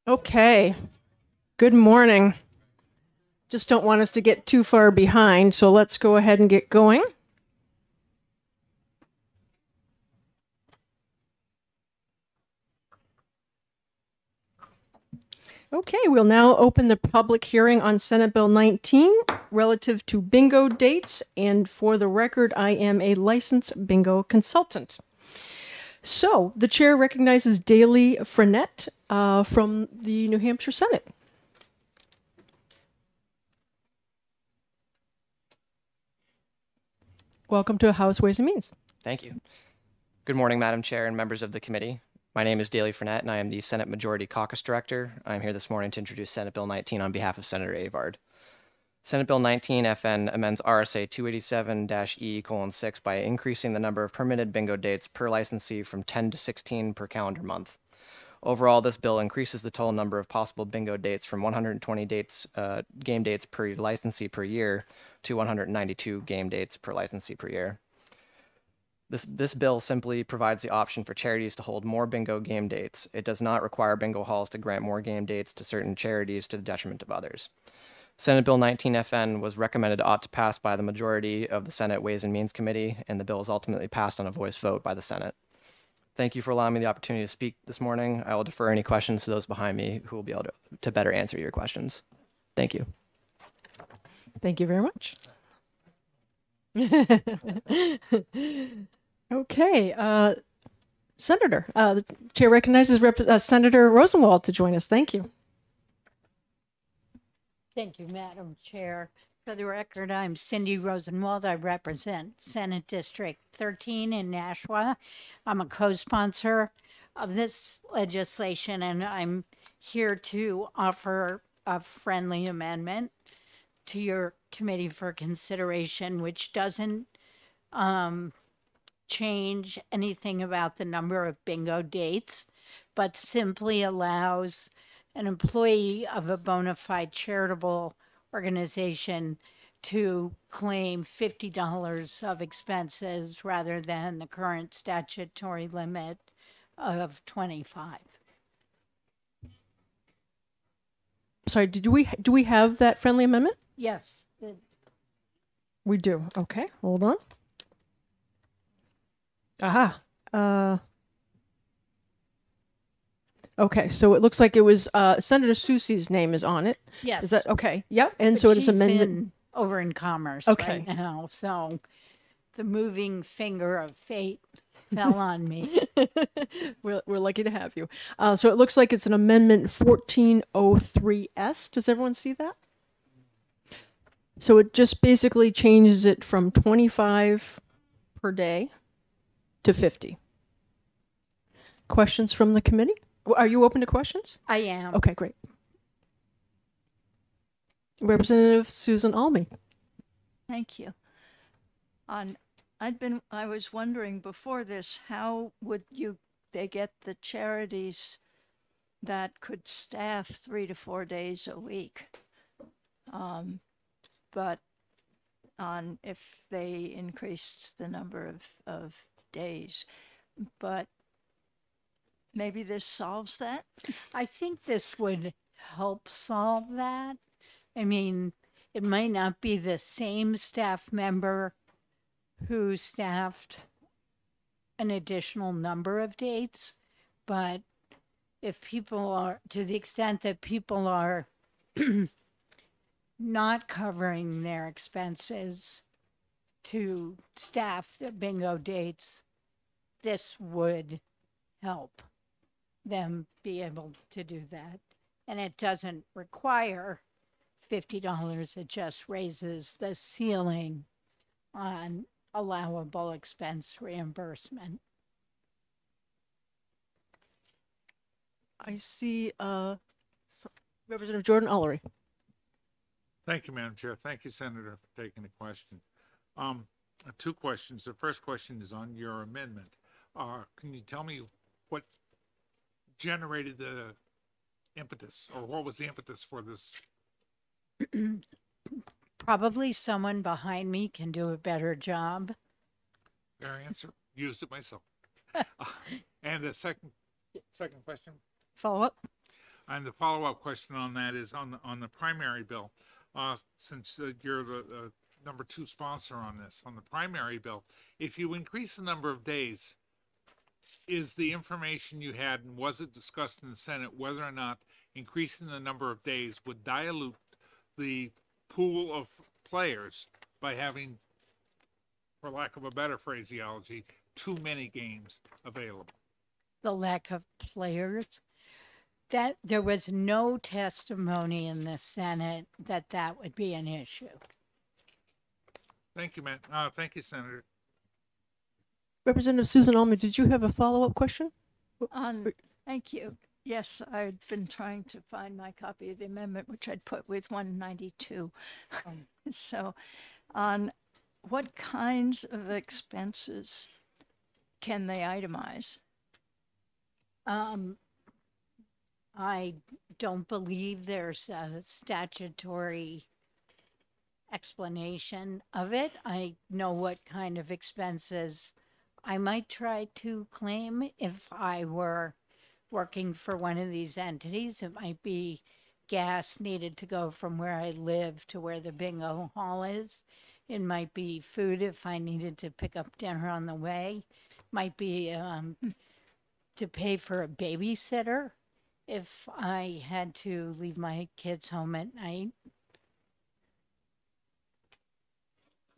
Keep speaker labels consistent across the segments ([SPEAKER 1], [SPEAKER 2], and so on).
[SPEAKER 1] Okay, good morning. Just don't want us to get too far behind, so let's go ahead and get going. Okay, we'll now open the public hearing on Senate Bill 19 relative to bingo dates, and for the record, I am a licensed bingo consultant. So, the chair recognizes Daley Frenette from the New Hampshire Senate. Welcome to House Ways and Means.
[SPEAKER 2] Thank you. Good morning, Madam Chair and members of the committee. My name is Daley Frenette, and I am the Senate Majority Caucus Director. I'm here this morning to introduce Senate Bill 19 on behalf of Senator Avard. Senate Bill 19 FN amends RSA 287-E:6 by increasing the number of permitted bingo dates per licensee from 10 to 16 per calendar month. Overall, this bill increases the total number of possible bingo dates from 120 game dates per licensee per year to 192 game dates per licensee per year. This bill simply provides the option for charities to hold more bingo game dates. It does not require bingo halls to grant more game dates to certain charities to the detriment of others. Senate Bill 19 FN was recommended ought to pass by the majority of the Senate Ways and Means Committee, and the bill was ultimately passed on a voice vote by the Senate. Thank you for allowing me the opportunity to speak this morning. I will defer any questions to those behind me who will be able to better answer your questions. Thank you.
[SPEAKER 1] Thank you very much. Okay, Senator, the chair recognizes Senator Rosenwald to join us. Thank you.
[SPEAKER 3] Thank you, Madam Chair. For the record, I'm Cindy Rosenwald. I represent Senate District 13 in Nashua. I'm a co-sponsor of this legislation, and I'm here to offer a friendly amendment to your committee for consideration, which doesn't change anything about the number of bingo dates, but simply allows an employee of a bona fide charitable organization to claim $50 of expenses rather than the current statutory limit of 25.
[SPEAKER 1] Sorry, do we have that friendly amendment?
[SPEAKER 3] Yes.
[SPEAKER 1] We do. Okay, hold on. Aha. Okay, so it looks like it was Senator Soucy's name is on it.
[SPEAKER 3] Yes.
[SPEAKER 1] Is that okay? Yep. And
[SPEAKER 3] But
[SPEAKER 1] so it is
[SPEAKER 3] she's
[SPEAKER 1] amendment.
[SPEAKER 3] over in Commerce
[SPEAKER 1] Okay.
[SPEAKER 3] right now, so the moving finger of fate fell on me.
[SPEAKER 1] We're lucky to have you. So it looks like it's an amendment 1403S. Does everyone see that? So it just basically changes it from 25 per day to 50. Questions from the committee? Are you open to questions?
[SPEAKER 3] I am.
[SPEAKER 1] Okay, great. Representative Susan Almy.
[SPEAKER 4] Thank you. I was wondering before this, how would they get the charities that could staff 3 to 4 days a week? But if they increased the number of days, but maybe this solves that?
[SPEAKER 3] I think this would help solve that. I mean, it might not be the same staff member who staffed an additional number of dates, but if people are, to the extent that people are not covering their expenses to staff the bingo dates, this would help them be able to do that. And it doesn't require $50. It just raises the ceiling on allowable expense reimbursement.
[SPEAKER 1] I see Representative Jordan Ullery.
[SPEAKER 5] Thank you, Madam Chair. Thank you, Senator, for taking the question. Two questions. The first question is on your amendment. Can you tell me what generated the impetus, or what was the impetus for this?
[SPEAKER 3] Probably someone behind me can do a better job.
[SPEAKER 5] Fair answer. Used it myself. And the second question.
[SPEAKER 3] Follow up?
[SPEAKER 5] And the follow-up question on that is on the primary bill. Since you're the number 2 sponsor on this, on the primary bill, if you increase the number of days, is the information you had, and was it discussed in the Senate, whether or not increasing the number of days would dilute the pool of players by having, for lack of a better phraseology, too many games available?
[SPEAKER 3] The lack of players. That there was no testimony in the Senate that that would be an issue.
[SPEAKER 5] Thank you, man. Thank you, Senator.
[SPEAKER 1] Representative Susan Allman, did you have a follow-up question?
[SPEAKER 4] Thank you. Yes, I'd been trying to find my copy of the amendment, which I'd put with 192. So, on what kinds of expenses can they itemize?
[SPEAKER 3] I don't believe there's a statutory explanation of it. I know what kind of expenses I might try to claim if I were working for one of these entities. It might be gas needed to go from where I live to where the bingo hall is. It might be food if I needed to pick up dinner on the way. Might be to pay for a babysitter if I had to leave my kids home at night.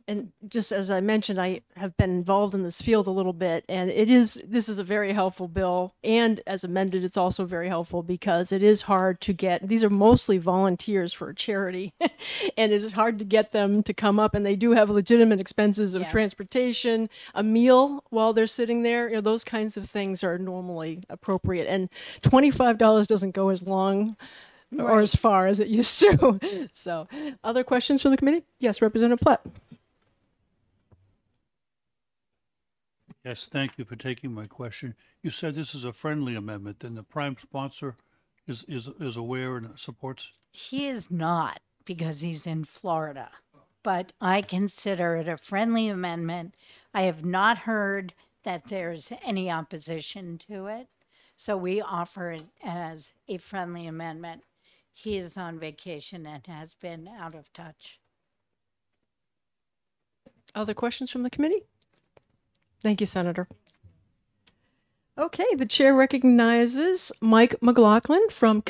[SPEAKER 1] And just as I mentioned, I have been involved in this field a little bit, and this is a very helpful bill. And as amended, it's also very helpful because it is hard to get, these are mostly volunteers for a charity, and it is hard to get them to come up, and they do have legitimate expenses of transportation, a meal while they're sitting there. You know, those kinds of things are normally appropriate. And $25 doesn't go as long or as far as it used to. So, other questions from the committee? Yes, Representative Platt.
[SPEAKER 6] Yes, thank you for taking my question. You said this is a friendly amendment, then the prime sponsor is aware and supports?
[SPEAKER 3] He is not because he's in Florida, but I consider it a friendly amendment. I have not heard that there's any opposition to it, so we offer it as a friendly amendment. He is on vacation and has been out of touch.
[SPEAKER 1] Other questions from the committee? Thank you, Senator. Okay, the chair recognizes Mike McLaughlin from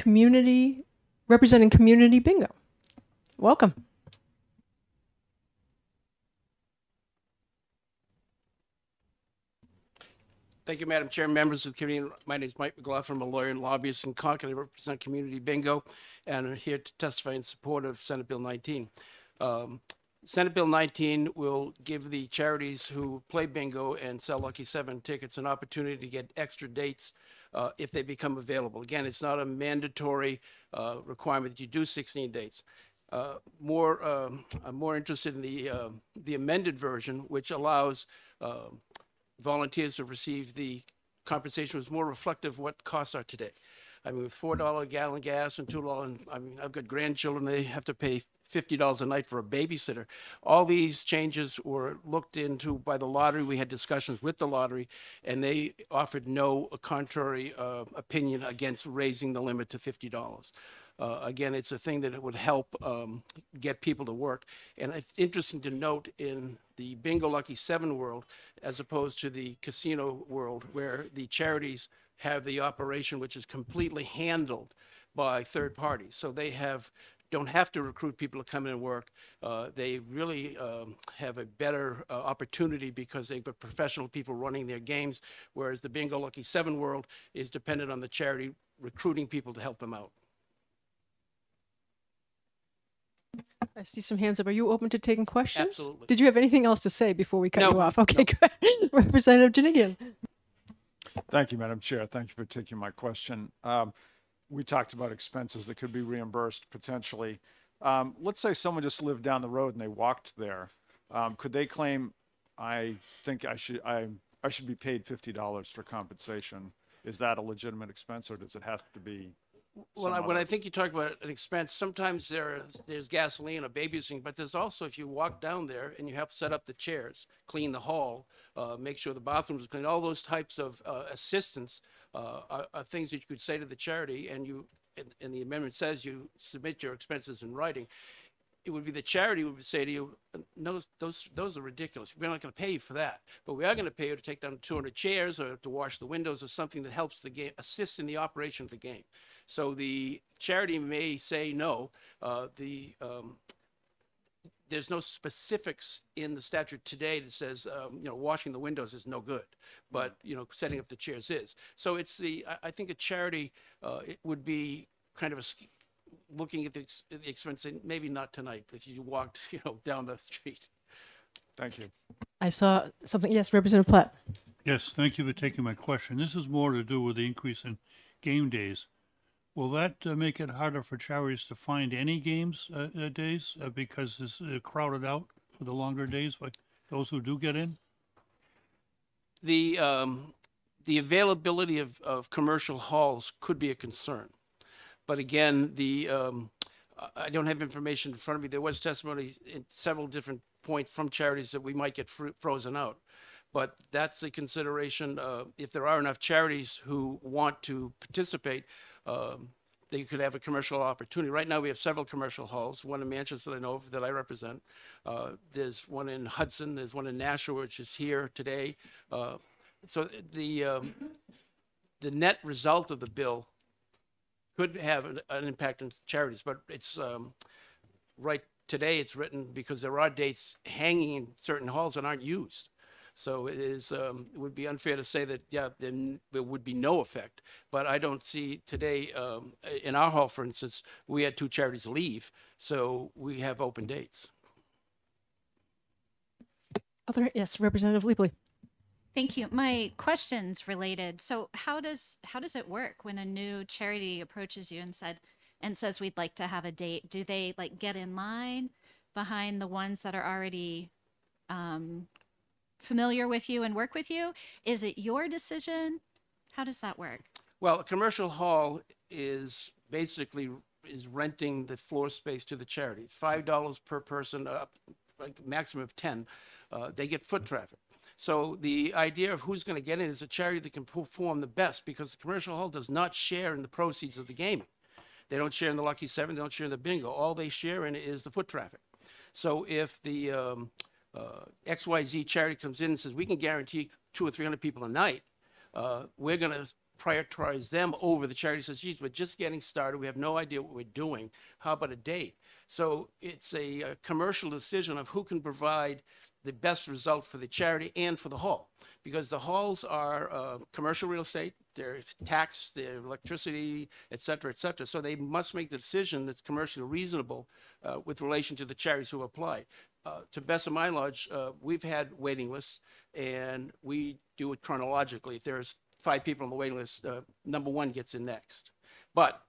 [SPEAKER 1] representing Community Bingo. Welcome.
[SPEAKER 7] Thank you, Madam Chair, members of the committee. My name is Mike McLaughlin. I'm a lawyer and lobbyist in Concord. I represent Community Bingo, and I'm here to testify in support of Senate Bill 19. Senate Bill 19 will give the charities who play bingo and sell Lucky 7 tickets an opportunity to get extra dates if they become available. Again, it's not a mandatory requirement that you do 16 dates. I'm more interested in the amended version, which allows volunteers to receive the compensation was more reflective of what costs are today. I mean, with $4 a gallon gas and $2, I mean, I've got grandchildren, they have to pay $50 a night for a babysitter. All these changes were looked into by the lottery. We had discussions with the lottery, and they offered no contrary opinion against raising the limit to $50. Again, it's a thing that it would help get people to work. And it's interesting to note in the Bingo Lucky 7 world, as opposed to the casino world, where the charities have the operation which is completely handled by third parties. So they don't have to recruit people to come in and work. They really have a better opportunity because they've got professional people running their games, whereas the Bingo Lucky 7 world is dependent on the charity recruiting people to help them out.
[SPEAKER 1] I see some hands up. Are you open to taking questions?
[SPEAKER 7] Absolutely.
[SPEAKER 1] Did you have anything else to say before we cut
[SPEAKER 7] No,
[SPEAKER 1] you off? Okay,
[SPEAKER 7] no.
[SPEAKER 1] good. Representative Janigian.
[SPEAKER 8] Thank you, Madam Chair. Thank you for taking my question. We talked about expenses that could be reimbursed potentially. Let's say someone just lived down the road and they walked there. Could they claim, I think I should be paid $50 for compensation? Is that a legitimate expense, or does it have to be?
[SPEAKER 7] Well, when I think you talk about an expense, sometimes there's gasoline or babysitting, but there's also, if you walk down there and you have to set up the chairs, clean the hall, make sure the bathrooms are clean, all those types of assistance are things that you could say to the charity, and you and the amendment says you submit your expenses in writing, it would be the charity would say to you, no, those are ridiculous. We're not going to pay you for that, but we are going to pay you to take down 200 chairs or to wash the windows or something that helps the game, assists in the operation of the game. So the charity may say no. There's no specifics in the statute today that says, washing the windows is no good, but, setting up the chairs is. So it's I think a charity, it would be kind of looking at the expense, and maybe not tonight, but if you walked, down the street.
[SPEAKER 8] Thank you.
[SPEAKER 1] I saw something. Yes, Representative Platt.
[SPEAKER 6] Yes, thank you for taking my question. This is more to do with the increase in game days. Will that make it harder for charities to find any games days because it's crowded out for the longer days by those who do get in?
[SPEAKER 7] The availability of commercial halls could be a concern. But again, I don't have information in front of me. There was testimony in several different points from charities that we might get frozen out. But that's a consideration. If there are enough charities who want to participate, they could have a commercial opportunity. Right now, we have several commercial halls, one in Manchester that I know of that I represent. There's one in Hudson. There's one in Nashua, which is here today. So the net result of the bill could have an impact on charities, but it's right today it's written because there are dates hanging in certain halls that aren't used. So it would be unfair to say that, then there would be no effect. But I don't see today, in our hall, for instance, we had 2 charities leave, so we have open dates.
[SPEAKER 1] Yes, Representative Leapley.
[SPEAKER 9] Thank you. My question's related. So how does it work when a new charity approaches you and says we'd like to have a date? Do they get in line behind the ones that are already familiar with you and work with you? Is it your decision? How does that work?
[SPEAKER 7] Well, a commercial hall is basically renting the floor space to the charity. $5 per person, maximum of 10. They get foot traffic. So the idea of who's going to get in is a charity that can perform the best, because the commercial hall does not share in the proceeds of the gaming. They don't share in the Lucky 7, they don't share in the bingo. All they share in is the foot traffic. So if the XYZ charity comes in and says, we can guarantee 200 or 300 people a night, we're going to prioritize them over the charity says, geez, we're just getting started. We have no idea what we're doing. How about a date? So it's a commercial decision of who can provide the best result for the charity and for the hall, because the halls are commercial real estate, they're taxed, their electricity, et cetera, so they must make the decision that's commercially reasonable with relation to the charities who apply. To best of my knowledge, we've had waiting lists, and we do it chronologically. If there's 5 people on the waiting list, number 1 gets in next. But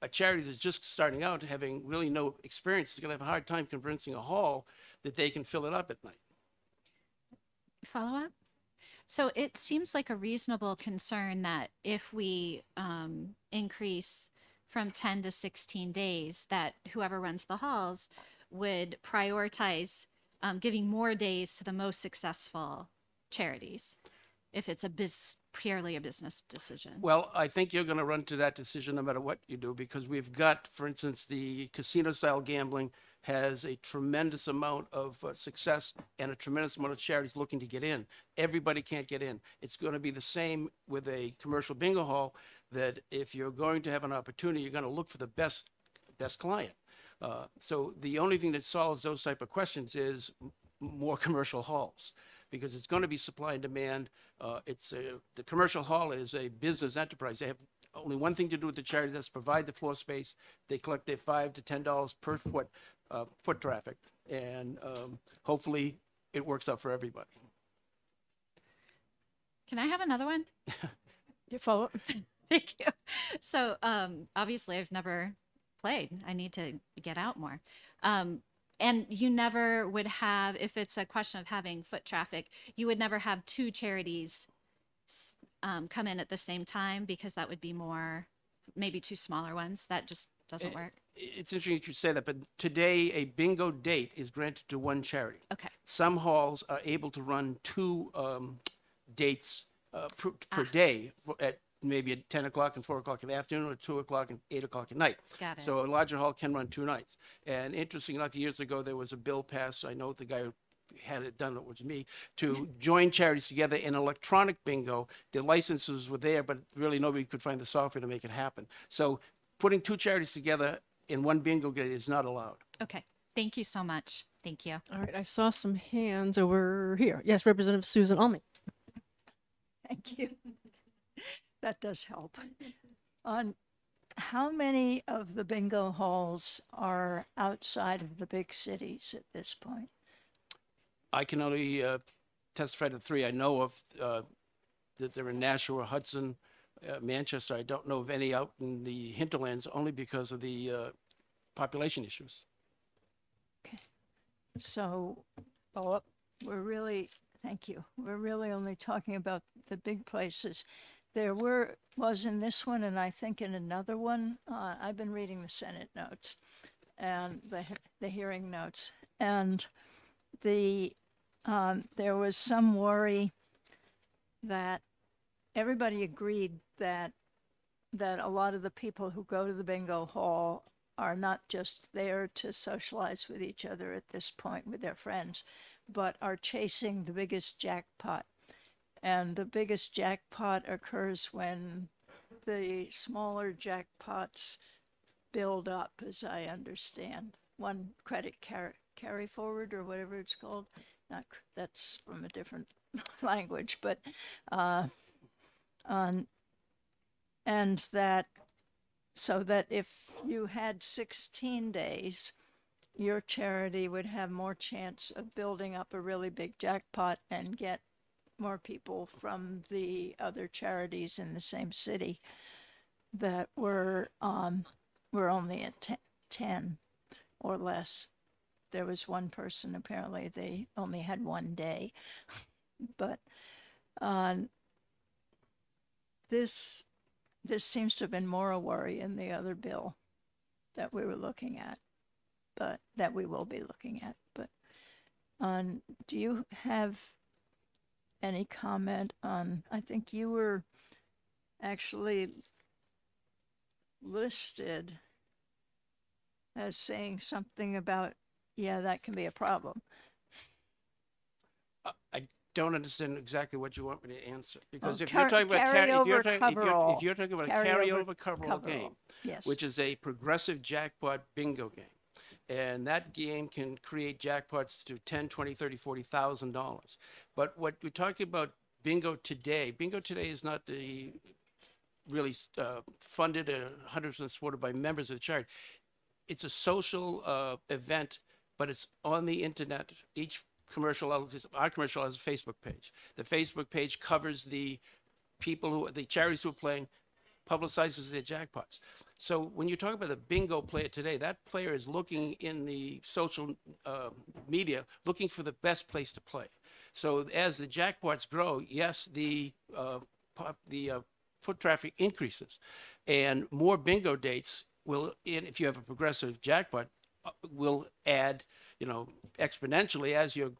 [SPEAKER 7] a charity that's just starting out, having really no experience, is going to have a hard time convincing a hall that they can fill it up at night.
[SPEAKER 9] Follow up? So it seems like a reasonable concern that if we increase from 10 to 16 days, that whoever runs the halls would prioritize giving more days to the most successful charities, if it's purely a business decision.
[SPEAKER 7] Well, I think you're going to run into that decision no matter what you do, because we've got, for instance, the casino-style gambling has a tremendous amount of success and a tremendous amount of charities looking to get in. Everybody can't get in. It's going to be the same with a commercial bingo hall, that if you're going to have an opportunity, you're going to look for the best client. So the only thing that solves those type of questions is more commercial halls, because it's going to be supply and demand. The commercial hall is a business enterprise. They have only one thing to do with the charity, that's provide the floor space. They collect their $5 to $10 per foot traffic, and hopefully it works out for everybody.
[SPEAKER 9] Can I have another one?
[SPEAKER 1] You follow up?
[SPEAKER 9] Thank you. So obviously I've never played. I need to get out more. And you never would have, if it's a question of having foot traffic, you would never have 2 charities come in at the same time, because that would be more, maybe 2 smaller ones. That just doesn't work.
[SPEAKER 7] It's interesting that you say that, but today a bingo date is granted to 1 charity.
[SPEAKER 9] Okay.
[SPEAKER 7] Some halls are able to run 2 dates per day at maybe at 10 o'clock and 4 o'clock in the afternoon, or 2 o'clock and 8 o'clock at night.
[SPEAKER 9] Got it.
[SPEAKER 7] So a larger hall can run 2 nights. And interesting enough, years ago, there was a bill passed, I know the guy who had it done, it was me, to join charities together in electronic bingo. The licenses were there, but really nobody could find the software to make it happen. So putting 2 charities together in one bingo gate is not allowed.
[SPEAKER 9] Okay. Thank you so much. Thank you.
[SPEAKER 1] All right, I saw some hands over here. Yes, Representative Susan Almy.
[SPEAKER 4] Thank you. That does help. On how many of the bingo halls are outside of the big cities at this point?
[SPEAKER 7] I can only testify to 3 I know of, that they're in Nashua, Hudson, Manchester. I don't know of any out in the hinterlands, only because of the population issues.
[SPEAKER 4] So we're really, thank you. We're really only talking about the big places. There was in this one, and I think in another one, I've been reading the Senate notes and the hearing notes, and there was some worry that everybody agreed that a lot of the people who go to the bingo hall are not just there to socialize with each other at this point with their friends, but are chasing the biggest jackpot. And the biggest jackpot occurs when the smaller jackpots build up, as I understand. One credit carry forward, or whatever it's called. That's from a different language, but and that, so that if you had 16 days, your charity would have more chance of building up a really big jackpot and get more people from the other charities in the same city that were only at 10 or less. There was one person, apparently they only had 1 day, but this seems to have been more a worry in the other bill that we were looking at, but that we will be looking at. But do you have any comment on, I think you were actually listed as saying something about, yeah, that can be a problem.
[SPEAKER 7] I don't understand exactly what you want me to answer, because
[SPEAKER 4] Well,
[SPEAKER 7] if you're talking about if you're talking
[SPEAKER 4] coverall.
[SPEAKER 7] if you're talking about a
[SPEAKER 4] Carryover
[SPEAKER 7] carryover coverall game,
[SPEAKER 4] Yes.
[SPEAKER 7] which is a progressive jackpot bingo game, and that game can create jackpots to $10,000, $20,000, $30,000, $40,000. But what we're talking about bingo today is not the really funded and 100% supported by members of the charity. It's a social event, but it's on the internet. Each our commercial has a Facebook page. The Facebook page covers the the charities who are playing, publicizes their jackpots. So when you talk about a bingo player today, that player is looking in the social media, looking for the best place to play. So as the jackpots grow, yes, the foot traffic increases, and more bingo dates will, if you have a progressive jackpot, will add, exponentially as your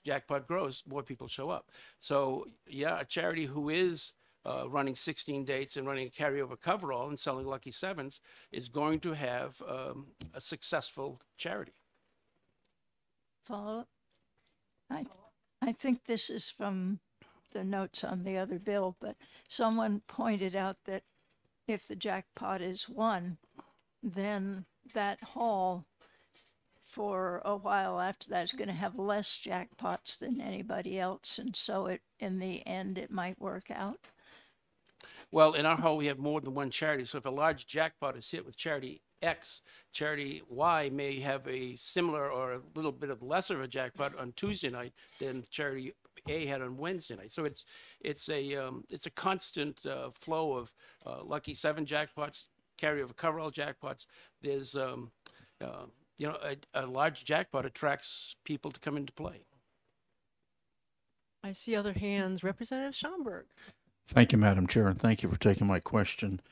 [SPEAKER 7] jackpot grows, more people show up. So yeah, a charity who is running 16 dates and running a carryover coverall and selling Lucky Sevens is going to have a successful charity.
[SPEAKER 4] Follow up? I think this is from the notes on the other bill, but someone pointed out that if the jackpot is 1, then that hall for a while after that is going to have less jackpots than anybody else, and so in the end it might work out.
[SPEAKER 7] Well, in our hall we have more than one charity, so if a large jackpot is hit with charity X, charity Y may have a similar or a little bit of lesser of a jackpot on Tuesday night than charity A had on Wednesday night. So it's a constant flow of Lucky 7 jackpots, carryover coverall jackpots. There's a large jackpot attracts people to come into play.
[SPEAKER 1] I see other hands. Representative Schomburg.
[SPEAKER 10] Thank you, Madam Chair, and thank you for taking my question.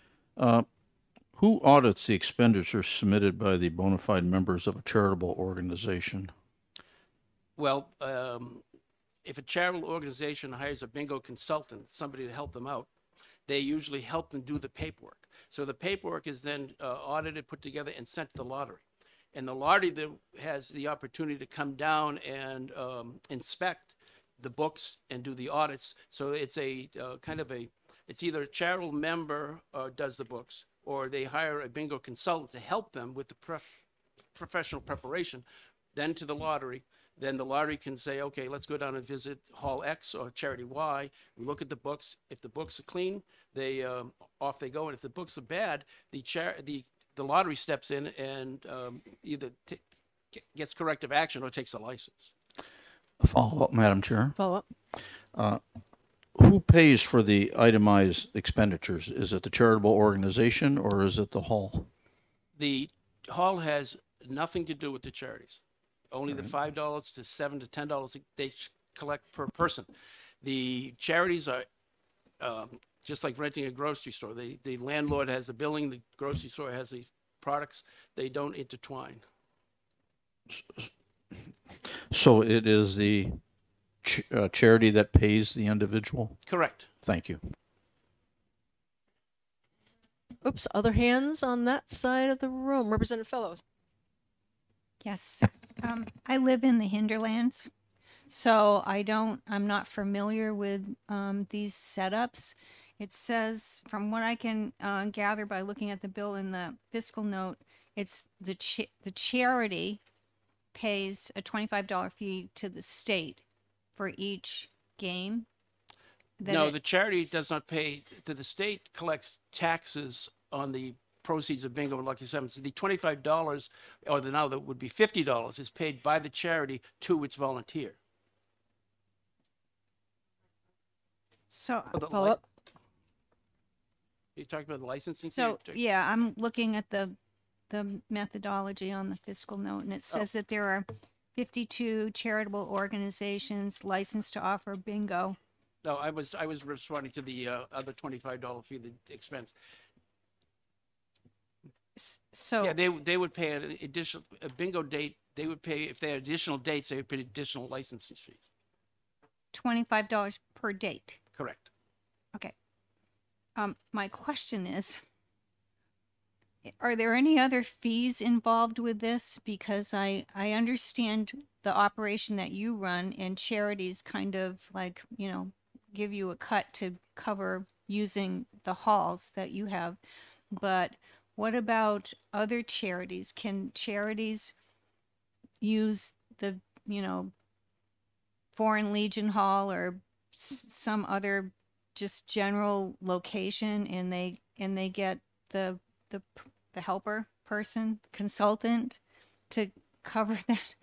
[SPEAKER 10] Who audits the expenditures submitted by the bona fide members of a charitable organization?
[SPEAKER 7] Well, if a charitable organization hires a bingo consultant, somebody to help them out, they usually help them do the paperwork. So the paperwork is then audited, put together, and sent to the lottery. And the lottery that has the opportunity to come down and inspect the books and do the audits. So it's a it's either a charitable member does the books, or they hire a bingo consultant to help them with the professional preparation, then to the lottery. Then the lottery can say, okay, let's go down and visit Hall X or Charity Y. We look at the books. If the books are clean, they off they go. And if the books are bad, the lottery steps in and either gets corrective action or takes a license.
[SPEAKER 10] A follow-up, Madam Chair.
[SPEAKER 1] Follow up.
[SPEAKER 10] Who pays for the itemized expenditures? Is it the charitable organization or is it the hall?
[SPEAKER 7] The hall has nothing to do with the charities. Only the $5 to $7 to $10 they collect per person. The charities are just like renting a grocery store. The landlord has the billing, the grocery store has the products. They don't intertwine.
[SPEAKER 10] So it is the charity that pays the individual?
[SPEAKER 7] Correct.
[SPEAKER 10] Thank you.
[SPEAKER 1] Oops, other hands on that side of the room. Representative Fellows.
[SPEAKER 11] Yes. I live in the hinterlands, so I'm not familiar with these setups. It says, from what I can gather by looking at the bill in the fiscal note, it's the charity pays a $25 fee to the state for each game.
[SPEAKER 7] No, the charity does not pay. The state collects taxes on the proceeds of bingo and Lucky Sevens. The $25, or now that would be $50, is paid by the charity to its volunteer.
[SPEAKER 11] So,
[SPEAKER 1] Follow up.
[SPEAKER 7] You talking about the licensing?
[SPEAKER 11] so yeah, I'm looking at the methodology on the fiscal note, and it says that there are 52 charitable organizations licensed to offer bingo.
[SPEAKER 7] No, I was responding to the other $25 fee, the expense.
[SPEAKER 11] So
[SPEAKER 7] Yeah, they would pay an additional a bingo date. They would pay if they had additional dates. They would pay additional licensing fees.
[SPEAKER 11] $25 per date.
[SPEAKER 7] Correct.
[SPEAKER 11] Okay. My question is, are there any other fees involved with this? Because I understand the operation that you run, and charities kind of like, give you a cut to cover using the halls that you have. But what about other charities? Can charities use the, Foreign Legion Hall or some other just general location, and they get the helper person, consultant to cover that?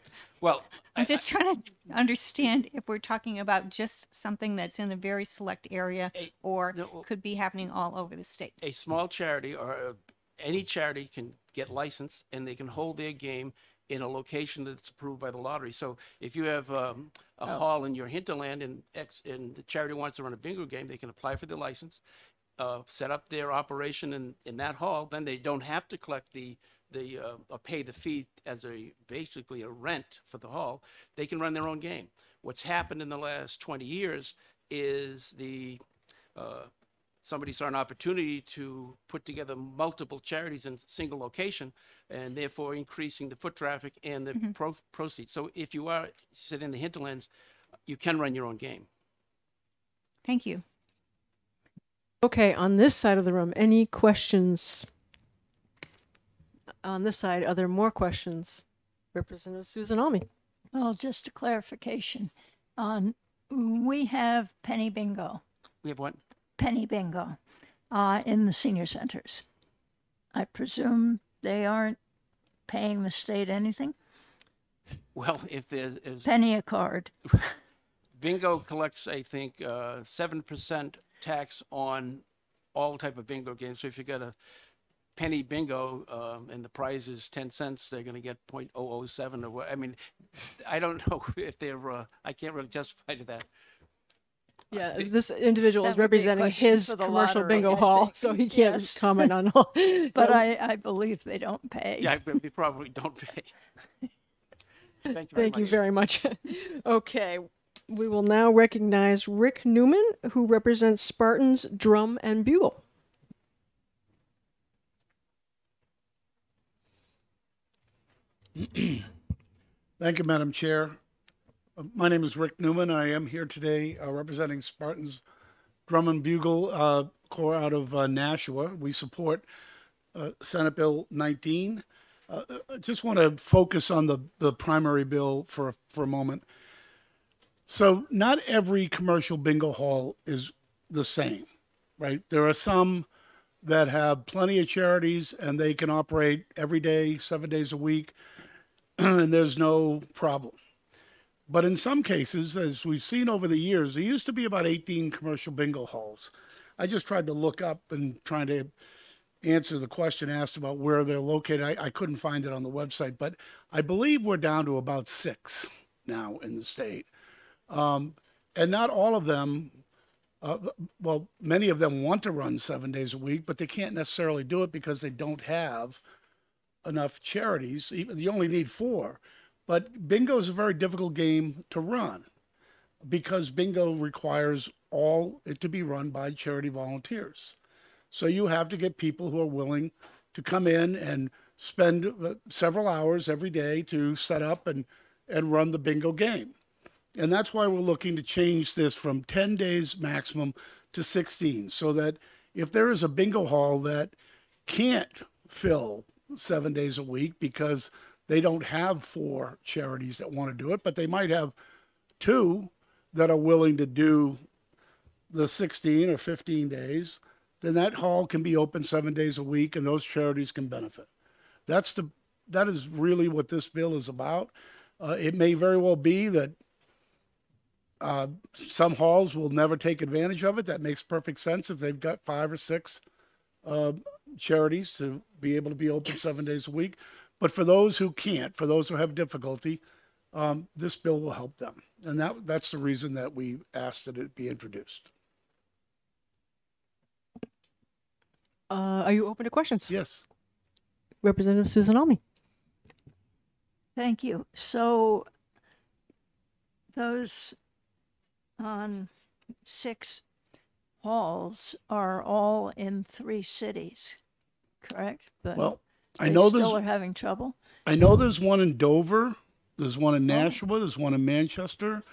[SPEAKER 7] Well,
[SPEAKER 11] I'm just trying to understand if we're talking about just something that's in a very select area or could be happening all over the state.
[SPEAKER 7] A small charity or any charity can get licensed, and they can hold their game in a location that's approved by the lottery. So if you have a hall in your hinterland and the charity wants to run a bingo game, they can apply for the license, set up their operation in that hall. Then they don't have to collect or pay the fee as basically a rent for the hall. They can run their own game. What's happened in the last 20 years is somebody saw an opportunity to put together multiple charities in a single location, and therefore increasing the foot traffic and the proceeds. So if you sit in the hinterlands, you can run your own game.
[SPEAKER 11] Thank you.
[SPEAKER 1] Okay, on this side of the room, any questions? On this side, are there more questions? Representative Susan Almy.
[SPEAKER 4] Well, just a clarification. We have penny bingo.
[SPEAKER 7] We have what?
[SPEAKER 4] Penny bingo in the senior centers. I presume they aren't paying the state anything?
[SPEAKER 7] Well, if there's
[SPEAKER 4] penny a card.
[SPEAKER 7] Bingo collects, I think, 7% tax on all type of bingo games. So if you got a penny bingo and the prize is 10 cents, they're going to get 0.007 or what. I mean, I don't know if they're, I can't really justify to that.
[SPEAKER 1] Yeah, this individual is
[SPEAKER 4] That would be a
[SPEAKER 1] representing
[SPEAKER 4] question
[SPEAKER 1] his
[SPEAKER 4] for the
[SPEAKER 1] commercial
[SPEAKER 4] lottery,
[SPEAKER 1] bingo
[SPEAKER 4] I
[SPEAKER 1] hall,
[SPEAKER 4] think.
[SPEAKER 1] so he can't
[SPEAKER 4] Yes.
[SPEAKER 1] comment on all.
[SPEAKER 4] But I believe they don't pay.
[SPEAKER 7] Yeah, we probably don't pay. Thank you very
[SPEAKER 1] Thank you
[SPEAKER 7] much.
[SPEAKER 1] very much. Okay, We will now recognize Rick Newman, who represents Spartans Drum and Bugle.
[SPEAKER 12] Thank you, Madam Chair. My name is Rick Newman. I am here today representing Spartans Drum and Bugle Corps out of Nashua. We support Senate Bill 19. I just want to focus on the primary bill for a moment. So not every commercial bingo hall is the same, right? There are some that have plenty of charities and they can operate every day, 7 days a week, and there's no problem. But in some cases, as we've seen over the years, there used to be about 18 commercial bingo halls. I just tried to look up and trying to answer the question asked about where they're located. I couldn't find it on the website, but I believe we're down to about 6 now in the state. And not all of them, well, many of them want to run 7 days a week, but they can't necessarily do it because they don't have enough charities. You only need 4. But bingo is a very difficult game to run because bingo requires all it to be run by charity volunteers. So you have to get people who are willing to come in and spend several hours every day to set up and run the bingo game. And that's why we're looking to change this from 10 days maximum to 16, so that if there is a bingo hall that can't fill 7 days a week because they don't have 4 charities that want to do it, but they might have 2 that are willing to do the 16 or 15 days, then that hall can be open 7 days a week and those charities can benefit. That is really what this bill is about. It may very well be that some halls will never take advantage of it. That makes perfect sense if they've got 5 or 6 charities to be able to be open 7 days a week. But for those who can't, for those who have difficulty, this bill will help them. And that's the reason that we asked that it be introduced.
[SPEAKER 1] Are you open to questions?
[SPEAKER 12] Yes.
[SPEAKER 1] Representative Susan Almy.
[SPEAKER 4] Thank you. So those 6 halls are all in 3 cities, correct? But
[SPEAKER 12] well, I
[SPEAKER 4] they
[SPEAKER 12] know
[SPEAKER 4] still are having trouble.
[SPEAKER 12] I know there's one in Dover, there's one in Nashua, there's one in Manchester,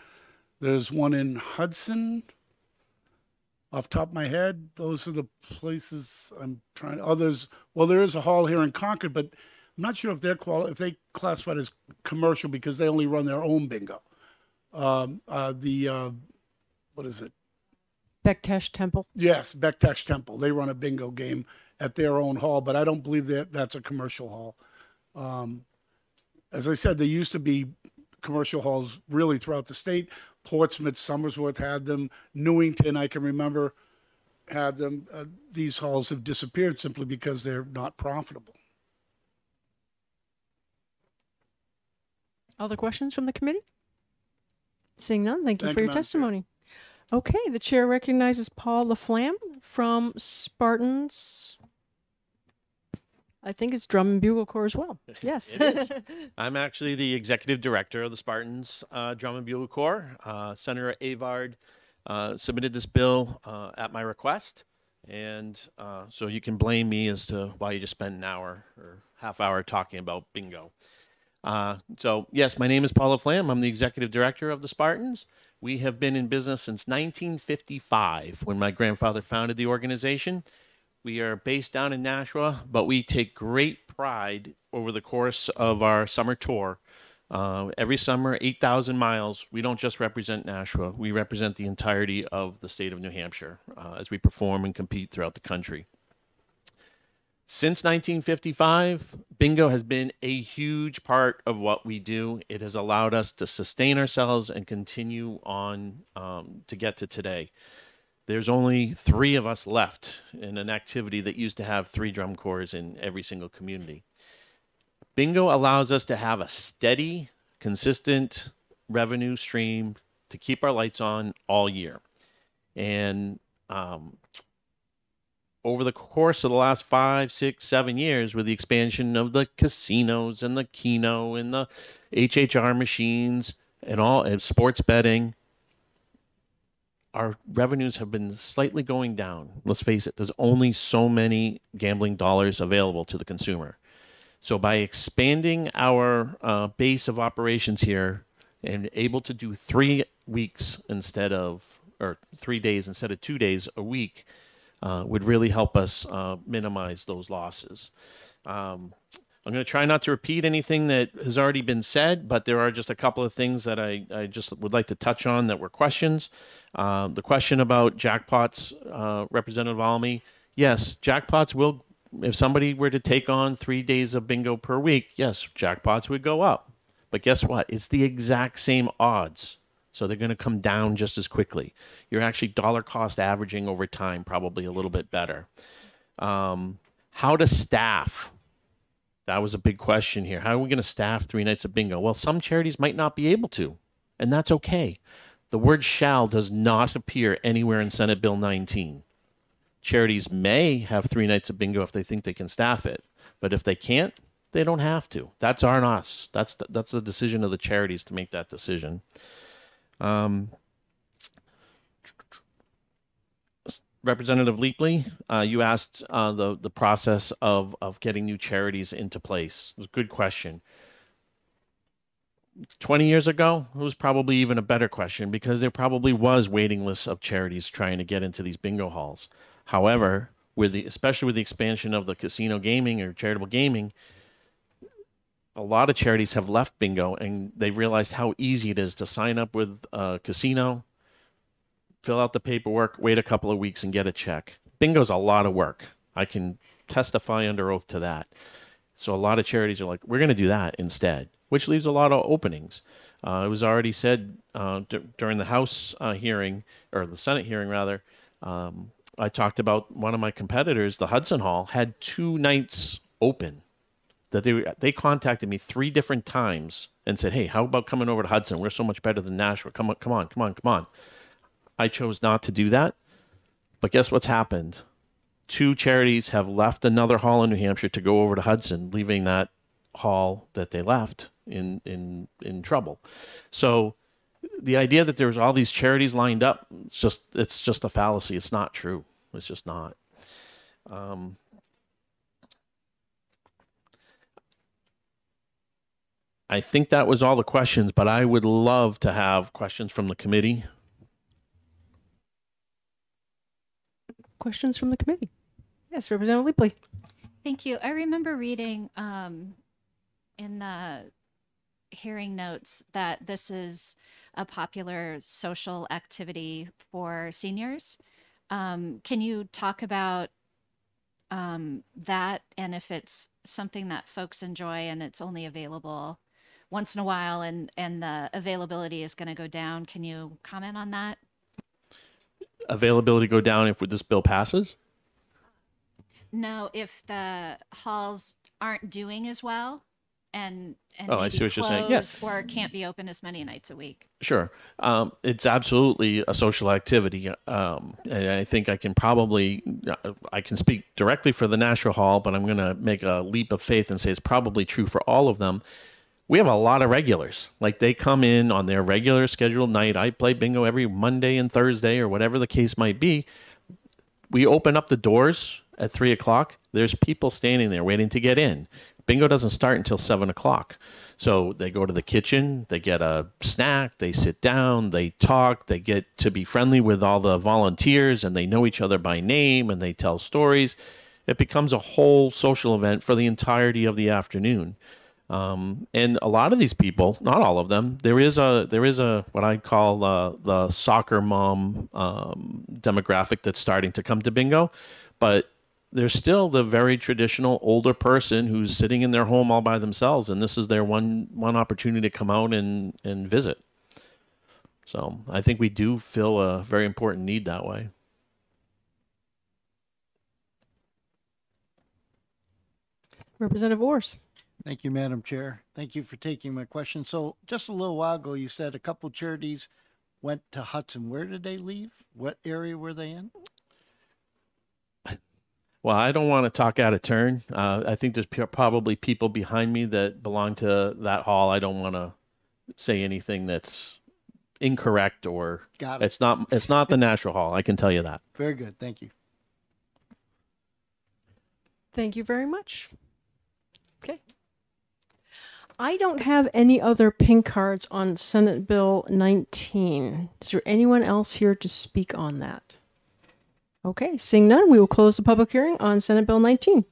[SPEAKER 12] there's one in Hudson. Off the top of my head, those are the places I'm trying. Well, there is a hall here in Concord, but I'm not sure if if they classified as commercial because they only run their own bingo. What is it?
[SPEAKER 1] Bektesh Temple.
[SPEAKER 12] Yes, Bektesh Temple. They run a bingo game at their own hall, but I don't believe that that's a commercial hall. As I said, there used to be commercial halls really throughout the state. Portsmouth, Somersworth had them. Newington, I can remember, had them. These halls have disappeared simply because they're not profitable.
[SPEAKER 1] Other questions from the committee? Seeing none, thank you for your
[SPEAKER 12] Madam Chair.
[SPEAKER 1] testimony. Okay, the chair recognizes Paul Laflamme from Spartans. I think it's Drum and Bugle Corps as well. Yes.
[SPEAKER 13] It is. I'm actually the executive director of the Spartans Drum and Bugle Corps. Senator Avard submitted this bill at my request, and so you can blame me as to why you just spent an hour or half hour talking about bingo. So yes, my name is Paul Laflamme. I'm the executive director of the Spartans. We have been in business since 1955 when my grandfather founded the organization. We are based down in Nashua, but we take great pride over the course of our summer tour. Every summer, 8,000 miles. We don't just represent Nashua. We represent the entirety of the state of New Hampshire as we perform and compete throughout the country. Since 1955, bingo has been a huge part of what we do. It has allowed us to sustain ourselves and continue on to get to today. There's only 3 of us left in an activity that used to have 3 drum corps in every single community. Bingo allows us to have a steady, consistent revenue stream to keep our lights on all year. And over the course of the last 5, 6, 7 years, with the expansion of the casinos and the Keno and the HHR machines and all and sports betting, our revenues have been slightly going down. Let's face it, there's only so many gambling dollars available to the consumer. So by expanding our base of operations here and able to do 3 weeks instead of, or 3 days instead of 2 days a week, would really help us minimize those losses. I'm going to try not to repeat anything that has already been said, but there are just a couple of things that I just would like to touch on that were questions. The question about jackpots, Representative Almy, yes, jackpots will, if somebody were to take on 3 days of bingo per week, yes, jackpots would go up. But guess what? It's the exact same odds. So they're going to come down just as quickly. You're actually dollar cost averaging over time, probably a little bit better. How to staff? That was a big question here. How are we going to staff 3 nights of bingo? Well, some charities might not be able to, and that's okay. The word shall does not appear anywhere in Senate Bill 19. Charities may have 3 nights of bingo if they think they can staff it, but if they can't, they don't have to. That's on us. That's the decision of the charities to make that decision. Representative Leapley, you asked the process of getting new charities into place. It was a good question. 20 years ago, it was probably even a better question because there probably was waiting lists of charities trying to get into these bingo halls. However, especially with the expansion of the casino gaming or charitable gaming, a lot of charities have left bingo and they've realized how easy it is to sign up with a casino, fill out the paperwork, wait a couple of weeks and get a check. Bingo's a lot of work. I can testify under oath to that. So a lot of charities are like, we're going to do that instead, which leaves a lot of openings. It was already said during the House hearing, or the Senate hearing rather, I talked about one of my competitors, the Hudson Hall, had 2 nights open. That they contacted me 3 different times and said, hey, how about coming over to Hudson? We're so much better than Nashua. Come on. I chose not to do that. But guess what's happened? 2 charities have left another hall in New Hampshire to go over to Hudson, leaving that hall that they left in trouble. So the idea that there's all these charities lined up, it's just a fallacy. It's not true. It's just not. I think that was all the questions, but I would love to have questions from the committee.
[SPEAKER 1] Questions from the committee? Yes, Representative Leapley.
[SPEAKER 9] Thank you. I remember reading in the hearing notes that this is a popular social activity for seniors. Can you talk about that and if it's something that folks enjoy and it's only available once in a while and the availability is going to go down? Can you comment on that?
[SPEAKER 13] Availability go down if this bill passes?
[SPEAKER 9] No, if the halls aren't doing as well and
[SPEAKER 13] oh, I see what you're saying. Yeah.
[SPEAKER 9] Or can't be open as many nights a week.
[SPEAKER 13] Sure. It's absolutely a social activity. And I think I can speak directly for the Nashua Hall, but I'm going to make a leap of faith and say it's probably true for all of them. We have a lot of regulars. Like they come in on their regular scheduled night. I play bingo every Monday and Thursday or whatever the case might be. We open up the doors at 3 o'clock. There's people standing there waiting to get in. Bingo doesn't start until 7 o'clock. So they go to the kitchen, they get a snack, they sit down, they talk, they get to be friendly with all the volunteers and they know each other by name and they tell stories. It becomes a whole social event for the entirety of the afternoon. And a lot of these people, not all of them, there is a what I call the soccer mom demographic that's starting to come to bingo, but there's still the very traditional older person who's sitting in their home all by themselves, and this is their one opportunity to come out and visit. So I think we do fill a very important need that way.
[SPEAKER 1] Representative Orrs.
[SPEAKER 14] Thank you, Madam Chair. Thank you for taking my question. So just a little while ago, you said a couple charities went to Hudson. Where did they leave? What area were they in?
[SPEAKER 13] Well, I don't want to talk out of turn. I think there's probably people behind me that belong to that hall. I don't want to say anything that's incorrect or
[SPEAKER 14] Got it.
[SPEAKER 13] it's not the Nashua Hall. I can tell you that.
[SPEAKER 14] Very good. Thank you.
[SPEAKER 1] Thank you very much. Okay. I don't have any other pink cards on Senate Bill 19. Is there anyone else here to speak on that? Okay, seeing none, we will close the public hearing on Senate Bill 19.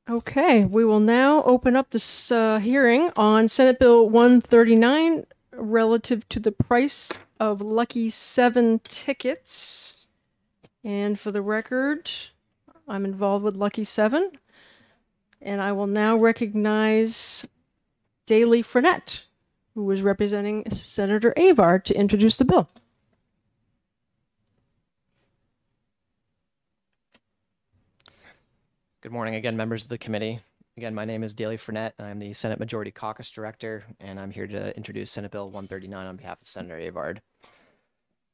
[SPEAKER 1] Okay, we will now open up this hearing on Senate Bill 139 relative to the price of Lucky 7 tickets. And for the record, I'm involved with Lucky 7. And I will now recognize Daley Frenette, who is representing Senator Avard, to introduce the bill.
[SPEAKER 2] Good morning again, members of the committee. Again, my name is Daley Frenette. I'm the Senate Majority Caucus Director, and I'm here to introduce Senate Bill 139 on behalf of Senator Avard.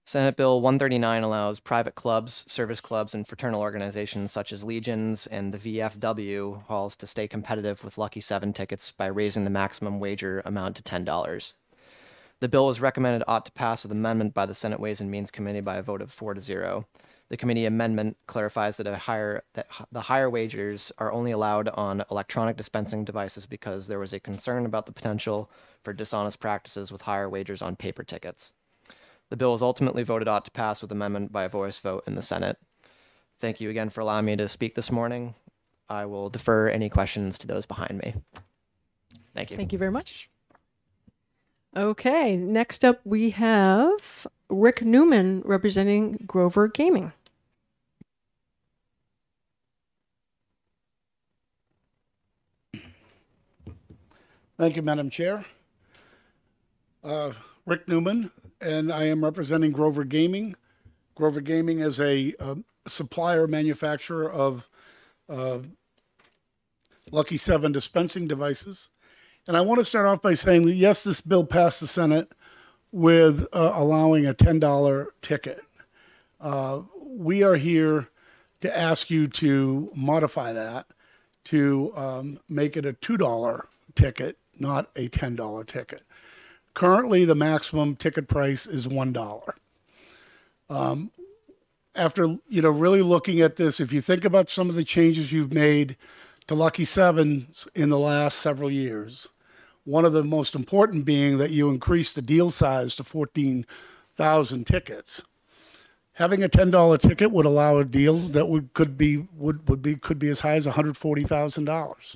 [SPEAKER 2] Senate Bill 139 allows private clubs, service clubs, and fraternal organizations such as Legions and the VFW halls to stay competitive with Lucky 7 tickets by raising the maximum wager amount to $10. The bill was recommended ought to pass with amendment by the Senate Ways and Means Committee by a vote of 4-0. The committee amendment clarifies that the higher wagers are only allowed on electronic dispensing devices because there was a concern about the potential for dishonest practices with higher wagers on paper tickets. The bill was ultimately voted ought to pass with amendment by a voice vote in the Senate. Thank you again for allowing me to speak this morning. I will defer any questions to those behind me. Thank you.
[SPEAKER 1] Thank you very much. Okay, next up we have Rick Newman representing Grover Gaming.
[SPEAKER 12] Thank you, Madam Chair. Rick Newman, and I am representing Grover Gaming. Grover Gaming is a supplier manufacturer of Lucky 7 dispensing devices. And I want to start off by saying that, yes, this bill passed the Senate with allowing a $10 ticket. We are here to ask you to modify that to make it a $2 ticket, not a $10 ticket. Currently, the maximum ticket price is $1. After really looking at this, if you think about some of the changes you've made to Lucky 7s in the last several years, one of the most important being that you increased the deal size to 14,000 tickets. Having a $10 ticket would allow a deal that could be as high as $140,000.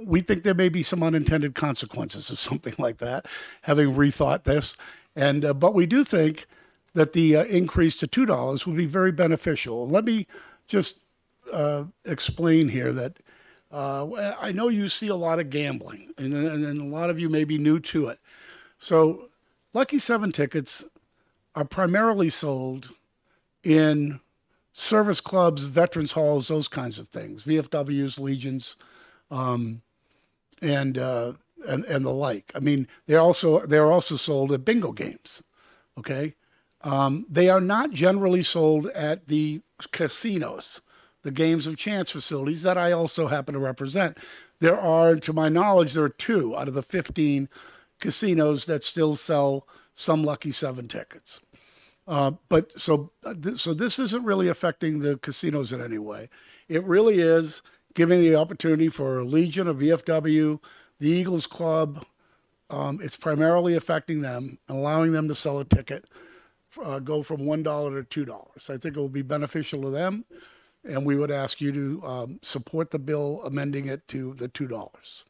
[SPEAKER 12] We think there may be some unintended consequences of something like that, having rethought this. But we do think that the increase to $2 would be very beneficial. Let me just explain here that I know you see a lot of gambling, and a lot of you may be new to it. So Lucky 7 tickets are primarily sold in service clubs, veterans halls, those kinds of things, VFWs, Legions, and the like. I mean, they're also sold at bingo games. Okay, they are not generally sold at the casinos, the games of chance facilities that I also happen to represent. There are, to my knowledge, there are 2 out of the 15 casinos that still sell some Lucky 7 tickets. So this isn't really affecting the casinos in any way. It really is giving the opportunity for a Legion, a VFW, the Eagles Club. It's primarily affecting them, allowing them to sell a ticket, go from $1 to $2. I think it will be beneficial to them, and we would ask you to support the bill amending it to the $2.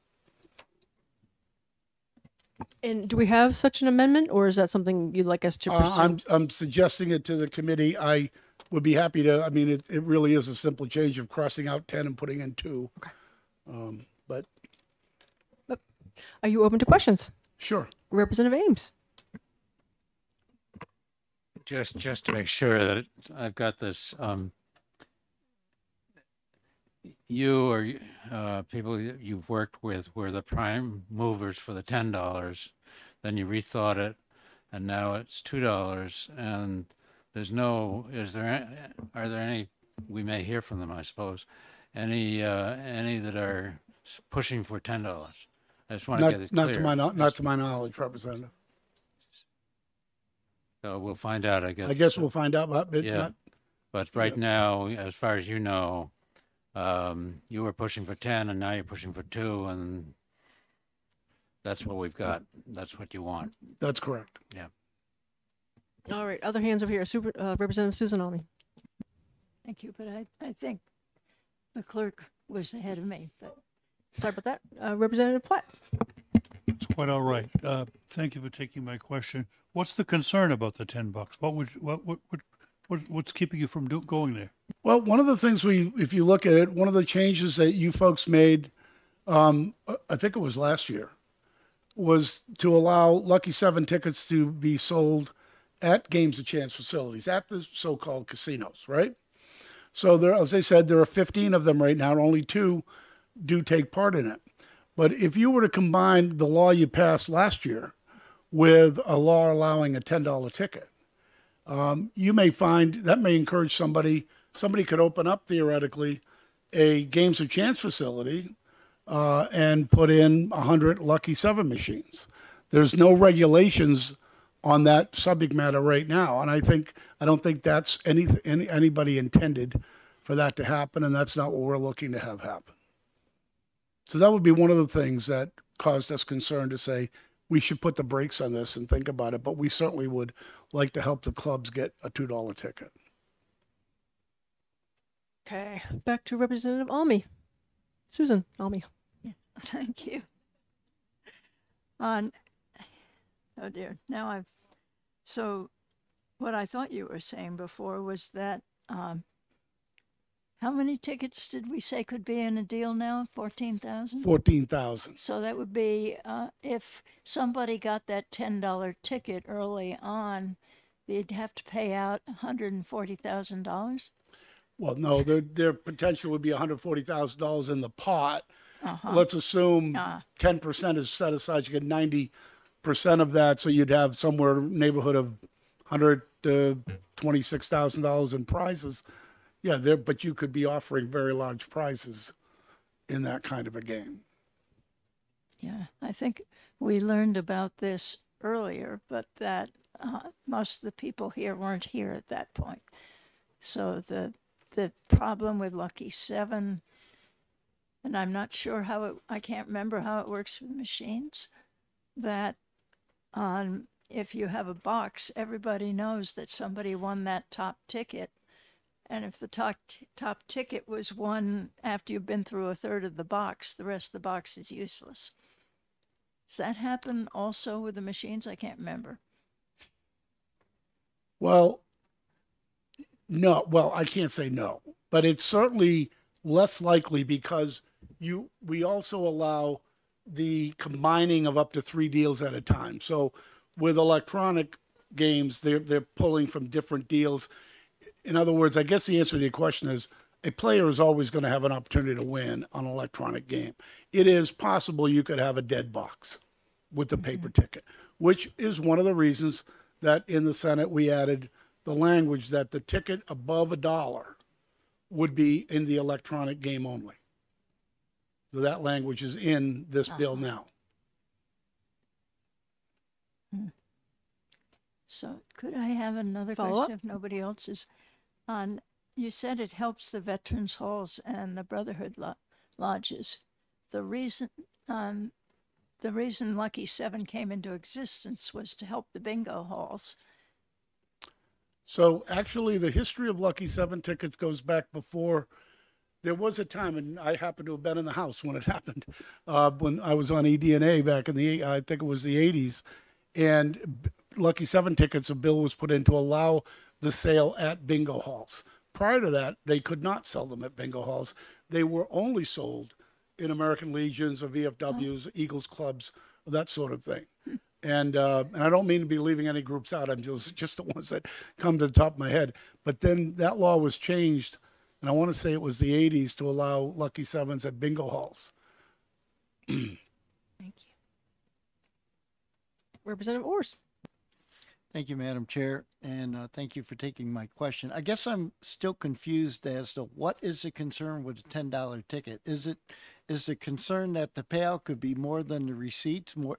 [SPEAKER 1] And do we have such an amendment, or is that something you'd like us to pursue?
[SPEAKER 12] I'm suggesting it to the committee. I would be happy to. I mean, it really is a simple change of crossing out 10 and putting in 2. Okay. But
[SPEAKER 1] are you open to questions?
[SPEAKER 12] Sure.
[SPEAKER 1] Representative Ames.
[SPEAKER 15] just to make sure that I've got this, you or people you've worked with were the prime movers for the $10. Then you rethought it, and now it's $2. And are there any? We may hear from them, I suppose. Any that are pushing for $10? I just want to get it clear.
[SPEAKER 12] Not to my knowledge, Representative.
[SPEAKER 15] So we'll find out, I guess.
[SPEAKER 12] I guess we'll find out about it.
[SPEAKER 15] Yeah. But right now, as far as you know, you were pushing for 10 and now you're pushing for 2, and that's what we've got. That's what you want.
[SPEAKER 12] That's correct.
[SPEAKER 15] Yeah.
[SPEAKER 1] All right, other hands over here. Representative Susan Almy.
[SPEAKER 4] Thank you, but I think the clerk was ahead of me, but.
[SPEAKER 1] Sorry about that. Representative Platt.
[SPEAKER 6] It's quite all right. Thank you for taking my question. What's the concern about the $10? What's keeping you from going there?
[SPEAKER 12] Well, one of the things if you look at it, one of the changes that you folks made, I think it was last year, was to allow Lucky 7 tickets to be sold at Games of Chance facilities, at the so-called casinos, right? So there, as I said, there are 15 of them right now. Only 2 do take part in it. But if you were to combine the law you passed last year with a law allowing a $10 ticket, you may find that may encourage somebody could open up theoretically a Games of Chance facility and put in 100 Lucky 7 machines. There's no regulations on that subject matter right now. And I don't think that's anybody intended for that to happen. And that's not what we're looking to have happen. So that would be one of the things that caused us concern to say we should put the brakes on this and think about it. But we certainly would like to help the clubs get a $2 ticket.
[SPEAKER 1] Okay, back to Representative Almy. Susan Almy.
[SPEAKER 4] Yeah, thank you. Oh dear, so what I thought you were saying before was that, how many tickets did we say could be in a deal now? 14,000?
[SPEAKER 12] 14,000.
[SPEAKER 4] So that would be, if somebody got that $10 ticket early on, they'd have to pay out $140,000?
[SPEAKER 12] Well, no, their potential would be $140,000 in the pot. Let's assume 10% is set aside. You get 90% of that, so you'd have somewhere in the neighborhood of $100,000 to $26,000 in prizes. Yeah, but you could be offering very large prizes in that kind of a game.
[SPEAKER 4] Yeah, I think we learned about this earlier, but that most of the people here weren't here at that point. So the problem with Lucky 7, and I'm not sure I can't remember how it works with machines, that if you have a box, everybody knows that somebody won that top ticket. And if the top ticket was won after you've been through a third of the box, the rest of the box is useless. Does that happen also with the machines? I can't remember.
[SPEAKER 12] Well, no. Well, I can't say no, but it's certainly less likely because we also allow the combining of up to 3 deals at a time. So with electronic games, they're pulling from different deals. In other words, I guess the answer to your question is a player is always going to have an opportunity to win on an electronic game. It is possible you could have a dead box with the paper ticket, which is one of the reasons that in the Senate we added the language that the ticket above $1 would be in the electronic game only. So that language is in this bill now.
[SPEAKER 4] So could I have another question if nobody else is on? You said it helps the Veterans Halls and the Brotherhood Lodges. The reason Lucky 7 came into existence was to help the bingo halls.
[SPEAKER 12] So actually the history of Lucky 7 tickets goes back before. There was a time, and I happened to have been in the house when it happened, when I was on eDNA back in I think it was the 80s. And Lucky 7 tickets, a bill was put in to allow the sale at bingo halls. Prior to that, they could not sell them at bingo halls. They were only sold in American Legions or VFWs, Eagles clubs, that sort of thing. And I don't mean to be leaving any groups out. I'm just the ones that come to the top of my head. But then that law was changed, and I want to say it was the 80s, to allow lucky sevens at bingo halls.
[SPEAKER 1] Thank you. Representative Ors.
[SPEAKER 14] Thank you, Madam Chair, and thank you for taking my question. I guess I'm still confused as to what is the concern with a $10 ticket? Is the concern that the payout could be more than the receipts more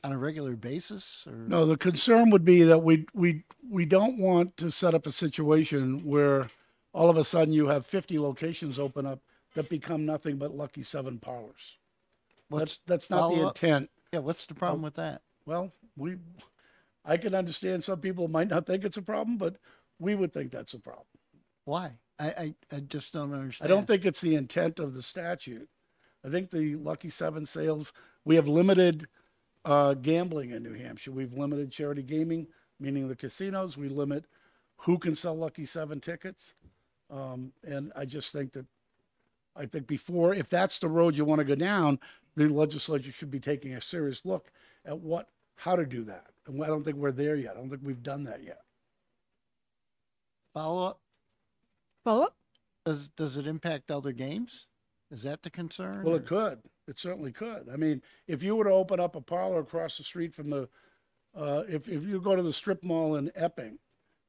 [SPEAKER 14] on a regular basis? Or?
[SPEAKER 12] No, the concern would be that we don't want to set up a situation where all of a sudden you have 50 locations open up that become nothing but lucky seven parlors. That's not the intent.
[SPEAKER 14] Yeah, what's the problem with that?
[SPEAKER 12] Well, I can understand some people might not think it's a problem, but we would think that's a problem.
[SPEAKER 14] Why? I just don't understand.
[SPEAKER 12] I don't think it's the intent of the statute. I think the lucky seven sales, we have limited gambling in New Hampshire. We've limited charity gaming, meaning the casinos. We limit who can sell lucky seven tickets. And I just think that, before, if that's the road you want to go down, the legislature should be taking a serious look at how to do that. And I don't think we're there yet. I don't think we've done that yet.
[SPEAKER 14] Follow up?
[SPEAKER 1] Follow up?
[SPEAKER 14] Does it impact other games? Is that the concern?
[SPEAKER 12] Well, it could. It certainly could. I mean, if you were to open up a parlor across the street from the, if you go to the strip mall in Epping,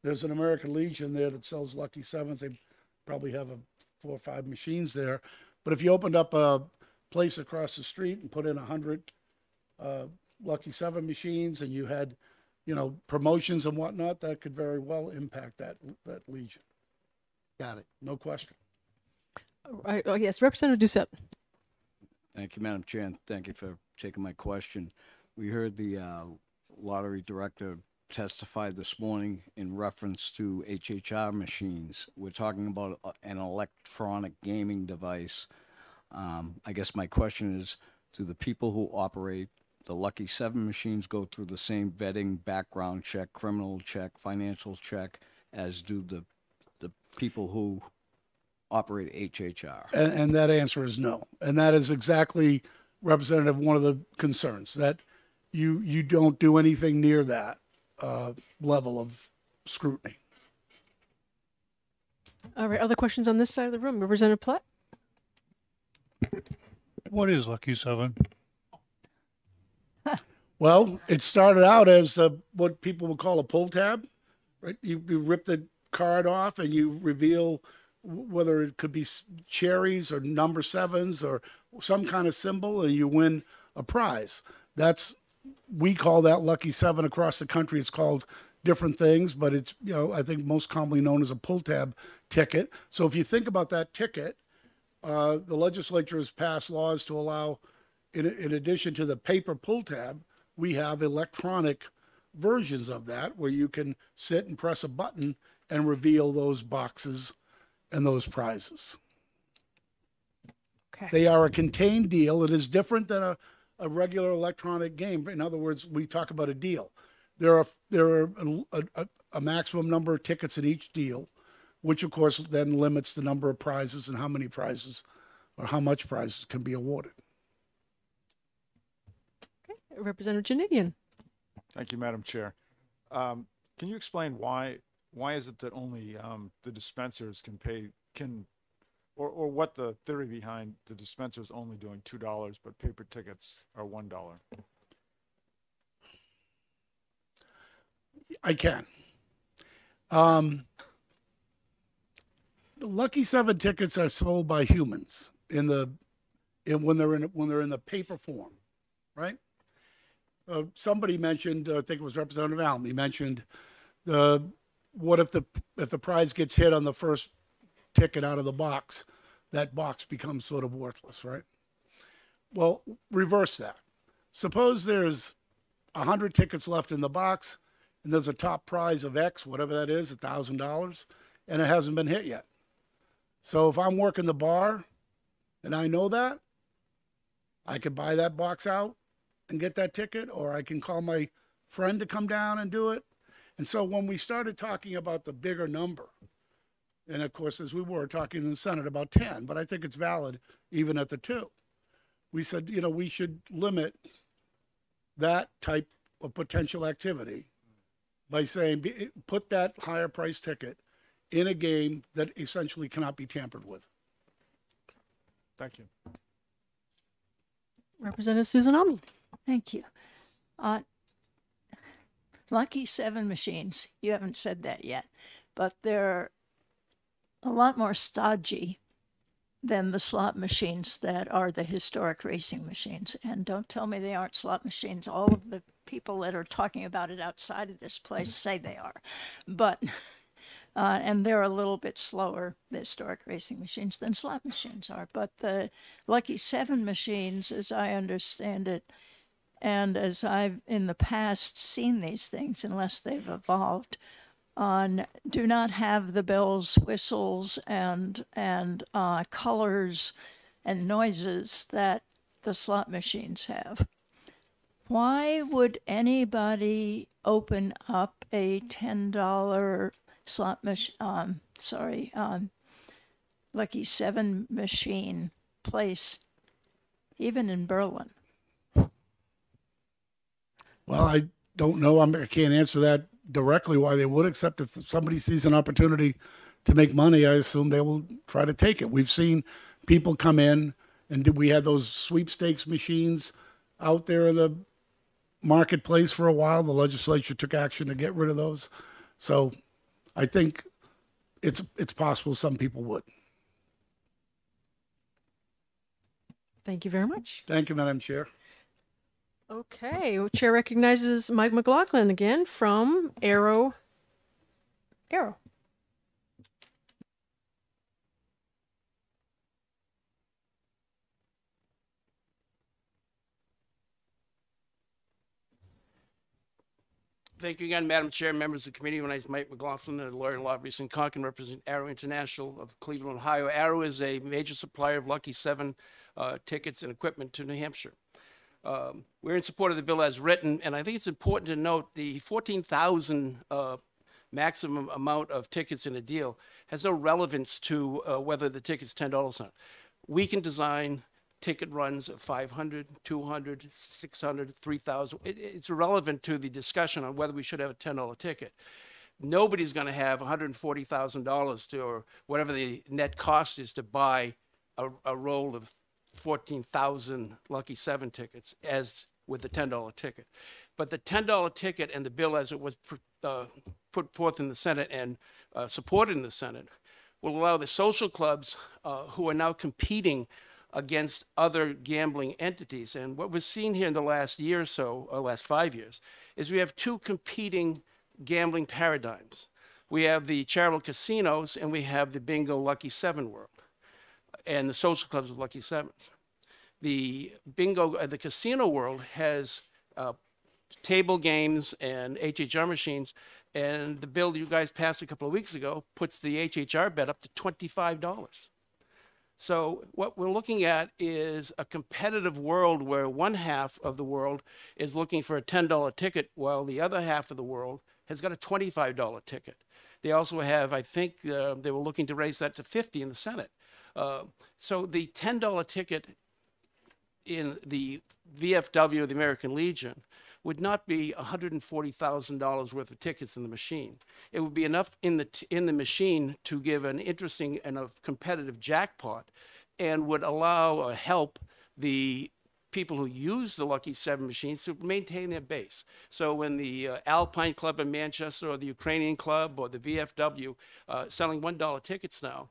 [SPEAKER 12] there's an American Legion there that sells lucky sevens. They probably have 4 or 5 machines there. But if you opened up a place across the street and put in 100 lucky seven machines, and you had, promotions and whatnot, that could very well impact that Legion.
[SPEAKER 14] Got it.
[SPEAKER 12] No question.
[SPEAKER 1] Yes, Representative Doucette.
[SPEAKER 16] Thank you, Madam Chair, and thank you for taking my question. We heard the lottery director testify this morning in reference to HHR machines. We're talking about an electronic gaming device. I guess my question is, do the people who operate the Lucky 7 machines go through the same vetting, background check, criminal check, financial check as do the people who operate HHR?
[SPEAKER 12] And that answer is no. And that is exactly, Representative, one of the concerns, that you don't do anything near that level of scrutiny.
[SPEAKER 1] All right, other questions on this side of the room? Representative Platt?
[SPEAKER 6] What is Lucky 7?
[SPEAKER 12] Well, it started out as what people would call a pull tab, right? You rip the card off and you reveal whether it could be cherries or number sevens or some kind of symbol, and you win a prize. We call that Lucky 7 across the country. It's called different things, but it's, I think most commonly known as a pull tab ticket. So if you think about that ticket, the legislature has passed laws to allow, in addition to the paper pull tab, we have electronic versions of that where you can sit and press a button and reveal those boxes and those prizes.
[SPEAKER 1] Okay.
[SPEAKER 12] They are a contained deal. It is different than a regular electronic game. In other words, we talk about a deal. There are a maximum number of tickets in each deal, which of course then limits the number of prizes and how many prizes or how much prizes can be awarded.
[SPEAKER 1] Okay. Representative Janidian.
[SPEAKER 8] Thank you, Madam Chair. Can you explain why is it that only the dispensers or what the theory behind the dispensers only doing $2, but paper tickets are $1?
[SPEAKER 12] I can. The Lucky 7 tickets are sold by humans when they're in the paper form, right? Somebody mentioned, I think it was Representative Allen, he mentioned what if the prize gets hit on the first ticket out of the box, that box becomes sort of worthless, right? Well, reverse that. Suppose there's 100 tickets left in the box and there's a top prize of X, whatever that is, $1,000, and it hasn't been hit yet. So if I'm working the bar and I know that, I could buy that box out and get that ticket, or I can call my friend to come down and do it. And so when we started talking about the bigger number, and of course, as we were talking in the Senate about 10, but I think it's valid even at the 2, we said, we should limit that type of potential activity by saying, put that higher price ticket in a game that essentially cannot be tampered with.
[SPEAKER 8] Thank you.
[SPEAKER 1] Representative Suzanami.
[SPEAKER 4] Thank you. Lucky 7 machines, you haven't said that yet, but they're a lot more stodgy than the slot machines that are the historic racing machines. And don't tell me they aren't slot machines. All of the people that are talking about it outside of this place say they are. But, and they're a little bit slower, the historic racing machines, than slot machines are. But the Lucky 7 machines, as I understand it, and as I've in the past seen these things, unless they've evolved, do not have the bells, whistles, and colors and noises that the slot machines have. Why would anybody open up a $10 slot machine? Lucky 7 machine place, even in Berlin?
[SPEAKER 12] Well, I don't know. I can't answer that directly why they would, except if somebody sees an opportunity to make money, I assume they will try to take it. We've seen people come in, and we had those sweepstakes machines out there in the marketplace for a while. The legislature took action to get rid of those. So I think it's possible some people would.
[SPEAKER 1] Thank you very much.
[SPEAKER 12] Thank you, Madam Chair.
[SPEAKER 1] Okay, Chair recognizes Mike McLaughlin again from Arrow.
[SPEAKER 7] Thank you again, Madam Chair, members of the committee. My name is Mike McLaughlin, a lawyer and lobbyist in Concord, represent Arrow International of Cleveland, Ohio. Arrow is a major supplier of Lucky 7 tickets and equipment to New Hampshire. We're in support of the bill as written, and I think it's important to note the 14,000 maximum amount of tickets in a deal has no relevance to whether the ticket's $10 or not. We can design ticket runs of 500, 200, 600, 3,000. It's irrelevant to the discussion on whether we should have a $10 ticket. Nobody's going to have $140,000 to, or whatever the net cost is to buy a roll of 14,000 Lucky 7 tickets as with the $10 ticket. But the $10 ticket and the bill as it was put forth in the Senate and supported in the Senate will allow the social clubs who are now competing against other gambling entities. And what we've seen here in the last year or so, or last 5 years, is we have two competing gambling paradigms. We have the charitable casinos and we have the bingo Lucky 7 world and the social clubs with Lucky 7s. The bingo, the casino world has table games and HHR machines, and the bill you guys passed a couple of weeks ago puts the HHR bet up to $25. So what we're looking at is a competitive world where one half of the world is looking for a $10 ticket while the other half of the world has got a $25 ticket. They also have, I think, they were looking to raise that to $50 in the Senate. So the $10 ticket in the VFW, the American Legion, would not be $140,000 worth of tickets in the machine. It would be enough in the machine to give an interesting and a competitive jackpot, and would allow or help the people who use the Lucky 7 machines to maintain their base. So when the Alpine Club in Manchester or the Ukrainian Club or the VFW selling $1 tickets now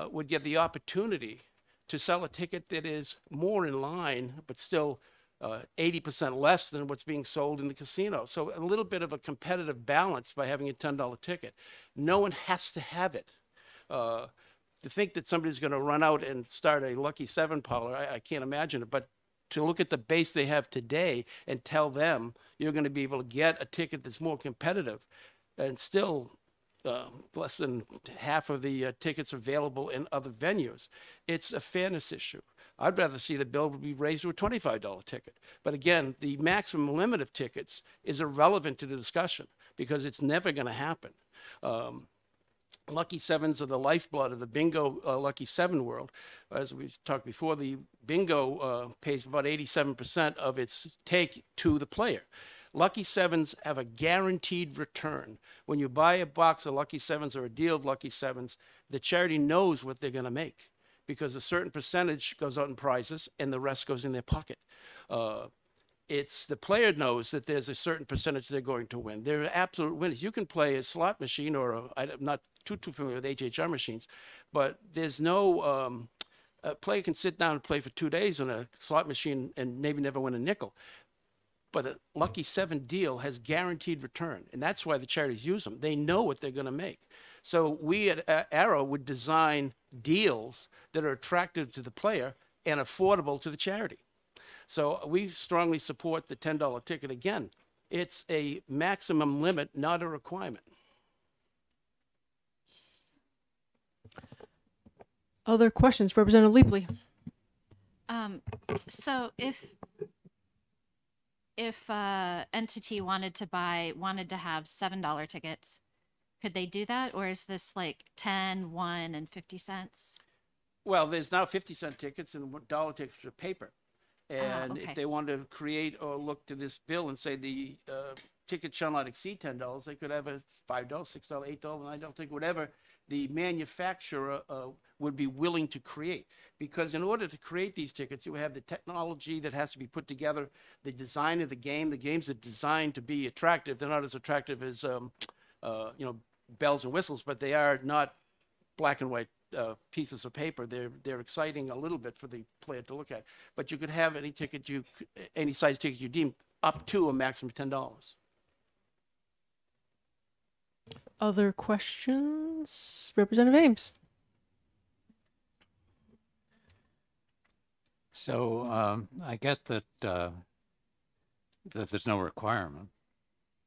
[SPEAKER 7] would get the opportunity to sell a ticket that is more in line, but still 80% less than what's being sold in the casino. So a little bit of a competitive balance by having a $10 ticket. No one has to have it. To think that somebody's going to run out and start a Lucky 7 parlor, I can't imagine it. But to look at the base they have today and tell them you're going to be able to get a ticket that's more competitive, and still less than half of the tickets available in other venues, it's a fairness issue. I'd rather see the bill be raised to a $25 ticket. But again, the maximum limit of tickets is irrelevant to the discussion because it's never going to happen. Lucky Sevens are the lifeblood of the bingo Lucky Seven world. As we talked before, the bingo pays about 87% of its take to the player. Lucky Sevens have a guaranteed return. When you buy a box of Lucky Sevens or a deal of Lucky Sevens, the charity knows what they're going to make because a certain percentage goes out in prizes and the rest goes in their pocket. It's the player knows that there's a certain percentage they're going to win. They're absolute winners. You can play a slot machine or I'm not too familiar with HHR machines, but there's no a player can sit down and play for 2 days on a slot machine and maybe never win a nickel. But a Lucky Seven deal has guaranteed return, and that's why the charities use them. They know what they're going to make. So we at Arrow would design deals that are attractive to the player and affordable to the charity. So we strongly support the $10 ticket. Again, it's a maximum limit, not a requirement.
[SPEAKER 1] Other questions, Representative Leapley?
[SPEAKER 9] So if entity wanted to have $7 tickets, could they do that? Or is this like 10, 1, and 50 cents?
[SPEAKER 7] Well, there's now 50-cent tickets and $1 tickets are paper. And
[SPEAKER 9] okay.
[SPEAKER 7] if they want to create or look to this bill and say the ticket shall not exceed $10, they could have a $5, $6, $8, $9 ticket, whatever the manufacturer would be willing to create. Because in order to create these tickets, you have the technology that has to be put together, the design of the game. The games are designed to be attractive. They're not as attractive as bells and whistles, but they are not black and white pieces of paper. They're exciting a little bit for the player to look at. But you could have any size ticket you deem up to a maximum of $10.
[SPEAKER 1] Other questions? Representative Ames.
[SPEAKER 15] So I get that that there's no requirement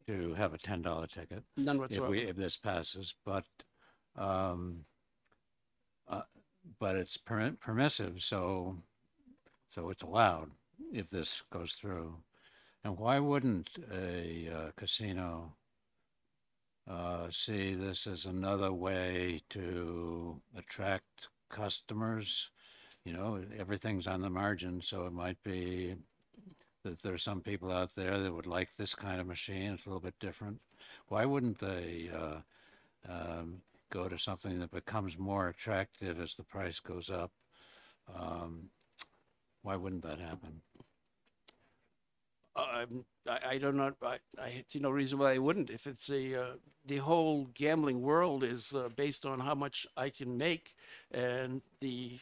[SPEAKER 15] to have a $10 ticket.
[SPEAKER 7] None whatsoever.
[SPEAKER 15] If this passes, but it's permissive, so it's allowed if this goes through. And why wouldn't a casino see this as another way to attract customers? You know, everything's on the margin, so it might be that there's some people out there that would like this kind of machine. It's a little bit different. Why wouldn't they go to something that becomes more attractive as the price goes up? Why wouldn't that happen?
[SPEAKER 7] I don't know. I see no reason why I wouldn't. If it's the whole gambling world is based on how much I can make, and the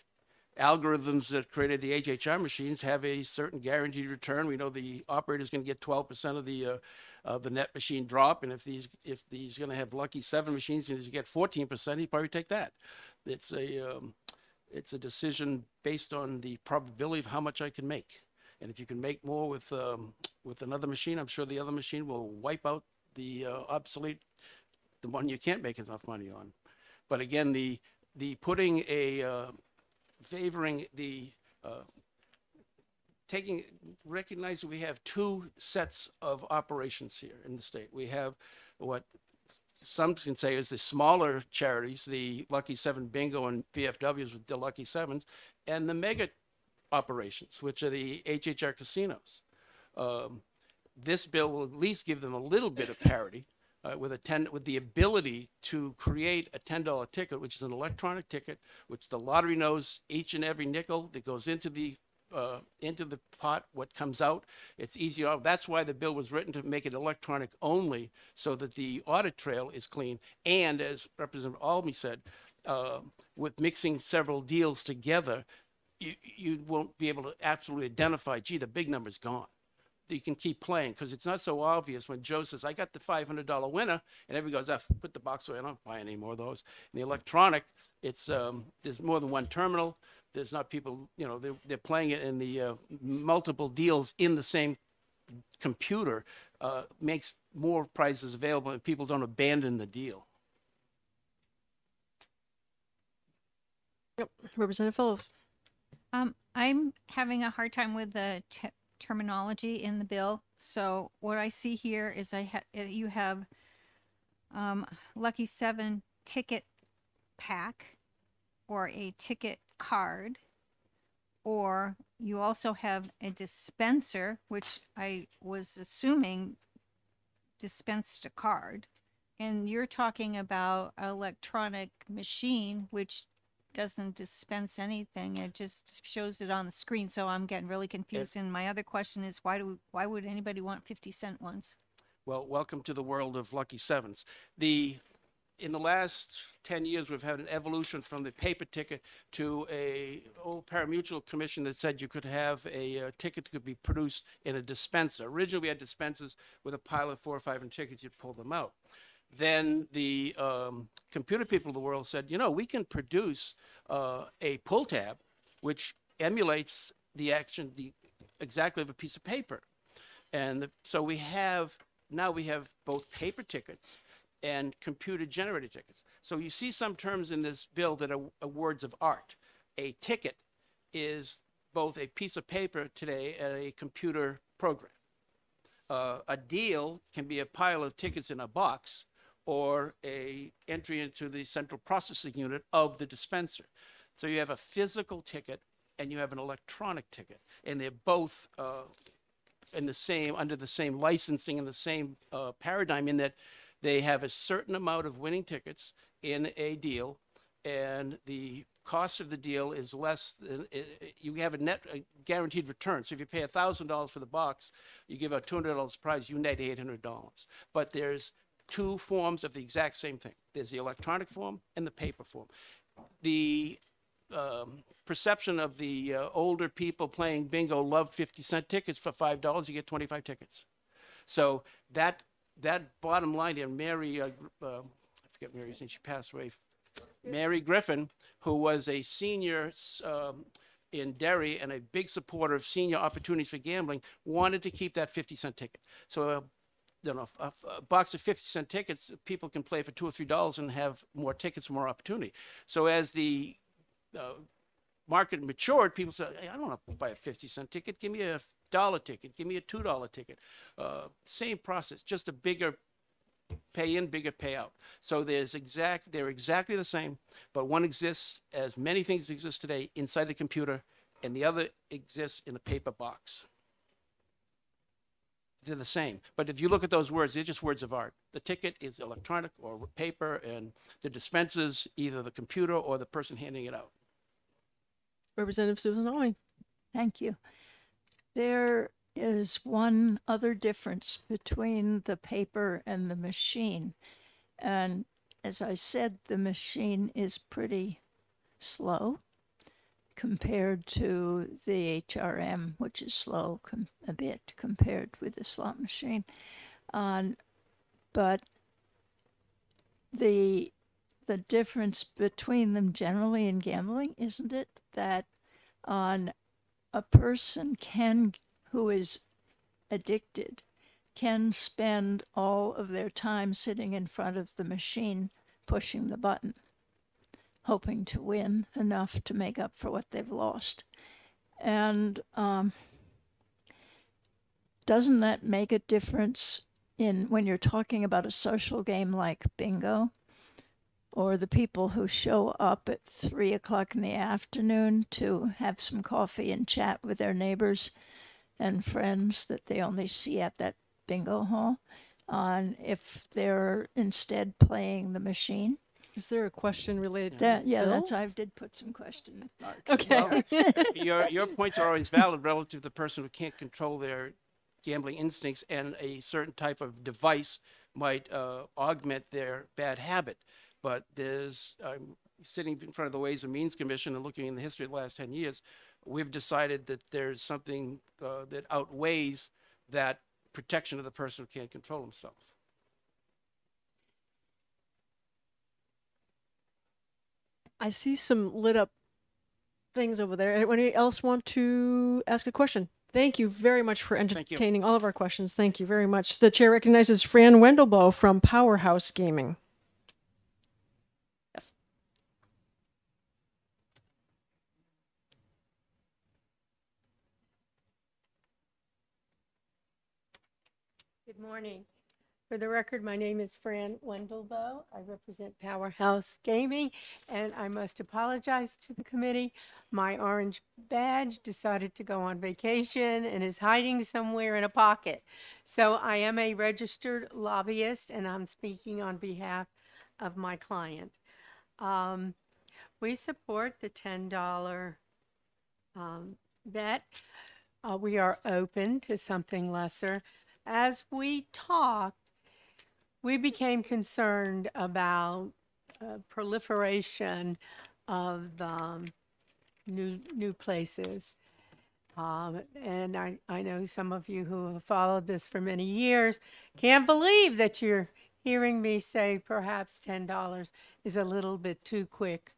[SPEAKER 7] algorithms that created the HHR machines have a certain guaranteed return. We know the operator is going to get 12% of the net machine drop, and if he's going to have Lucky Seven machines and he's get 14%, he'd probably take that. It's a decision based on the probability of how much I can make. And if you can make more with another machine, I'm sure the other machine will wipe out the the one you can't make enough money on. But again, the putting favoring the recognize we have two sets of operations here in the state. We have what some can say is the smaller charities, the Lucky Seven Bingo and VFWs with the Lucky Sevens, and the mega operations, which are the HHR casinos. This bill will at least give them a little bit of parity with the ability to create a $10 ticket, which is an electronic ticket, which the lottery knows each and every nickel that goes into the pot, what comes out. It's easier. That's why the bill was written, to make it electronic only, so that the audit trail is clean. And as Representative Almy said, with mixing several deals together, you won't be able to absolutely identify, gee, the big number's gone. You can keep playing, because it's not so obvious when Joe says, I got the $500 winner, and everybody goes, put the box away, I don't buy any more of those. In the electronic, it's there's more than one terminal. There's not people, they're playing it in the multiple deals in the same computer, makes more prizes available, and people don't abandon the deal.
[SPEAKER 1] Yep. Representative Phillips.
[SPEAKER 11] I'm having a hard time with the terminology in the bill. So what I see here is you have Lucky Seven ticket pack or a ticket card, or you also have a dispenser, which I was assuming dispensed a card, and you're talking about an electronic machine which doesn't dispense anything. It just shows it on the screen. So I'm getting really confused. And my other question is, why would anybody want 50-cent ones?
[SPEAKER 7] Well, welcome to the world of lucky sevens. In the last 10 years, we've had an evolution from the paper ticket to a old parimutuel commission that said you could have a ticket that could be produced in a dispenser. Originally, we had dispensers with a pile of 4 or 5 tickets, you'd pull them out. Then the computer people of the world said, you know, we can produce a pull tab which emulates the action exactly of a piece of paper. And so now we have both paper tickets and computer generated tickets. So you see some terms in this bill that are words of art. A ticket is both a piece of paper today and a computer program. A deal can be a pile of tickets in a box, or a entry into the central processing unit of the dispenser. So you have a physical ticket and you have an electronic ticket, and they're both under the same licensing and the same paradigm, in that they have a certain amount of winning tickets in a deal, and the cost of the deal is less than, you have a guaranteed return. So if you pay $1,000 for the box, you give out $200 prize, you net $800. But there's 2 forms of the exact same thing. There's the electronic form and the paper form. The perception of the older people playing bingo love 50-cent tickets. For $5, you get 25 tickets. So that bottom line here, Mary, I forget Mary's name, she passed away, Mary Griffin, who was a senior in Derry and a big supporter of senior opportunities for gambling, wanted to keep that 50-cent ticket. So a box of 50-cent tickets, people can play for $2 or $3 and have more tickets, more opportunity. So as the market matured, people said, hey, I don't want to buy a 50-cent ticket. Give me a $1 ticket. Give me a $2 ticket. Same process, just a bigger pay in, bigger payout. So they're exactly the same, but one exists, as many things exist today, inside the computer, and the other exists in a paper box. They're the same. But if you look at those words, they're just words of art. The ticket is electronic or paper, and the dispenser's either the computer or the person handing it out.
[SPEAKER 1] Representative Susan Owen.
[SPEAKER 4] Thank you. There is one other difference between the paper and the machine. And as I said, the machine is pretty slow compared to the HRM, which is slow a bit compared with the slot machine. But the difference between them generally in gambling, isn't it, that a person who is addicted can spend all of their time sitting in front of the machine pushing the button, hoping to win enough to make up for what they've lost. And doesn't that make a difference when you're talking about a social game like bingo, or the people who show up at 3 o'clock in the afternoon to have some coffee and chat with their neighbors and friends that they only see at that bingo hall, if they're instead playing the machine?
[SPEAKER 1] Is there a question related to
[SPEAKER 4] that?
[SPEAKER 1] this
[SPEAKER 4] Yeah,
[SPEAKER 1] bill?
[SPEAKER 4] I did put some question marks.
[SPEAKER 1] Okay.
[SPEAKER 7] Well, your points are always valid relative to the person who can't control their gambling instincts, and a certain type of device might augment their bad habit. But I'm sitting in front of the Ways and Means Commission and looking in the history of the last 10 years, we've decided that there's something that outweighs that protection of the person who can't control themselves.
[SPEAKER 1] I see some lit up things over there. Anybody else want to ask a question? Thank you very much for entertaining all of our questions. Thank you very much. The chair recognizes Fran Wendelboe from Powerhouse Gaming. Yes.
[SPEAKER 17] Good morning. For the record, my name is Fran Wendelbo. I represent Powerhouse Gaming, and I must apologize to the committee. My orange badge decided to go on vacation and is hiding somewhere in a pocket. So I am a registered lobbyist, and I'm speaking on behalf of my client. We support the $10 bet. We are open to something lesser. As we talked, we became concerned about proliferation of new places. And I know some of you who have followed this for many years can't believe that you're hearing me say perhaps $10 is a little bit too quick,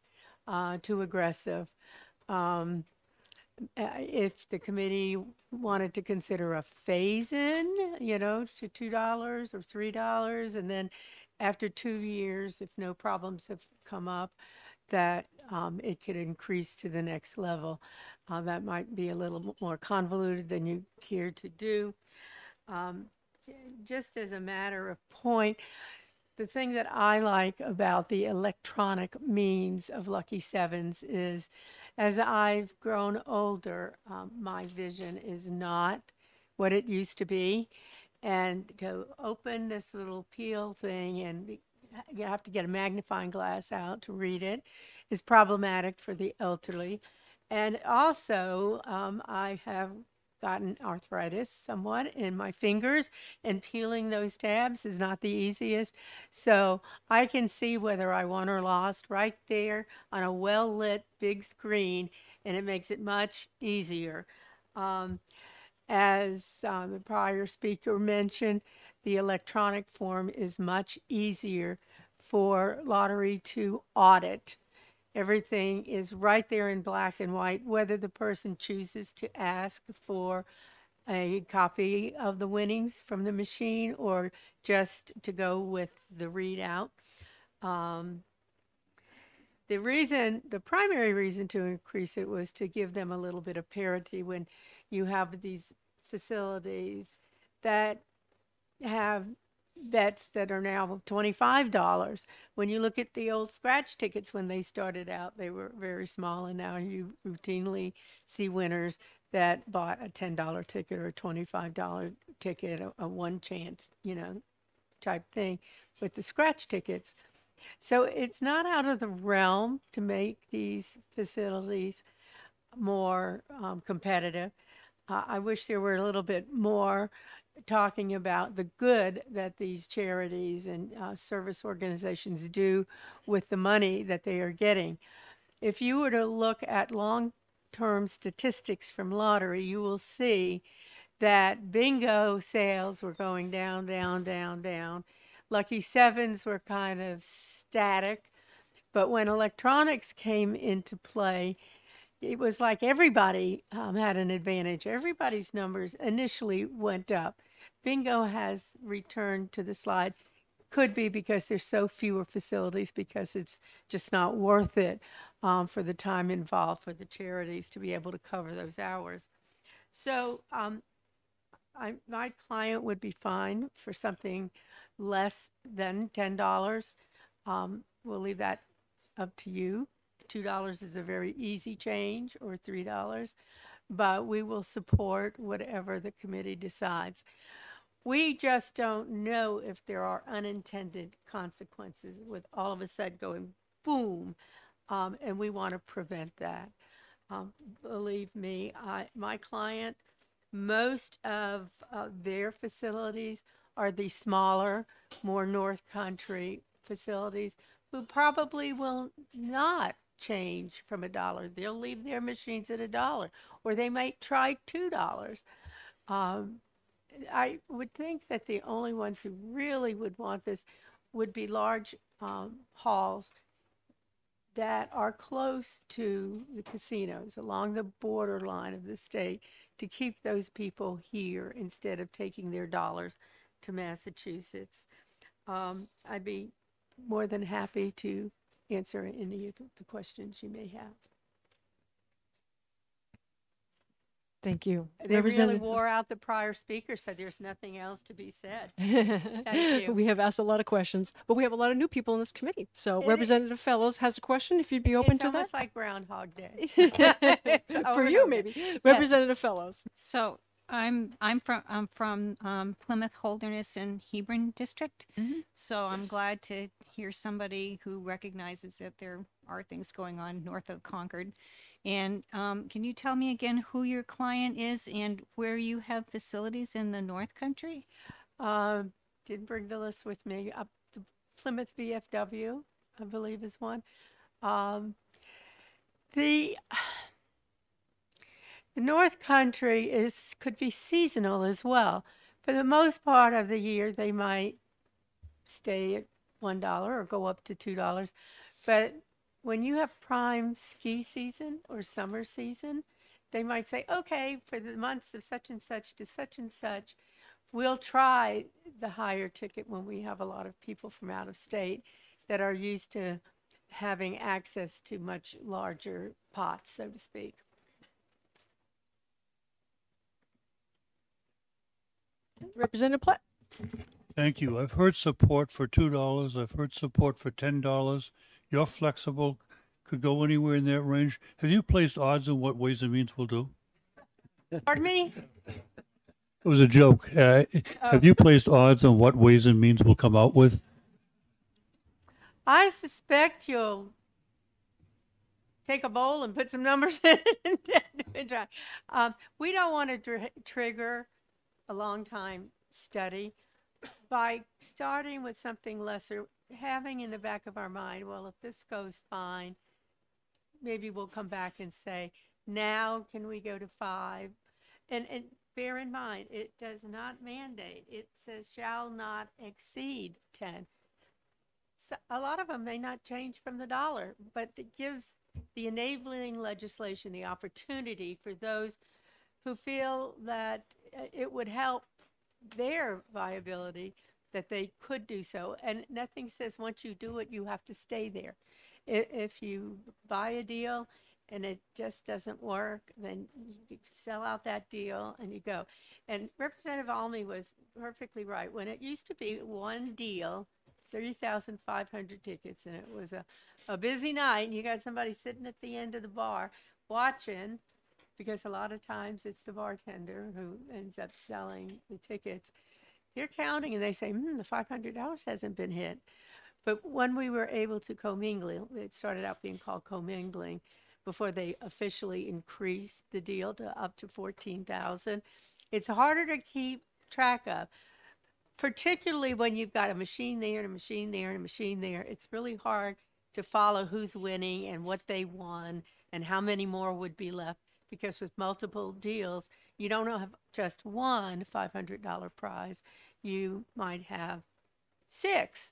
[SPEAKER 17] too aggressive. If the committee wanted to consider a phase-in, to $2 or $3, and then after 2 years, if no problems have come up, that it could increase to the next level. That might be a little more convoluted than you care to do. Just as a matter of point, the thing that I like about the electronic means of Lucky Sevens is, as I've grown older, my vision is not what it used to be. And to open this little peel thing, and you have to get a magnifying glass out to read it, is problematic for the elderly. And also, I have gotten arthritis somewhat in my fingers, and peeling those tabs is not the easiest. So I can see whether I won or lost right there on a well-lit big screen, and it makes it much easier. As the prior speaker mentioned, the electronic form is much easier for lottery to audit. Everything is right there in black and white, whether the person chooses to ask for a copy of the winnings from the machine or just to go with the readout. The primary reason to increase it was to give them a little bit of parity when you have these facilities that have bets that are now $25. When you look at the old scratch tickets, when they started out, they were very small, and now you routinely see winners that bought a $10 ticket or a $25 ticket, a one chance, type thing with the scratch tickets. So it's not out of the realm to make these facilities more competitive. I wish there were a little bit more talking about the good that these charities and service organizations do with the money that they are getting. If you were to look at long-term statistics from lottery, you will see that bingo sales were going down, down, down, down. Lucky Sevens were kind of static. But when electronics came into play, it was like everybody had an advantage. Everybody's numbers initially went up. Bingo has returned to the slide. Could be because there's so fewer facilities, because it's just not worth it for the time involved for the charities to be able to cover those hours. So my client would be fine for something less than $10. We'll leave that up to you. $2 is a very easy change, or $3, but we will support whatever the committee decides. We just don't know if there are unintended consequences with all of a sudden going boom, and we want to prevent that. Believe me, my client, most of their facilities are the smaller, more North Country facilities who probably will not change from $1. They'll leave their machines at $1, or they might try $2. I would think that the only ones who really would want this would be large halls that are close to the casinos, along the borderline of the state, to keep those people here instead of taking their dollars to Massachusetts. I'd be more than happy to answer any of the questions you may have.
[SPEAKER 1] Thank you.
[SPEAKER 17] They really
[SPEAKER 1] Representative-
[SPEAKER 17] wore out the prior speaker, said there's nothing else to be said. Thank you.
[SPEAKER 1] We have asked a lot of questions, but we have a lot of new people in this committee. So
[SPEAKER 17] It-
[SPEAKER 1] Representative Fellows has a question, if you'd be open
[SPEAKER 17] It's
[SPEAKER 1] to
[SPEAKER 17] almost
[SPEAKER 1] that.
[SPEAKER 17] like Groundhog Day.
[SPEAKER 1] For
[SPEAKER 17] Over and
[SPEAKER 1] you,
[SPEAKER 17] over.
[SPEAKER 1] maybe.
[SPEAKER 17] Yes.
[SPEAKER 1] Representative Fellows.
[SPEAKER 11] So I'm from Plymouth Holderness and Hebron District. So I'm glad to hear somebody who recognizes that there are things going on north of Concord. And can you tell me again who your client is and where you have facilities in the North Country?
[SPEAKER 17] Didn't bring the list with me. Up the Plymouth VFW, I believe, is one. The North Country could be seasonal as well. For the most part of the year, they might stay at $1 or go up to $2. But when you have prime ski season or summer season, they might say, okay, for the months of such and such to such and such, we'll try the higher ticket when we have a lot of people from out of state that are used to having access to much larger pots, so to speak.
[SPEAKER 1] Representative Platt.
[SPEAKER 6] Thank you. I've heard support for $2. I've heard support for $10. You're flexible, could go anywhere in that range. Have you placed odds on what Ways and Means will do?
[SPEAKER 17] Pardon me?
[SPEAKER 6] It was a joke. Have you placed odds on what Ways and Means will come out with?
[SPEAKER 17] I suspect you'll take a bowl and put some numbers in and try. We don't want to trigger a long time study by starting with something lesser, having in the back of our mind, well, if this goes fine, maybe we'll come back and say, now can we go to 5? And bear in mind, it does not mandate. It says shall not exceed 10. So a lot of them may not change from the dollar, but it gives the enabling legislation the opportunity for those who feel that it would help their viability, that they could do so. And nothing says once you do it, you have to stay there. If you buy a deal and it just doesn't work, then you sell out that deal and you go. And Representative Almy was perfectly right. When it used to be one deal, 30,500 tickets, and it was a busy night, and you got somebody sitting at the end of the bar watching, because a lot of times it's the bartender who ends up selling the tickets. They're counting and they say, the $500 hasn't been hit. But when we were able to commingle, it started out being called commingling before they officially increased the deal to up to 14,000. It's harder to keep track of, particularly when you've got a machine there and a machine there and a machine there. It's really hard to follow who's winning and what they won and how many more would be left. Because with multiple deals, you don't have just one $500 prize. You might have 6.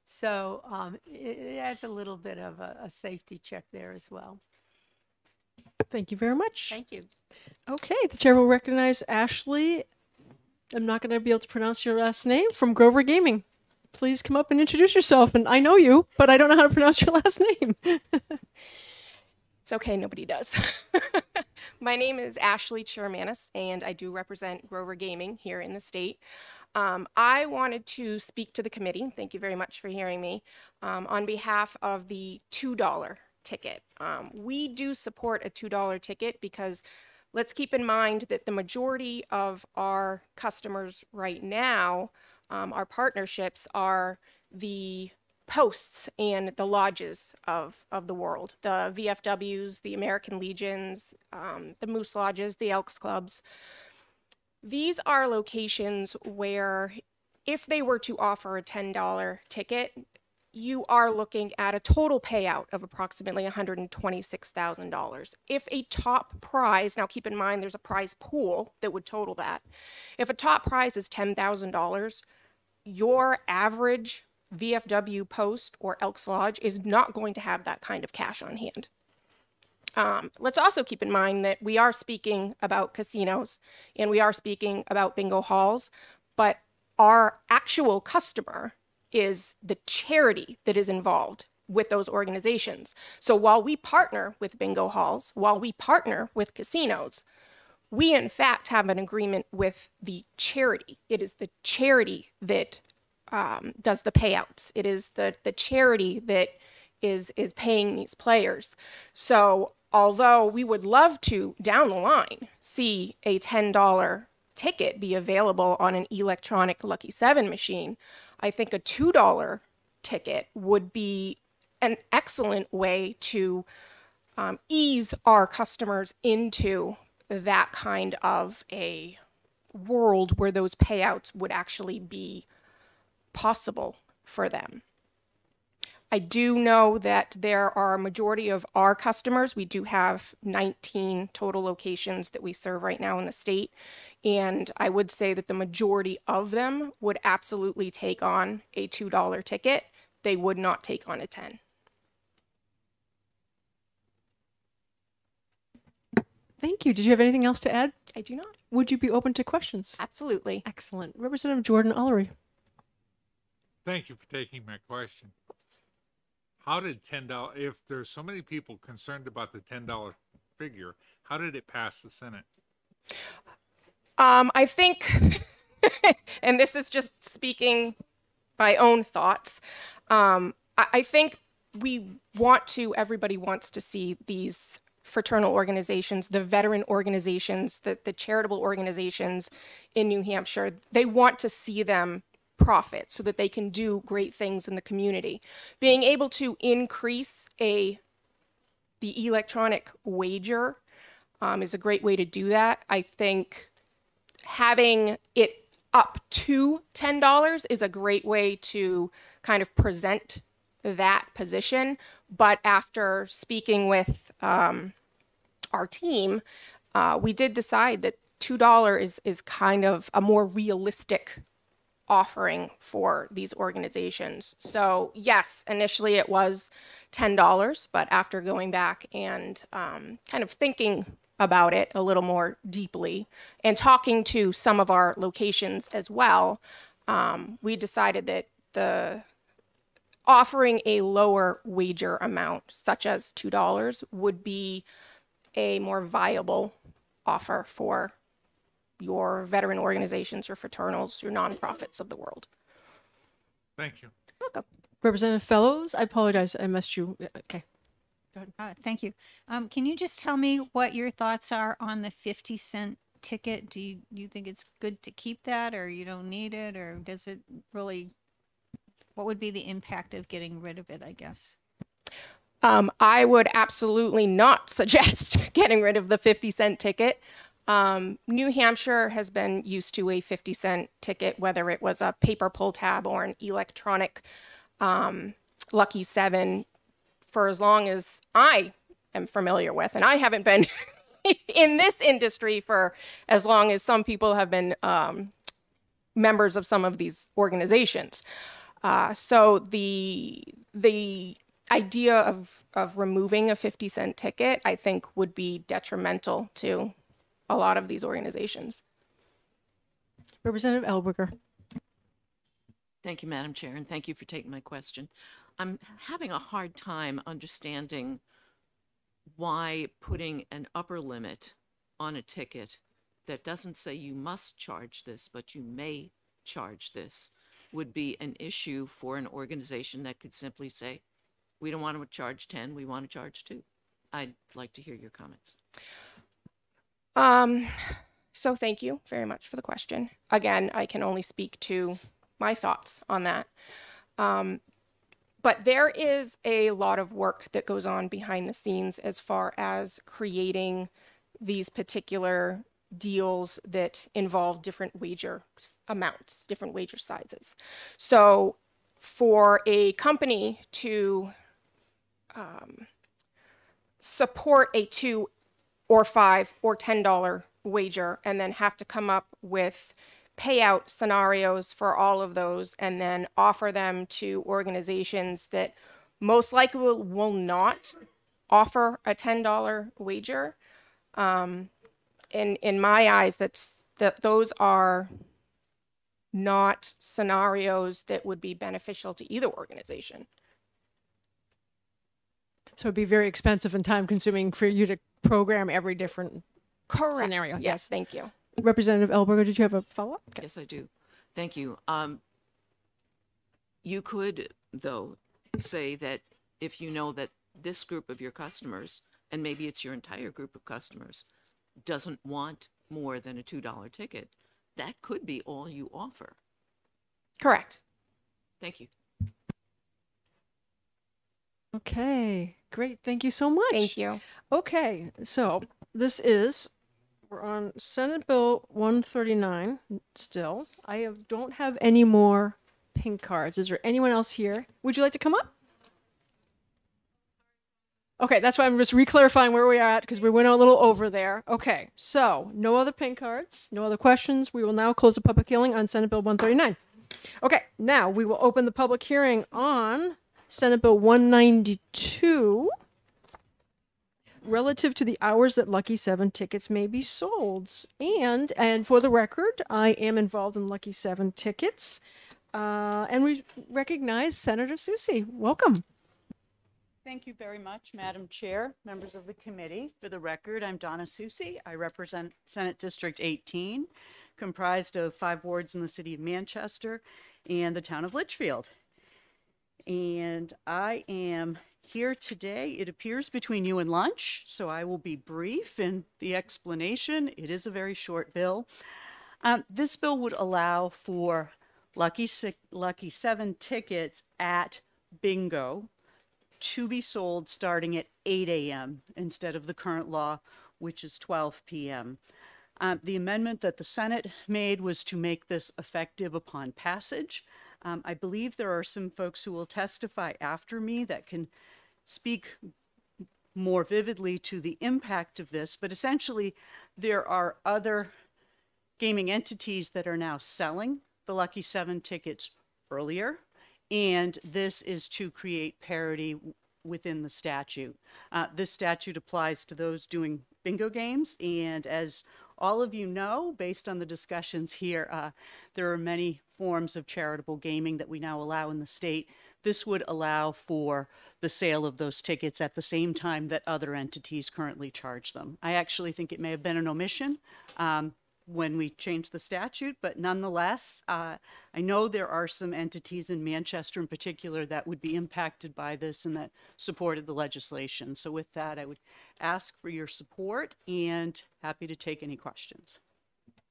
[SPEAKER 17] So it adds a little bit of a safety check there as well.
[SPEAKER 1] Thank you very much.
[SPEAKER 17] Thank you.
[SPEAKER 1] Okay, the chair will recognize Ashley. I'm not going to be able to pronounce your last name, from Grover Gaming. Please come up and introduce yourself. And I know you, but I don't know how to pronounce your last name.
[SPEAKER 18] It's okay, nobody does. My name is Ashley Chirmanis, and I do represent Grover Gaming here in the state. I wanted to speak to the committee, thank you very much for hearing me, on behalf of the $2 ticket. We do support a $2 ticket because let's keep in mind that the majority of our customers right now, our partnerships, are the posts and the lodges of the world, the VFWs, the American Legions, the Moose Lodges, the Elks Clubs. These are locations where if they were to offer a $10 ticket, you are looking at a total payout of approximately $126,000. If a top prize, now keep in mind there's a prize pool that would total that. If a top prize is $10,000, your average VFW post or Elks Lodge is not going to have that kind of cash on hand. Let's also keep in mind that we are speaking about casinos and we are speaking about bingo halls, but our actual customer is the charity that is involved with those organizations. So while we partner with bingo halls, while we partner with casinos, We, in fact, have an agreement with the charity. It is the charity that does the payouts. It is the charity that is paying these players. So although we would love to, down the line, see a $10 ticket be available on an electronic Lucky 7 machine, I think a $2 ticket would be an excellent way to ease our customers into that kind of a world where those payouts would actually be possible for them. I do know that there are a majority of our customers. We do have 19 total locations that we serve right now in the state. And I would say that the majority of them would absolutely take on a $2 ticket. They would not take on a 10.
[SPEAKER 1] Thank you. Did you have anything else to add?
[SPEAKER 18] I do not.
[SPEAKER 1] Would you be open to questions?
[SPEAKER 18] Absolutely.
[SPEAKER 1] Excellent. Representative Jordan Ullery.
[SPEAKER 5] Thank you for taking my question. How did $10, if there's so many people concerned about the $10 figure, how did it pass the Senate?
[SPEAKER 18] I think, and this is just speaking my own thoughts, I think everybody wants to see these fraternal organizations, the veteran organizations, the charitable organizations in New Hampshire, they want to see them profit so that they can do great things in the community. Being able to increase the electronic wager is a great way to do that. I think having it up to $10 is a great way to kind of present that position. But after speaking with our team, we did decide that $2 is kind of a more realistic offering for these organizations. So yes, initially it was $10, but after going back and kind of thinking about it a little more deeply and talking to some of our locations as well, we decided that offering a lower wager amount, such as $2, would be a more viable offer for your veteran organizations, your fraternals, your nonprofits of the world.
[SPEAKER 5] Thank you.
[SPEAKER 18] Welcome.
[SPEAKER 1] Representative Fellows, I apologize. I missed you. Okay. Go ahead.
[SPEAKER 11] Thank you. Can you just tell me what your thoughts are on the 50-cent ticket? Do you think it's good to keep that, or you don't need it, or does it really, what would be the impact of getting rid of it, I guess?
[SPEAKER 18] I would absolutely not suggest getting rid of the 50-cent ticket. New Hampshire has been used to a 50-cent ticket, whether it was a paper pull tab or an electronic Lucky 7, for as long as I am familiar with. And I haven't been in this industry for as long as some people have been members of some of these organizations. So the idea of removing a 50-cent ticket, I think, would be detrimental to a lot of these organizations.
[SPEAKER 1] Representative Elberger.
[SPEAKER 19] Thank you, Madam Chair, and thank you for taking my question. I'm having a hard time understanding why putting an upper limit on a ticket that doesn't say you must charge this, but you may charge this, would be an issue for an organization that could simply say, we don't want to charge 10, we want to charge 2. I'd like to hear your comments.
[SPEAKER 18] So thank you very much for the question. Again, I can only speak to my thoughts on that. But there is a lot of work that goes on behind the scenes as far as creating these particular deals that involve different wager amounts, different wager sizes. So for a company to support a $2 or $5 or $10 wager and then have to come up with payout scenarios for all of those and then offer them to organizations that most likely will not offer a $10 wager. In my eyes, those are not scenarios that would be beneficial to either organization.
[SPEAKER 1] So it'd be very expensive and time consuming for you to program every different
[SPEAKER 18] Correct.
[SPEAKER 1] scenario.
[SPEAKER 18] Yes, thank you.
[SPEAKER 1] Representative Elberger, did you have a follow-up?
[SPEAKER 19] Yes, I do. Thank you. You could, though, say that if you know that this group of your customers, and maybe it's your entire group of customers, doesn't want more than a $2 ticket, that could be all you offer.
[SPEAKER 18] Correct.
[SPEAKER 19] Thank you.
[SPEAKER 1] Okay, great. Thank you so much.
[SPEAKER 18] Thank you.
[SPEAKER 1] Okay, so we're on Senate Bill 139 still. Don't have any more pink cards. Is there anyone else here? Would you like to come up? Okay, that's why I'm just re-clarifying where we are at because we went a little over there. Okay, so no other pink cards, no other questions. We will now close the public hearing on Senate Bill 139. Okay, now we will open the public hearing on Senate Bill 192 relative to the hours that Lucky 7 tickets may be sold. And for the record, I am involved in Lucky 7 tickets. And we recognize Senator Susie. Welcome.
[SPEAKER 20] Thank you very much, Madam Chair, members of the committee. For the record, I'm Donna Susie. I represent Senate District 18, comprised of 5 wards in the city of Manchester and the town of Litchfield. And I am here today, it appears, between you and lunch, so I will be brief in the explanation. It is a very short bill. This bill would allow for Lucky 7 tickets at bingo to be sold starting at 8 a.m. instead of the current law, which is 12 p.m. The amendment that the Senate made was to make this effective upon passage. I believe there are some folks who will testify after me that can speak more vividly to the impact of this, but essentially there are other gaming entities that are now selling the Lucky 7 tickets earlier, and this is to create parity within the statute. This statute applies to those doing bingo games, and as all of you know, based on the discussions here, there are many forms of charitable gaming that we now allow in the state. This would allow for the sale of those tickets at the same time that other entities currently charge them. I actually think it may have been an omission when we changed the statute, but nonetheless, I know there are some entities in Manchester in particular that would be impacted by this and that supported the legislation. So with that, I would ask for your support and happy to take any questions.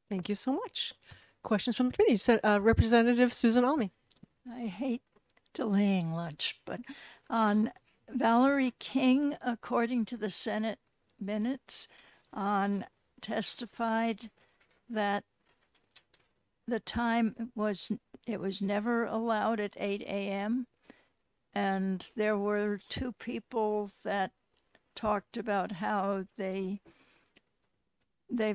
[SPEAKER 1] Thank you so much. Questions from the committee. Representative Susan Almy.
[SPEAKER 4] I hate delaying lunch, but on Valerie King, according to the Senate minutes, testified that the time it was never allowed at 8 a.m. and there were 2 people that talked about how they've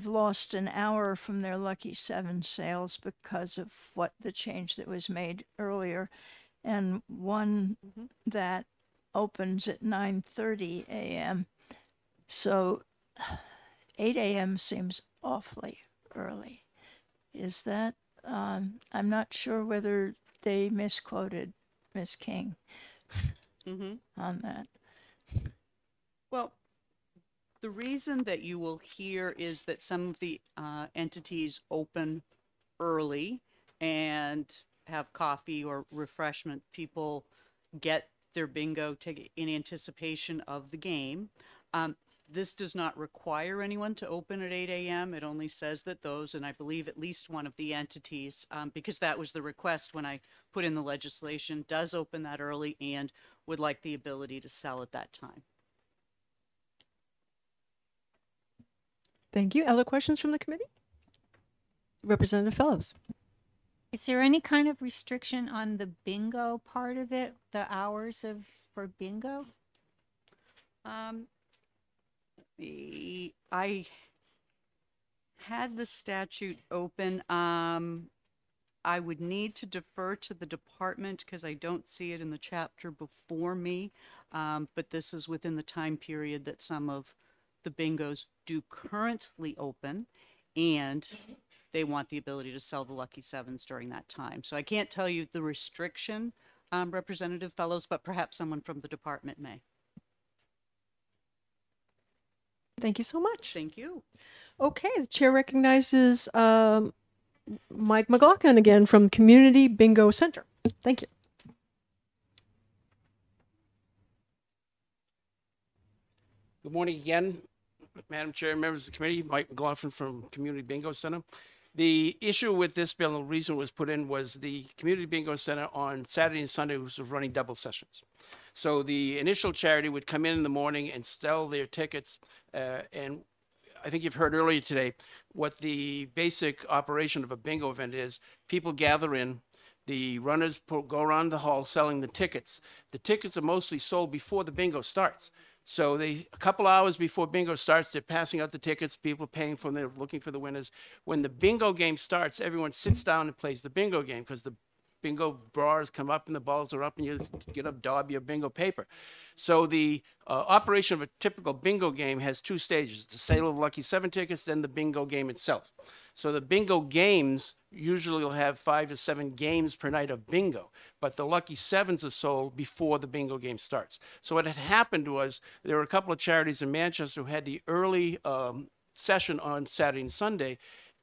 [SPEAKER 4] lost an hour from their Lucky 7 sales because of what the change that was made earlier, and one that opens at 9:30 a.m. So 8 a.m. seems awfully early. Is that, I'm not sure whether they misquoted Ms. King on that.
[SPEAKER 20] Well, the reason that you will hear is that some of the entities open early and have coffee or refreshment. People get their bingo ticket in anticipation of the game. This does not require anyone to open at 8 a.m. It only says that those, and I believe at least one of the entities, because that was the request when I put in the legislation, does open that early and would like the ability to sell at that time.
[SPEAKER 1] Thank you. Other questions from the committee? Representative Fellows.
[SPEAKER 11] Is there any kind of restriction on the bingo part of it, the hours for bingo?
[SPEAKER 20] I had the statute open. I would need to defer to the department because I don't see it in the chapter before me. But this is within the time period that some of the bingos do currently open, and they want the ability to sell the Lucky 7s during that time. So I can't tell you the restriction, Representative Fellows, but perhaps someone from the department may.
[SPEAKER 1] Thank you so much.
[SPEAKER 20] Thank you.
[SPEAKER 1] Okay, the chair recognizes Mike McLaughlin again from Community Bingo Center. Thank you.
[SPEAKER 7] Good morning again, Madam Chair, members of the committee. Mike McLaughlin from Community Bingo Center. The issue with this bill, and the reason it was put in, was the Community Bingo Center on Saturday and Sunday was running double sessions. So the initial charity would come in the morning and sell their tickets. And I think you've heard earlier today what the basic operation of a bingo event is. People gather in. The runners go around the hall selling the tickets. The tickets are mostly sold before the bingo starts. So a couple hours before bingo starts, they're passing out the tickets, people paying for them, they're looking for the winners. When the bingo game starts, everyone sits down and plays the bingo game because the bingo bars come up and the balls are up and you get a daub your bingo paper. So the operation of a typical bingo game has two stages: the sale of Lucky 7 tickets, then the bingo game itself. So the bingo games usually will have 5 to 7 games per night of bingo, but the Lucky 7s are sold before the bingo game starts. So what had happened was there were a couple of charities in Manchester who had the early session on Saturday and Sunday,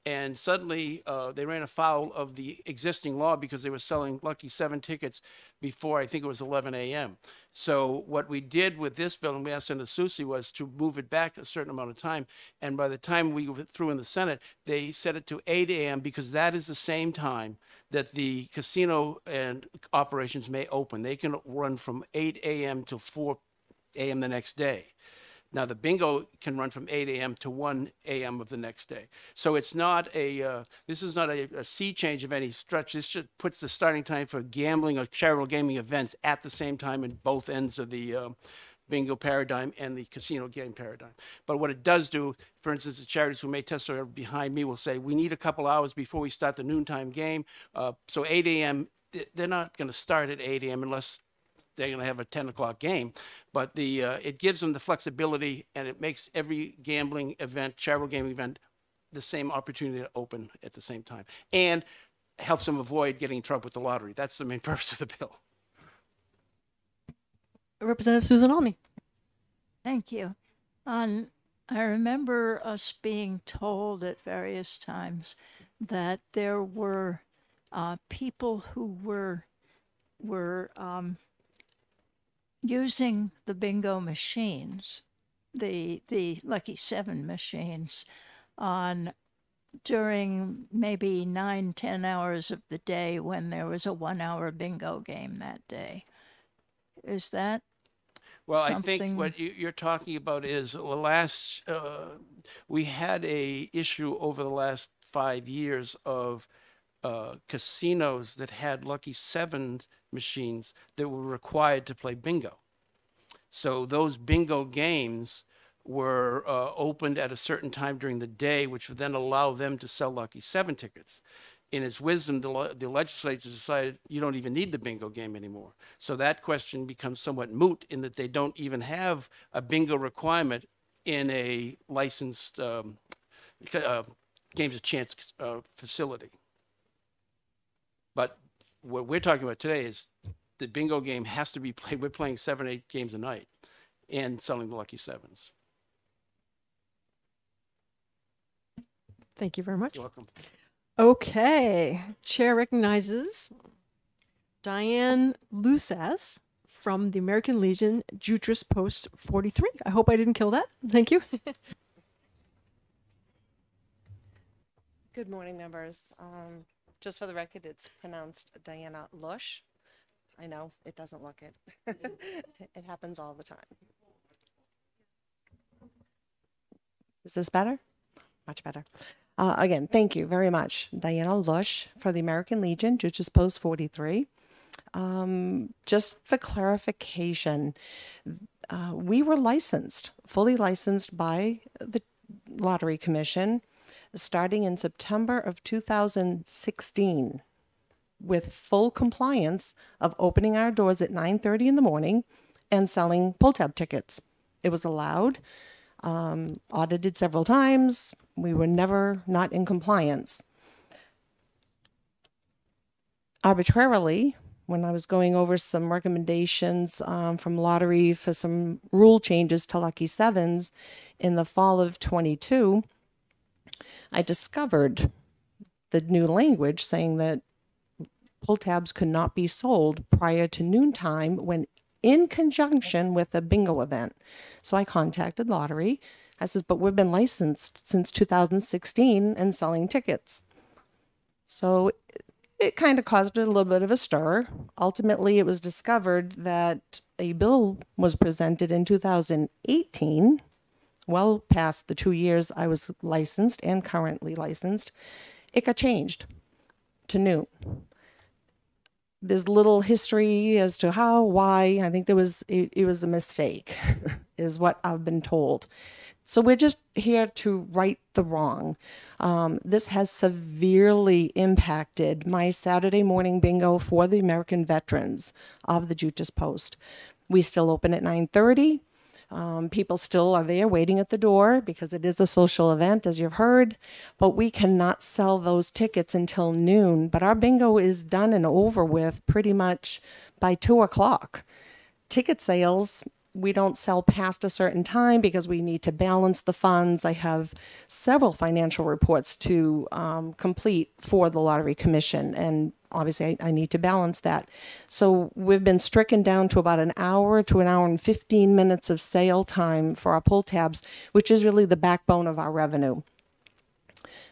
[SPEAKER 7] and suddenly they ran afoul of the existing law because they were selling Lucky 7 tickets before, I think it was 11 a.m. So what we did with this bill, and we asked Senator Susi, was to move it back a certain amount of time. And by the time we went through in the Senate, they set it to 8 a.m. because that is the same time that the casino and operations may open. They can run from 8 a.m. till 4 a.m. the next day. Now, the bingo can run from 8 a.m. to 1 a.m. of the next day. So it's not this is not a sea change of any stretch. This just puts the starting time for gambling or charitable gaming events at the same time in both ends of the bingo paradigm and the casino game paradigm. But what it does do, for instance, the charities who may testify behind me will say, we need a couple hours before we start the noontime game. So 8 a.m., they're not going to start at 8 a.m. unless they're going to have a 10 o'clock game, but it gives them the flexibility, and it makes every gambling event, charitable gaming event, the same opportunity to open at the same time, and helps them avoid getting in trouble with the lottery. That's the main purpose of the bill.
[SPEAKER 1] Representative Susan Almy.
[SPEAKER 4] Thank you. I remember us being told at various times that there were people who were using the bingo machines, the Lucky 7 machines, during maybe 9-10 hours of the day when there was a 1-hour bingo game that day. Is that
[SPEAKER 7] Well,
[SPEAKER 4] something?
[SPEAKER 7] I think what you're talking about is the last, we had a issue over the last 5 years of casinos that had Lucky 7 machines that were required to play bingo. So those bingo games were opened at a certain time during the day, which would then allow them to sell Lucky 7 tickets. In its wisdom, the legislature decided you don't even need the bingo game anymore. So that question becomes somewhat moot in that they don't even have a bingo requirement in a licensed games of chance facility. But what we're talking about today is the bingo game has to be played. We're playing 7, 8 games a night and selling the Lucky 7s.
[SPEAKER 1] Thank you very much.
[SPEAKER 7] You're welcome.
[SPEAKER 1] Okay. Chair recognizes Diane Lusas from the American Legion, Jutras Post 43. I hope I didn't kill that. Thank you.
[SPEAKER 21] Good morning, members. Just for the record, it's pronounced Diana Lush. I know, it doesn't look it. It happens all the time. Is this better? Much better. Again, thank you very much. Diana Lush for the American Legion, Jutras Post 43. Just for clarification, we were licensed, fully licensed by the Lottery Commission starting in September of 2016 with full compliance of opening our doors at 9:30 in the morning and selling pull-tab tickets. It was allowed, audited several times. We were never not in compliance. Arbitrarily, when I was going over some recommendations from Lottery for some rule changes to Lucky 7s in the fall of 22, I discovered the new language saying that pull tabs could not be sold prior to noontime when in conjunction with a bingo event. So I contacted Lottery. I says, but we've been licensed since 2016 and selling tickets. So it kind of caused a little bit of a stir. Ultimately, it was discovered that a bill was presented in 2018, well past the 2 years I was licensed and currently licensed. It got changed to noon. There's little history as to how, why. I think it was a mistake, is what I've been told. So we're just here to right the wrong. This has severely impacted my Saturday morning bingo for the American veterans of the Judas Post. We still open at 9:30. People still are there waiting at the door because it is a social event, as you've heard, but we cannot sell those tickets until noon. But our bingo is done and over with pretty much by 2 o'clock. Ticket sales, we don't sell past a certain time because we need to balance the funds. I have several financial reports to complete for the Lottery Commission, and obviously I need to balance that. So we've been stricken down to about an hour to an hour and 15 minutes of sale time for our pull tabs, which is really the backbone of our revenue.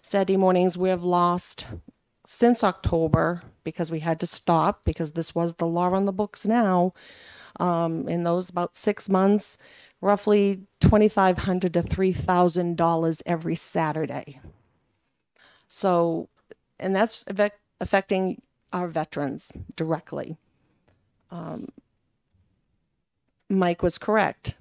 [SPEAKER 21] Saturday mornings we have lost since October because we had to stop because this was the law on the books now. In those about 6 months, roughly $2,500 to $3,000 every Saturday. So, and that's affecting our veterans directly. Mike was correct.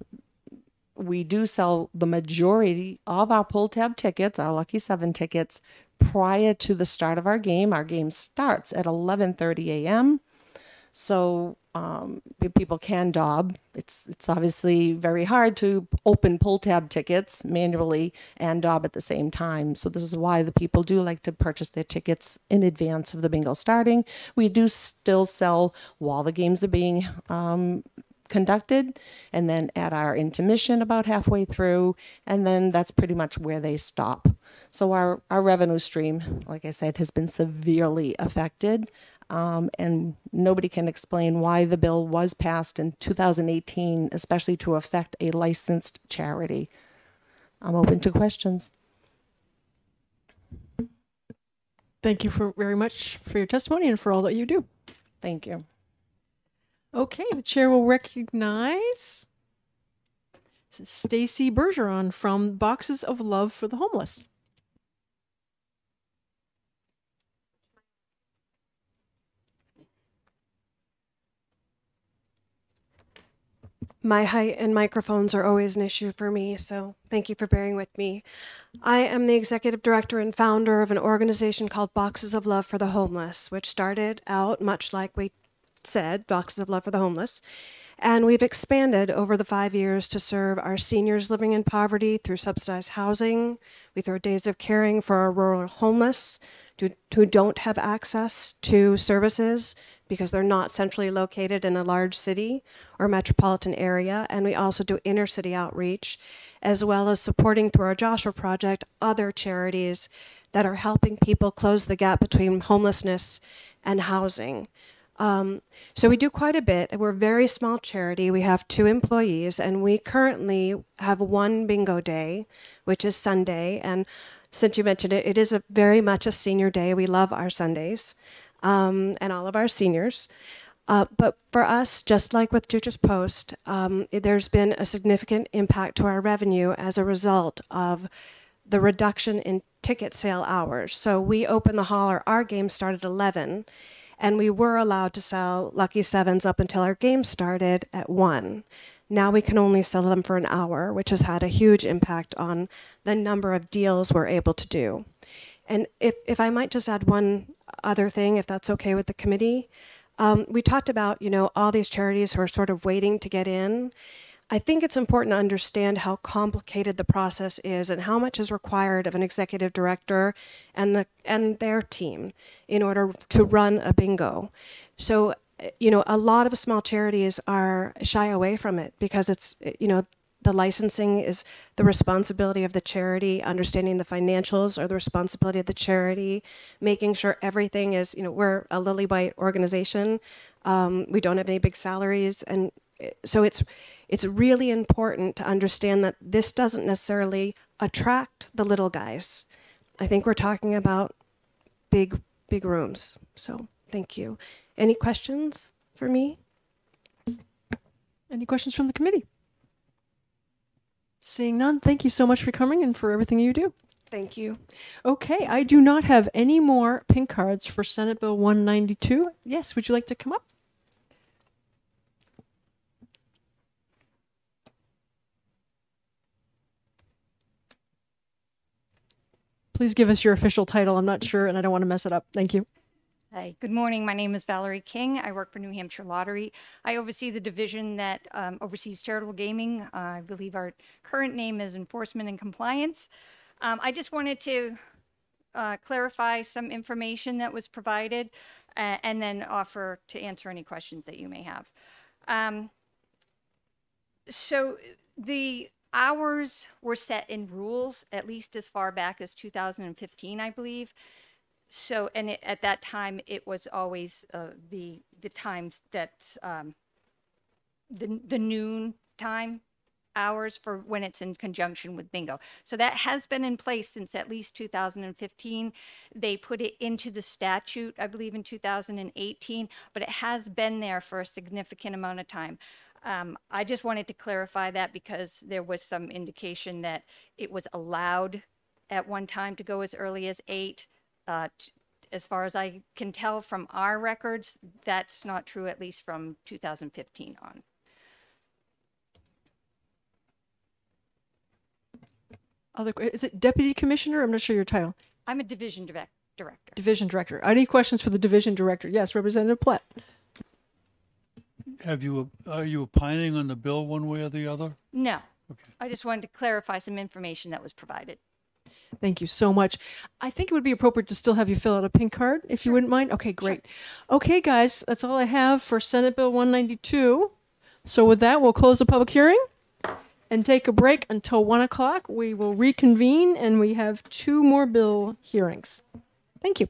[SPEAKER 21] We do sell the majority of our pull tab tickets, our Lucky 7 tickets, prior to the start of our game. Our game starts at 11:30 a.m. So people can dob. It's obviously very hard to open pull tab tickets manually and dob at the same time. So this is why the people do like to purchase their tickets in advance of the bingo starting. We do still sell while the games are being conducted, and then at our intermission about halfway through, and then that's pretty much where they stop. So our revenue stream, like I said, has been severely affected. And nobody can explain why the bill was passed in 2018, especially to affect a licensed charity. I'm open to questions.
[SPEAKER 1] Thank you very much for your testimony and for all that you do.
[SPEAKER 21] Thank you.
[SPEAKER 1] Okay, the chair will recognize Stacy Bergeron from Boxes of Love for the Homeless.
[SPEAKER 3] My height and microphones are always an issue for me, so thank you for bearing with me. I am the executive director and founder of an organization called Boxes of Love for the Homeless, which started out much like we said, Boxes of Love for the Homeless. And we've expanded over the 5 years to serve our seniors living in poverty through subsidized housing. We throw days of caring for our rural homeless who don't have access to services because they're not centrally located in a large city or metropolitan area. And we also do inner city outreach, as well as supporting through our Joshua Project other charities that are helping people close the gap between homelessness and housing. So we do quite a bit. We're a very small charity. We have 2 employees, and we currently have 1 bingo day, which is Sunday. And since you mentioned it, it is very much a senior day. We love our Sundays and all of our seniors. But for us, just like with Judas Post, there's been a significant impact to our revenue as a result of the reduction in ticket sale hours. So we open the hall, or our game started at 11. And we were allowed to sell Lucky 7s up until our game started at 1. Now we can only sell them for an hour, which has had a huge impact on the number of deals we're able to do. And if I might just add one other thing, if that's okay with the committee. We talked about, all these charities who are sort of waiting to get in. I think it's important to understand how complicated the process is and how much is required of an executive director and their team in order to run a bingo. So, a lot of small charities are shy away from it because it's, the licensing is the responsibility of the charity, understanding the financials are the responsibility of the charity, making sure everything is, we're a lily white organization. We don't have any big salaries. And so it's really important to understand that this doesn't necessarily attract the little guys. I think we're talking about big rooms. So thank you. Any questions for me?
[SPEAKER 1] Any questions from the committee? Seeing none, thank you so much for coming and for everything you do.
[SPEAKER 3] Thank you.
[SPEAKER 1] Okay, I do not have any more pink cards for Senate Bill 192. Yes, would you like to come up? Please give us your official title. I'm not sure and I don't want to mess it up. Thank you.
[SPEAKER 10] Hi, good morning. My name is Valerie King. I work for New Hampshire Lottery. I oversee the division that oversees charitable gaming. I believe our current name is Enforcement and Compliance. I just wanted to clarify some information that was provided and then offer to answer any questions that you may have. So the hours were set in rules, at least as far back as 2015, I believe. So, and at that time, it was always the times that the noon time hours for when it's in conjunction with bingo. So that has been in place since at least 2015. They put it into the statute, I believe, in 2018, but it has been there for a significant amount of time. I just wanted to clarify that because there was some indication that it was allowed at one time to go as early as 8. As far as I can tell from our records, that's not true, at least from 2015 on.
[SPEAKER 1] Is it Deputy Commissioner? I'm not sure your title.
[SPEAKER 10] I'm a division director.
[SPEAKER 1] Division Director. Any questions for the Division Director? Yes, Representative Platt.
[SPEAKER 6] Are you opining on the bill one way or the other?
[SPEAKER 10] No. Okay. I just wanted to clarify some information that was provided.
[SPEAKER 1] Thank you so much. I think it would be appropriate to still have you fill out a pink card, if you wouldn't mind. Okay, great. Sure. Okay, guys, that's all I have for Senate Bill 192. So with that, we'll close the public hearing and take a break until 1 o'clock. We will reconvene, and we have 2 more bill hearings. Thank you.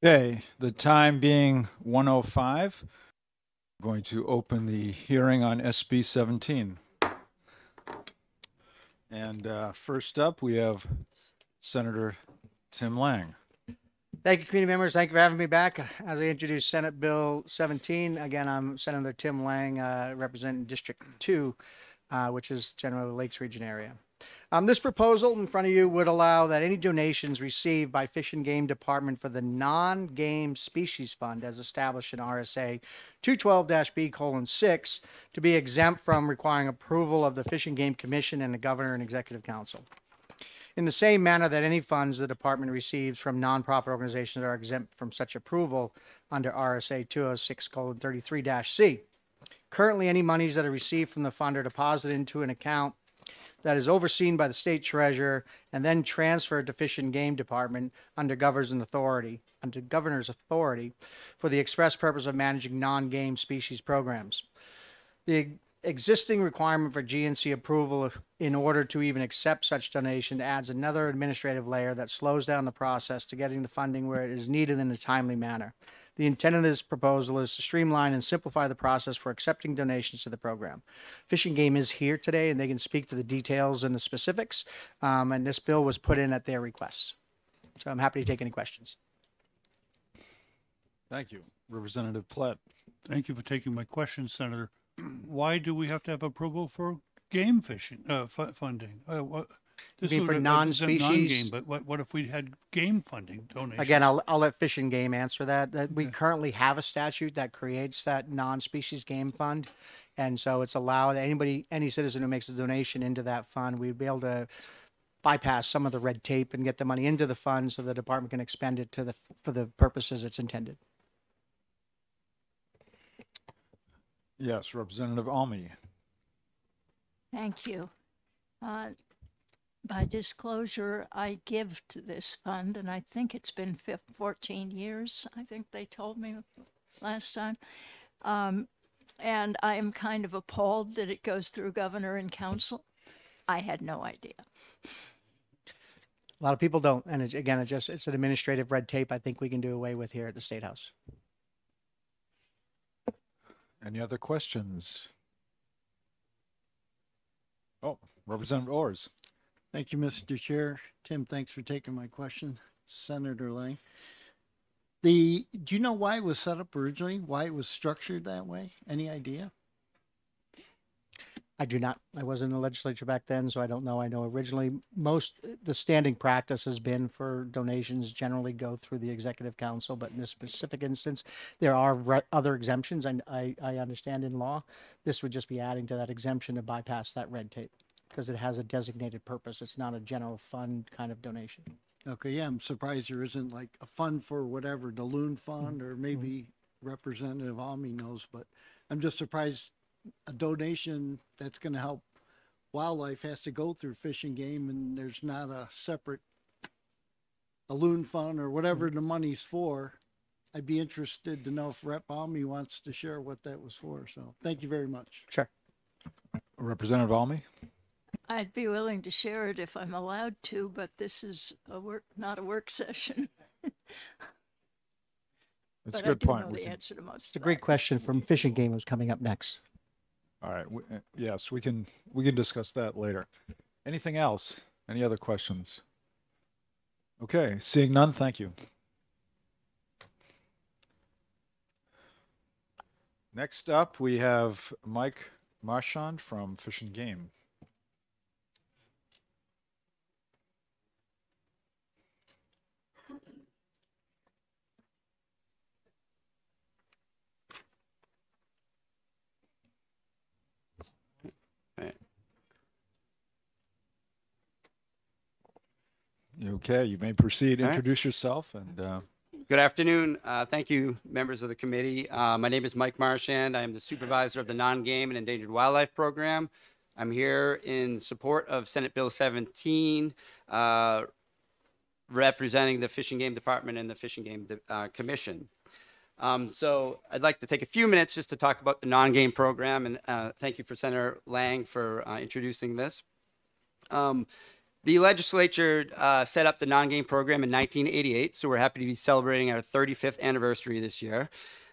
[SPEAKER 8] Okay, the time being 1:05, I'm going to open the hearing on SB 17. And first up, we have Senator Tim Lang.
[SPEAKER 13] Thank you, community members. Thank you for having me back. As I introduce Senate Bill 17, again, I'm Senator Tim Lang, representing District 2, which is generally the Lakes Region area. This proposal in front of you would allow that any donations received by Fish and Game Department for the non-game species fund as established in RSA 212-B:6 to be exempt from requiring approval of the Fish and Game Commission and the Governor and Executive Council. In the same manner that any funds the department receives from nonprofit organizations are exempt from such approval under RSA 206:33-C. Currently, any monies that are received from the fund are deposited into an account that is overseen by the state treasurer and then transferred to Fish and Game Department under governor's authority for the express purpose of managing non-game species programs. The existing requirement for GNC approval in order to even accept such donation adds another administrative layer that slows down the process to getting the funding where it is needed in a timely manner. The intent of this proposal is to streamline and simplify the process for accepting donations to the program. Fish and Game is here today and they can speak to the details and the specifics, and this bill was put in at their request. So I'm happy to take any questions.
[SPEAKER 8] Thank you. Representative Platt.
[SPEAKER 6] Thank you for taking my question, Senator. Why do we have to have approval for game fishing funding? This
[SPEAKER 13] mean
[SPEAKER 6] would
[SPEAKER 13] for
[SPEAKER 6] represent
[SPEAKER 13] non-species?
[SPEAKER 6] non-game, but what if we had game funding donations?
[SPEAKER 13] Again, I'll let Fish and Game answer that. We currently have a statute that creates that non-species game fund. And so it's allowed any citizen who makes a donation into that fund, we'd be able to bypass some of the red tape and get the money into the fund so the department can expend it for the purposes it's intended.
[SPEAKER 8] Yes, Representative Almy.
[SPEAKER 4] Thank you. By disclosure, I give to this fund, and I think it's been 14 years, I think they told me last time. And I am kind of appalled that it goes through governor and council. I had no idea.
[SPEAKER 13] A lot of people don't. And again, it's an administrative red tape I think we can do away with here at the State House.
[SPEAKER 8] Any other questions? Oh, Representative Orrs.
[SPEAKER 14] Thank you, Mr. Chair. Tim, thanks for taking my question. Senator Lang. Do you know why it was set up originally? Why it was structured that way? Any idea?
[SPEAKER 13] I do not. I wasn't in the legislature back then, so I don't know. I know originally the standing practice has been for donations generally go through the executive council, but in this specific instance, there are other exemptions. I understand in law, this would just be adding to that exemption to bypass that red tape because it has a designated purpose. It's not a general fund kind of donation.
[SPEAKER 14] Okay, yeah, I'm surprised there isn't like a fund for whatever, the loon fund, or maybe Representative Almy knows, but I'm just surprised a donation that's going to help wildlife has to go through Fish and Game, and there's not a separate loon fund or whatever the money's for. I'd be interested to know if Rep. Almy wants to share what that was for. So thank you very much.
[SPEAKER 13] Sure.
[SPEAKER 8] Representative Almy.
[SPEAKER 4] I'd be willing to share it if I'm allowed to, but this is not a work session.
[SPEAKER 8] That's
[SPEAKER 4] But
[SPEAKER 8] a good
[SPEAKER 4] I do
[SPEAKER 8] point.
[SPEAKER 4] know
[SPEAKER 8] We
[SPEAKER 4] the
[SPEAKER 8] can-
[SPEAKER 4] answer to most
[SPEAKER 13] It's a
[SPEAKER 4] of
[SPEAKER 13] great question from Fish and Game who's coming up next.
[SPEAKER 8] All right. Yes, we can discuss that later. Anything else? Any other questions? Okay, seeing none, thank you. Next up, we have Mike Marchand from Fish and Game. Okay, you may proceed.
[SPEAKER 22] All right.
[SPEAKER 8] Introduce yourself and
[SPEAKER 22] Good afternoon. Thank you, members of the committee. My name is Mike Marchand. I am the supervisor of the Non-Game and Endangered Wildlife Program. I'm here in support of Senate Bill 17, representing the Fish and Game Department and the Fish and Game Commission. So I'd like to take a few minutes just to talk about the non-game program, and thank you for Senator Lang for introducing this. The legislature set up the non-game program in 1988, so we're happy to be celebrating our 35th anniversary this year.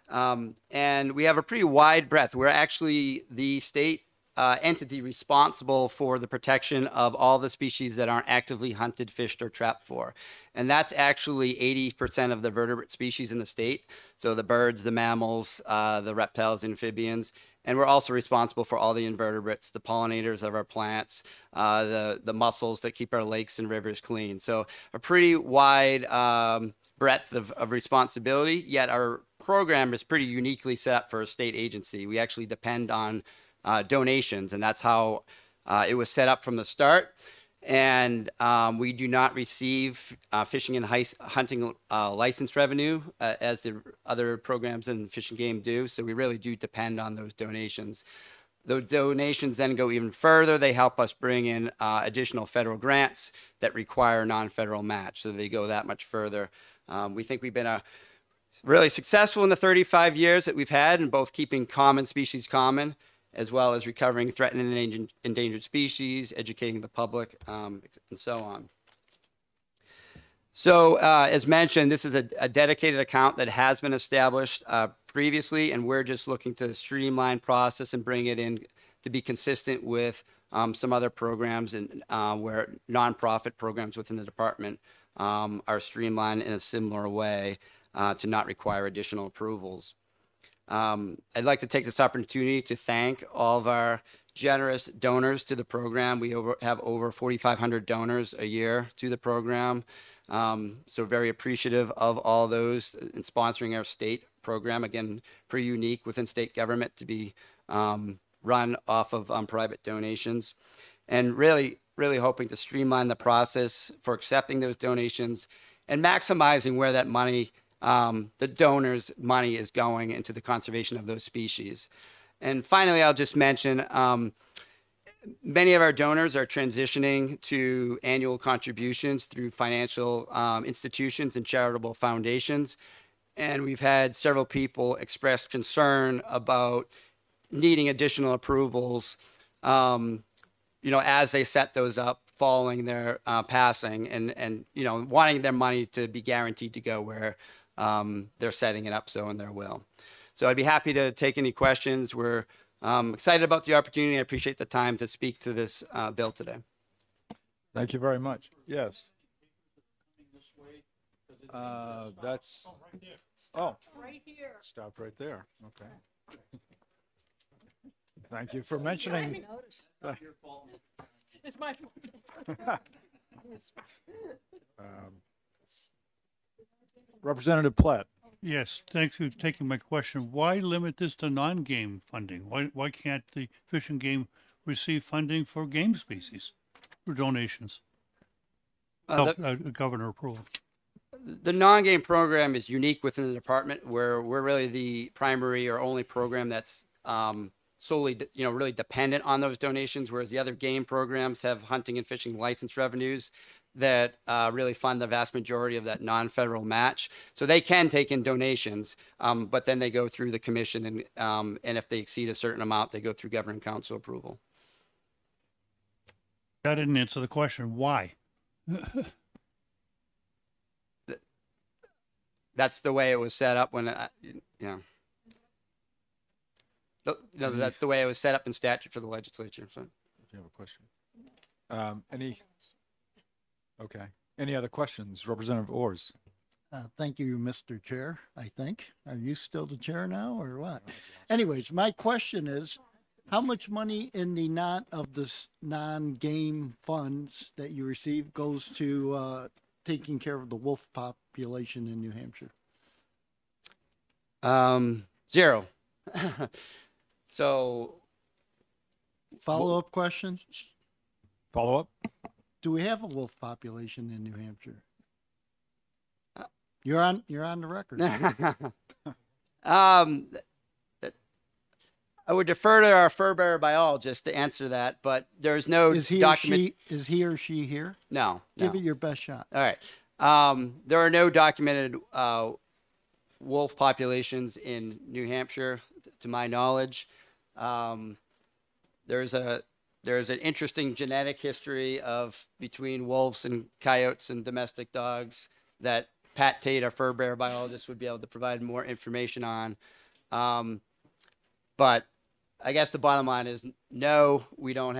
[SPEAKER 22] And we have a pretty wide breadth. We're actually the state entity responsible for the protection of all the species that aren't actively hunted, fished, or trapped for. And that's actually 80% of the vertebrate species in the state. So the birds, the mammals, the reptiles, amphibians. And we're also responsible for all the invertebrates, the pollinators of our plants, the mussels that keep our lakes and rivers clean. So a pretty wide breadth of responsibility, yet our program is pretty uniquely set up for a state agency. We actually depend on donations, and that's how it was set up from the start. And we do not receive fishing and hunting license revenue as the other programs in Fish and Game do. So we really do depend on those donations. Those donations then go even further. They help us bring in additional federal grants that require non-federal match. So they go that much further. We think we've been really successful in the 35 years that we've had in both keeping common species common, as well as recovering threatened and endangered species, educating the public, and so on. So as mentioned, this is a dedicated account that has been established previously, and we're just looking to streamline process and bring it in to be consistent with some other programs and where nonprofit programs within the department are streamlined in a similar way to not require additional approvals. I'd like to take this opportunity to thank all of our generous donors to the program. We have over 4,500 donors a year to the program. So very appreciative of all those in sponsoring our state program. Again, pretty unique within state government to be run off of private donations. And really hoping to streamline the process for accepting those donations and maximizing where that money the donors' money is going into the conservation of those species. And finally, I'll just mention, many of our donors are transitioning to annual contributions through financial institutions and charitable foundations. And we've had several people express concern about needing additional approvals, as they set those up following their passing and wanting their money to be guaranteed to go where they're setting it up so in their will. So I'd be happy to take any questions. We're excited about the opportunity. I appreciate the time to speak to this bill today.
[SPEAKER 8] Thank you very much. Yes. That's, oh,
[SPEAKER 1] right here.
[SPEAKER 8] stop right there. Okay. Thank you for mentioning.
[SPEAKER 1] It's my fault.
[SPEAKER 8] Representative Platt.
[SPEAKER 6] Yes, thanks for taking my question. Why limit this to non-game funding? Why can't the Fish and Game receive funding for game species or donations? Governor approval.
[SPEAKER 22] The non-game program is unique within the department, where we're really the primary or only program that's solely, really dependent on those donations, whereas the other game programs have hunting and fishing license revenues that really fund the vast majority of that non-federal match. So they can take in donations, but then they go through the commission, and if they exceed a certain amount, they go through governing council approval.
[SPEAKER 6] That didn't answer the question. Why?
[SPEAKER 22] That's the way it was set up when, that's the way it was set up in statute for the legislature. So.
[SPEAKER 8] Do you have a question? Okay. Any other questions? Representative Orrs.
[SPEAKER 14] Thank you, Mr. Chair, I think. Are you still the chair now or what? Anyways, my question is, how much money in the non-game funds that you receive goes to taking care of the wolf population in New Hampshire?
[SPEAKER 22] Zero. So.
[SPEAKER 14] Follow-up question?
[SPEAKER 8] Follow-up?
[SPEAKER 14] Do we have a wolf population in New Hampshire? You're on the record.
[SPEAKER 22] I would defer to our fur bearer biologist to answer that, but there's no document.
[SPEAKER 14] Is he or she here?
[SPEAKER 22] No.
[SPEAKER 14] Give it your best shot.
[SPEAKER 22] All right. There are no documented wolf populations in New Hampshire, to my knowledge. There's a there's an interesting genetic history of between wolves and coyotes and domestic dogs that Pat Tate, our fur bear biologist, would be able to provide more information on. But I guess the bottom line is no, we don't,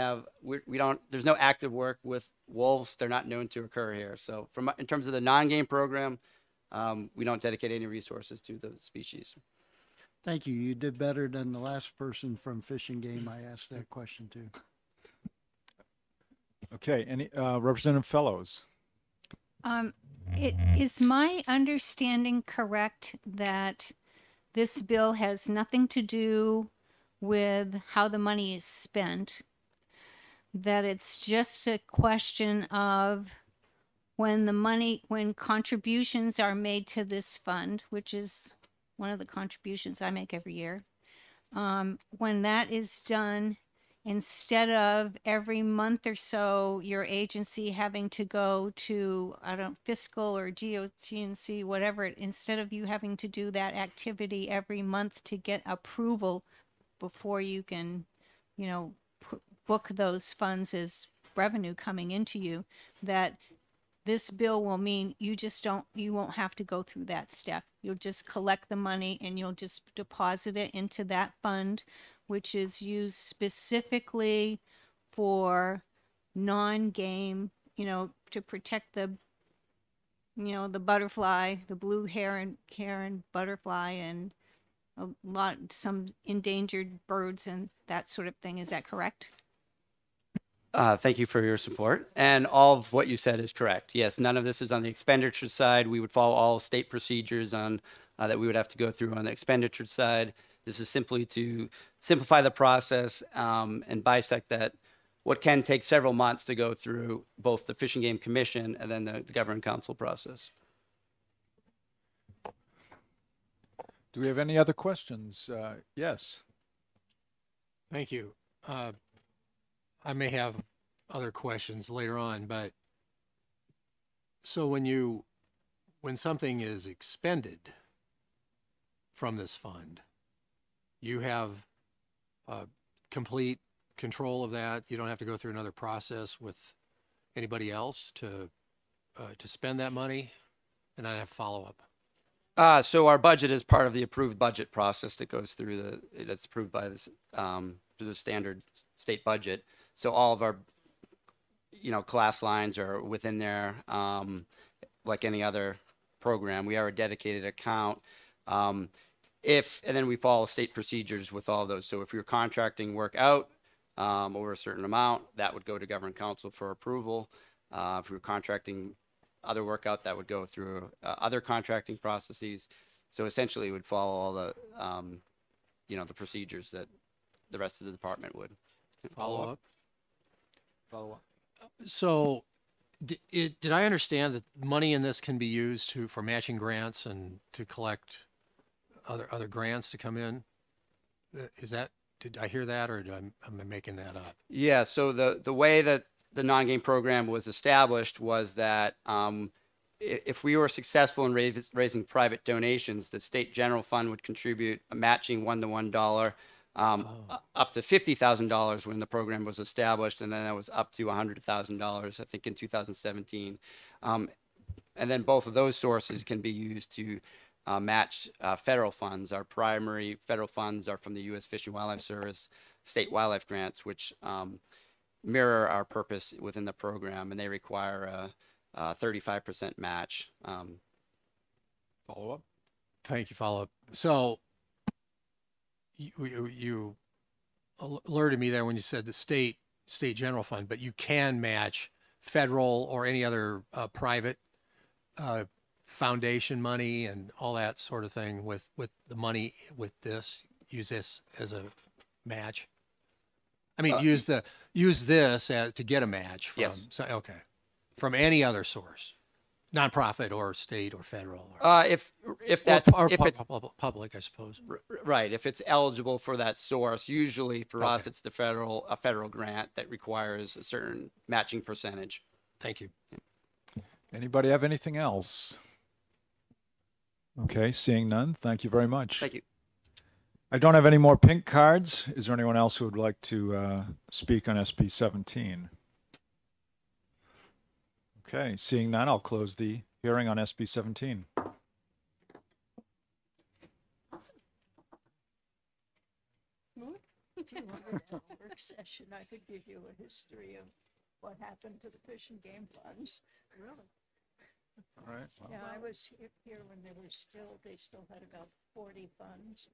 [SPEAKER 22] there's no active work with wolves. They're not known to occur here. So in terms of the non-game program, we don't dedicate any resources to those species.
[SPEAKER 14] Thank you. You did better than the last person from Fish and Game I asked that question to.
[SPEAKER 8] Okay, any Representative Fellows?
[SPEAKER 11] It is my understanding correct that this bill has nothing to do with how the money is spent, that it's just a question of when contributions are made to this fund, which is one of the contributions I make every year, when that is done, instead of every month or so your agency having to go to, fiscal or GOTNC, whatever, instead of you having to do that activity every month to get approval before you can, book those funds as revenue coming into you, that this bill will mean you won't have to go through that step. You'll just collect the money and you'll just deposit it into that fund, which is used specifically for non-game, to protect the butterfly, the blue heron butterfly, and some endangered birds and that sort of thing. Is that correct?
[SPEAKER 22] Thank you for your support. And all of what you said is correct. Yes, none of this is on the expenditure side. We would follow all state procedures on that we would have to go through on the expenditure side. This is simply to simplify the process and bisect that what can take several months to go through both the Fish and Game Commission and then the Governing Council process.
[SPEAKER 8] Do we have any other questions? Yes.
[SPEAKER 2] Thank you. I may have other questions later on, but so when something is expended from this fund, you have complete control of that. You don't have to go through another process with anybody else to spend that money, and I have follow-up.
[SPEAKER 22] So our budget is part of the approved budget process that goes through that's approved by this through the standard state budget. So all of our, class lines are within there, like any other program. We are a dedicated account. And then we follow state procedures with all those. So if you're contracting work out over a certain amount, that would go to Governing Council for approval. If we were contracting other work out, that would go through other contracting processes. So essentially, it would follow all the, the procedures that the rest of the department would.
[SPEAKER 2] Follow up.
[SPEAKER 22] Follow-up.
[SPEAKER 2] So did I understand that money in this can be used for matching grants and to collect other grants to come in? Did I hear that, or am I making that up?
[SPEAKER 22] Yeah, so the way that the non-game program was established was that if we were successful in raising private donations, the state general fund would contribute a matching $1 to $1 up to $50,000 when the program was established, and then that was up to $100,000, I think, in 2017. And then both of those sources can be used to match federal funds. Our primary federal funds are from the U.S. Fish and Wildlife Service state wildlife grants, which mirror our purpose within the program, and they require a 35% match.
[SPEAKER 8] Follow-up?
[SPEAKER 2] Thank you. Follow-up. So you alerted me there when you said the state general fund, but you can match federal or any other private foundation money and all that sort of thing with the money with this. Use this as a match. I mean, use this to get a match from.
[SPEAKER 22] Yes.
[SPEAKER 2] Okay, from any other source, nonprofit or state or federal.
[SPEAKER 22] If that's if it's
[SPEAKER 2] public, I suppose.
[SPEAKER 22] Right. If it's eligible for that source, usually for us, it's a federal grant that requires a certain matching percentage.
[SPEAKER 2] Thank you.
[SPEAKER 8] Anybody have anything else? Okay, seeing none, thank you very much.
[SPEAKER 22] Thank you.
[SPEAKER 8] I don't have any more pink cards. Is there anyone else who would like to speak on SB 17? Okay, seeing none, I'll close the hearing on SB 17.
[SPEAKER 4] If you wanted a work session, I could give you a history of what happened to the Fish and Game funds. Really?
[SPEAKER 8] All right. Well,
[SPEAKER 4] Yeah, I was here when they still had about 40 funds.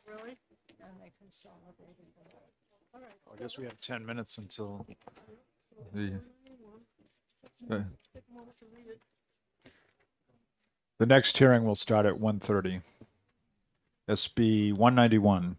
[SPEAKER 4] Really? And they consolidated them. All right.
[SPEAKER 8] I guess we have 10 minutes until the next hearing will start at 1:30. SB 191.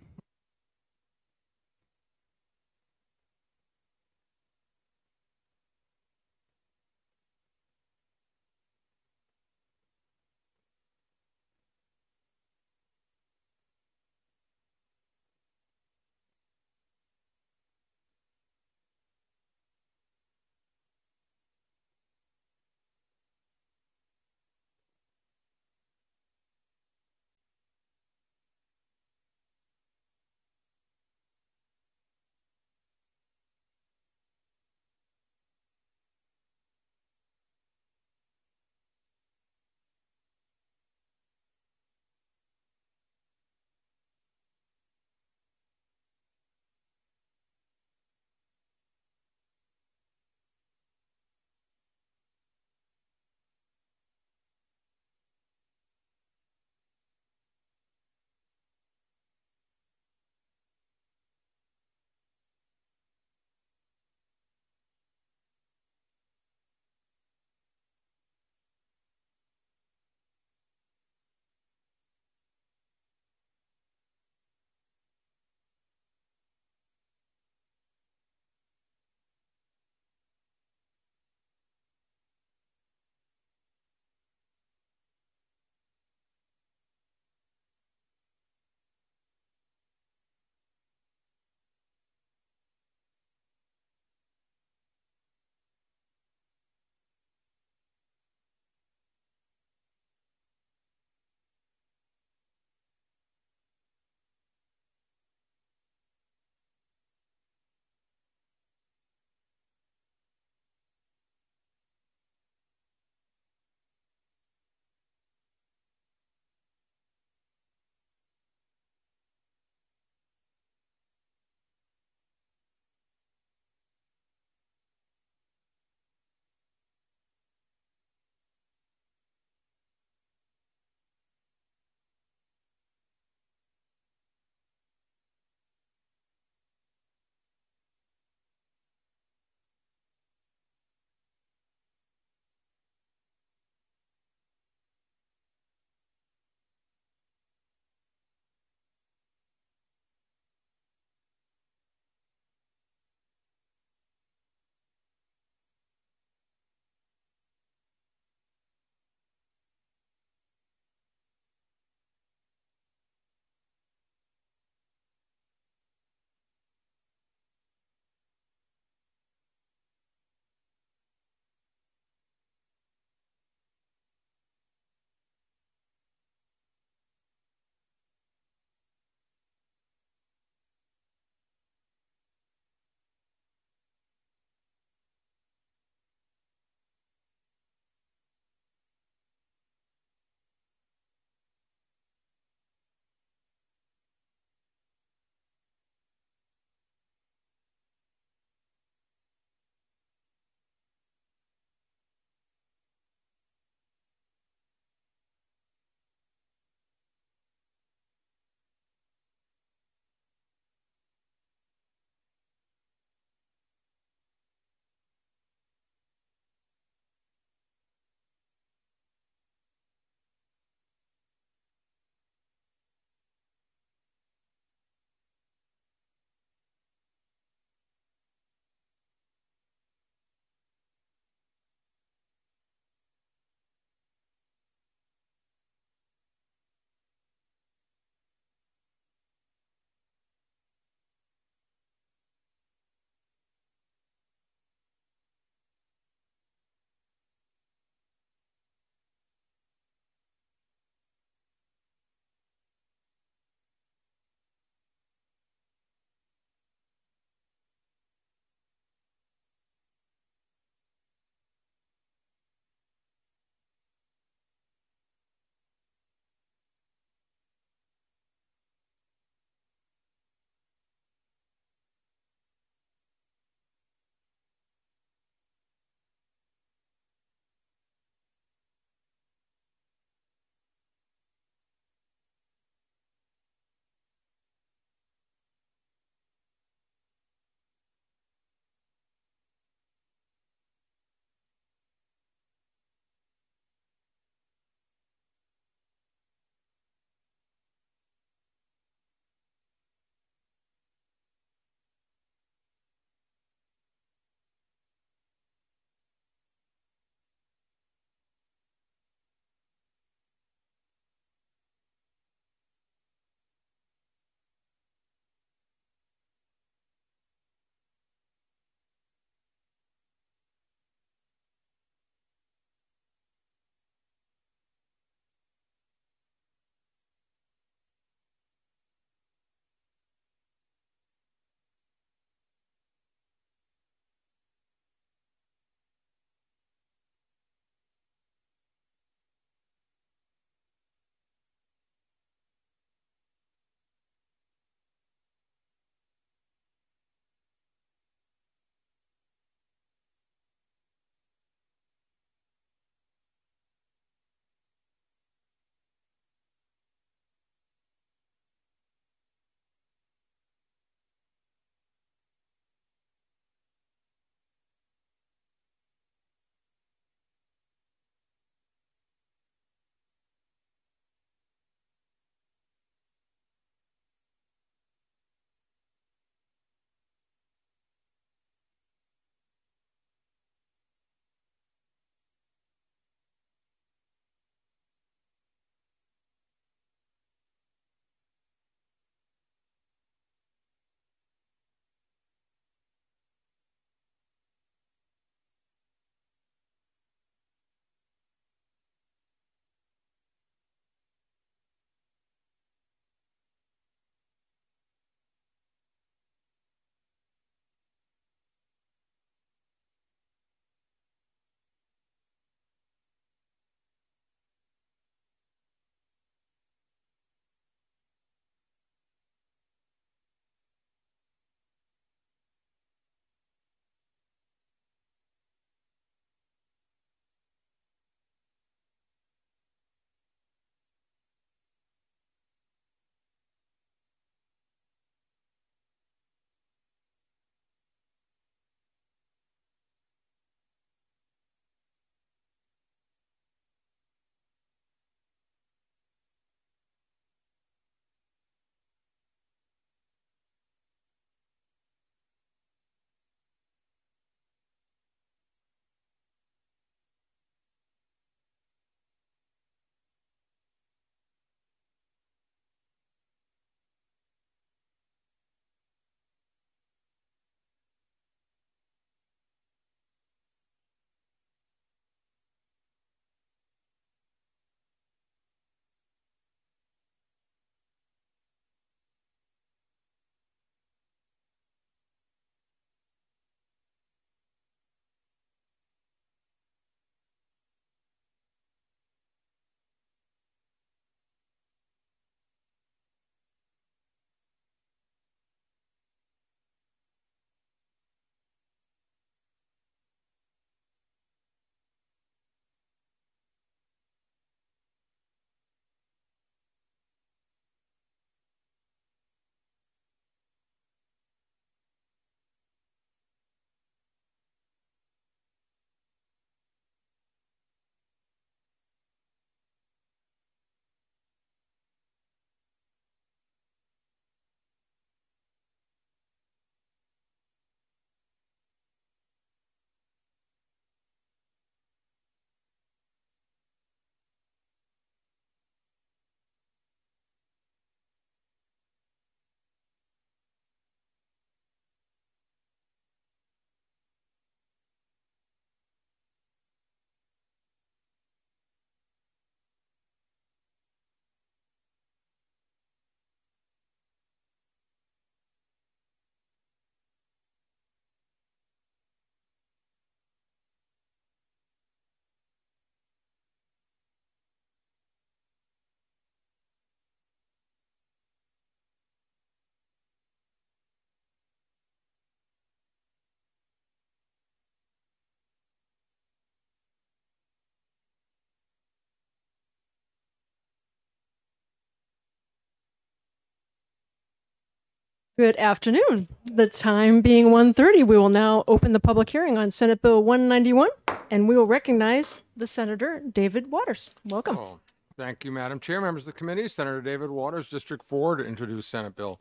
[SPEAKER 1] Good afternoon. The time being 1:30, we will now open the public hearing on Senate Bill 191, and we will recognize the Senator David Waters. Welcome.
[SPEAKER 12] Oh, thank you, Madam Chair, members of the committee. Senator David Waters, District 4, to introduce Senate Bill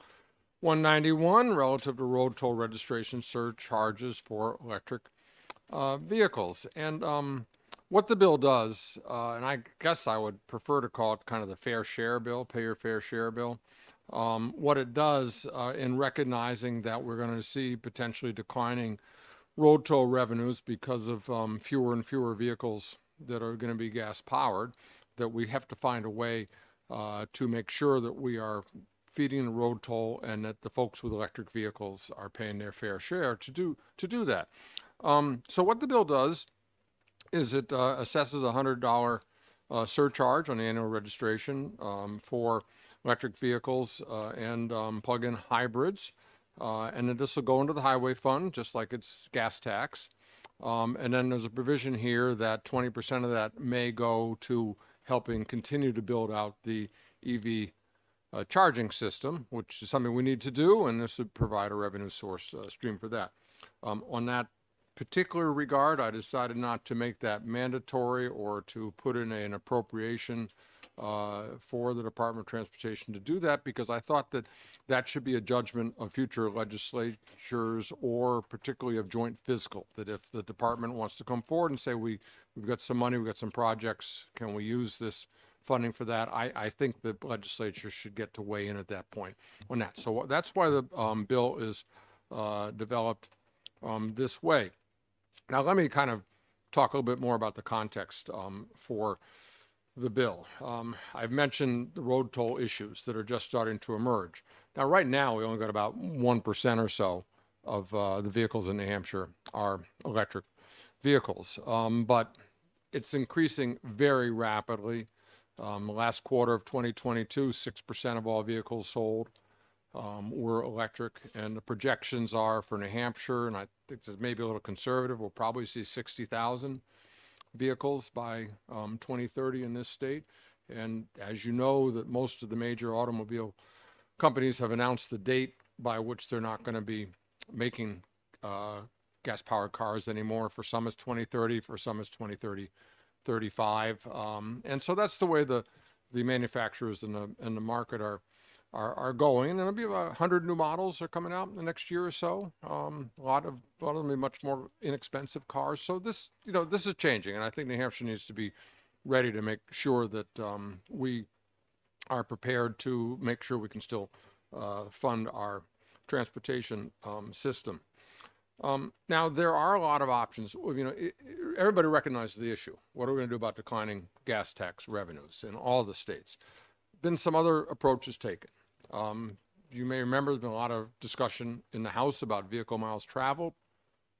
[SPEAKER 12] 191 relative to road toll registration surcharges for electric vehicles. And what the bill does, and I guess I would prefer to call it kind of the fair share bill, pay your fair share bill. What it does in recognizing that we're going to see potentially declining road toll revenues because of fewer and fewer vehicles that are going to be gas powered, that we have to find a way to make sure that we are feeding the road toll and that the folks with electric vehicles are paying their fair share to do that. So what the bill does is it assesses a $100 surcharge on the annual registration for electric vehicles and plug-in hybrids. And then this will go into the highway fund, just like it's gas tax. And then there's a provision here that 20% of that may go to helping continue to build out the EV charging system, which is something we need to do, and this would provide a revenue source stream for that. On that particular regard, I decided not to make that mandatory or to put in an appropriation for the Department of Transportation to do that, because I thought that that should be a judgment of future legislatures or particularly of joint fiscal, that if the department wants to come forward and say, we've got some money, we've got some projects, can we use this funding for that? I think the legislature should get to weigh in at that point on that. So that's why the bill is developed this way. Now, let me kind of talk a little bit more about the context for the bill. I've mentioned the road toll issues that are just starting to emerge. Now, right now, we only got about 1% or so of the vehicles in New Hampshire are electric vehicles, but it's increasing very rapidly. Last quarter of 2022, 6% of all vehicles sold were electric, and the projections are for New Hampshire, and I think this may be a little conservative, we'll probably see 60,000 vehicles by 2030 in this state. And as you know, that most of the major automobile companies have announced the date by which they're not going to be making gas-powered cars anymore. For some it's 2030, for some it's 2035. And so that's the way the manufacturers and the market are going. And there'll be about 100 new models are coming out in the next year or so. A lot of them be much more inexpensive cars. So this, this is changing, and I think New Hampshire needs to be ready to make sure that we are prepared to make sure we can still fund our transportation system. Now, there are a lot of options. Everybody recognizes the issue. What are we going to do about declining gas tax revenues in all the states? Been some other approaches taken. You may remember there's been a lot of discussion in the House about vehicle miles traveled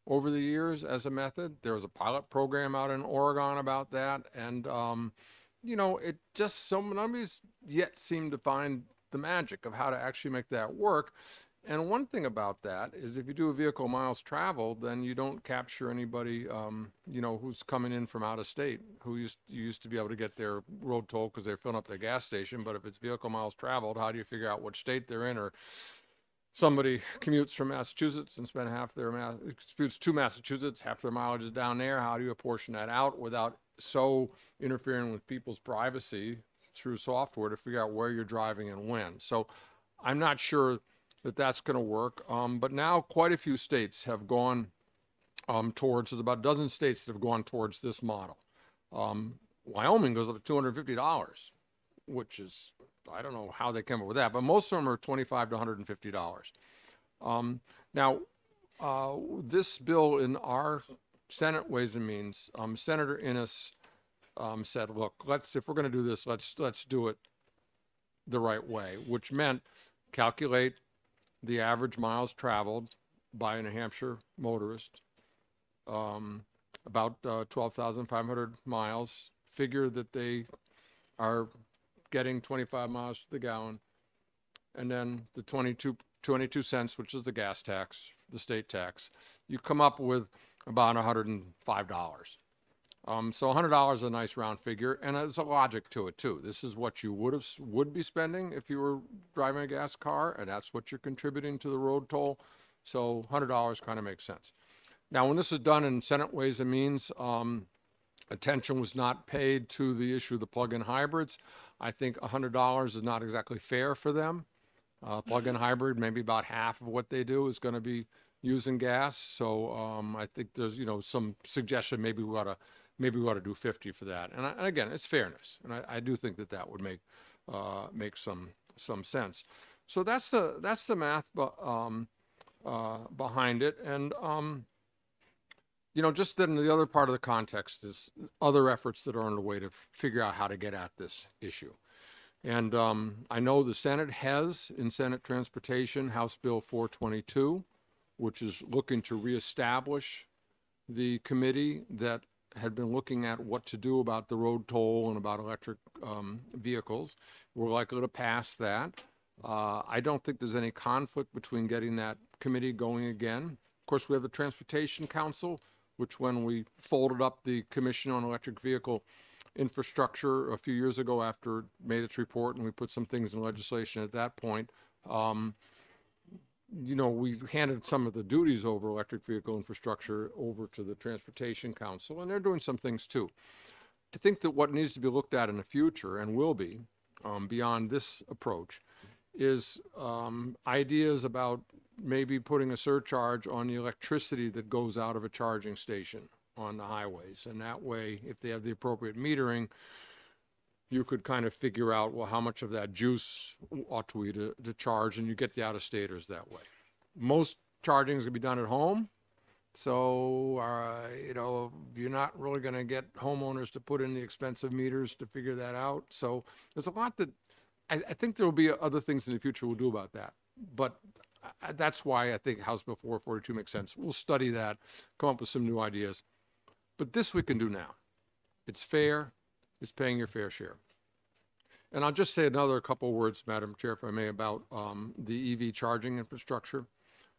[SPEAKER 12] over the years as a method. There was a pilot program out in Oregon about that. And, it just, nobody's yet seemed to find the magic of how to actually make that work. And one thing about that is if you do a vehicle miles traveled, then you don't capture anybody, who's coming in from out of state, who used to be able to get their road toll because they're filling up their gas station. But if it's vehicle miles traveled, how do you figure out which state they're in? Or somebody commutes from Massachusetts and spend commutes to Massachusetts, half their mileage is down there. How do you apportion that out without so interfering with people's privacy through software to figure out where you're driving and when? So I'm not sure that that's going to work. But now quite a few states have gone towards, there's about a dozen states that have gone towards this model. Wyoming goes up to $250, which is, I don't know how they came up with that, but most of them are $25 to $150. Now, this bill in our Senate Ways and Means, Senator Innes said, look, if we're going to do this, let's do it the right way, which meant calculate the average miles traveled by a New Hampshire motorist, about 12,500 miles. Figure that they are getting 25 miles to the gallon, and then the 22 cents, which is the gas tax, the state tax. You come up with about $105. So $100 is a nice round figure, and there's a logic to it too. This is what you would be spending if you were driving a gas car, and that's what you're contributing to the road toll. So $100 kind of makes sense. Now, when this is done in Senate Ways and Means, attention was not paid to the issue of the plug-in hybrids. I think $100 is not exactly fair for them. Plug-in hybrid, maybe about half of what they do is going to be using gas. So I think there's, some suggestion maybe we ought to do 50 for that. And again, it's fairness, and I do think that would make some sense. So that's the math behind it. And just then the other part of the context is other efforts that are underway to figure out how to get at this issue. And I know the Senate has, in Senate Transportation, House Bill 422, which is looking to reestablish the committee that had been looking at what to do about the road toll and about electric vehicles. We're likely to pass that. I don't think there's any conflict between getting that committee going again. Of course, we have the Transportation Council, which when we folded up the Commission on Electric Vehicle Infrastructure a few years ago after it made its report, and we put some things in legislation at that point, we handed some of the duties over electric vehicle infrastructure over to the Transportation Council, and they're doing some things too. I think that what needs to be looked at in the future, and will be, beyond this approach, is ideas about maybe putting a surcharge on the electricity that goes out of a charging station on the highways. And that way, if they have the appropriate metering, you could kind of figure out, well, how much of that juice ought we to charge, and you get the out-of-staters that way. Most charging is going to be done at home. So, you're not really going to get homeowners to put in the expensive meters to figure that out. So there's a lot that I think there will be other things in the future we'll do about that. But that's why I think House Bill 442 makes sense. We'll study that, come up with some new ideas. But this we can do now. It's fair. It's paying your fair share. And I'll just say another couple words, Madam Chair, if I may, about the EV charging infrastructure.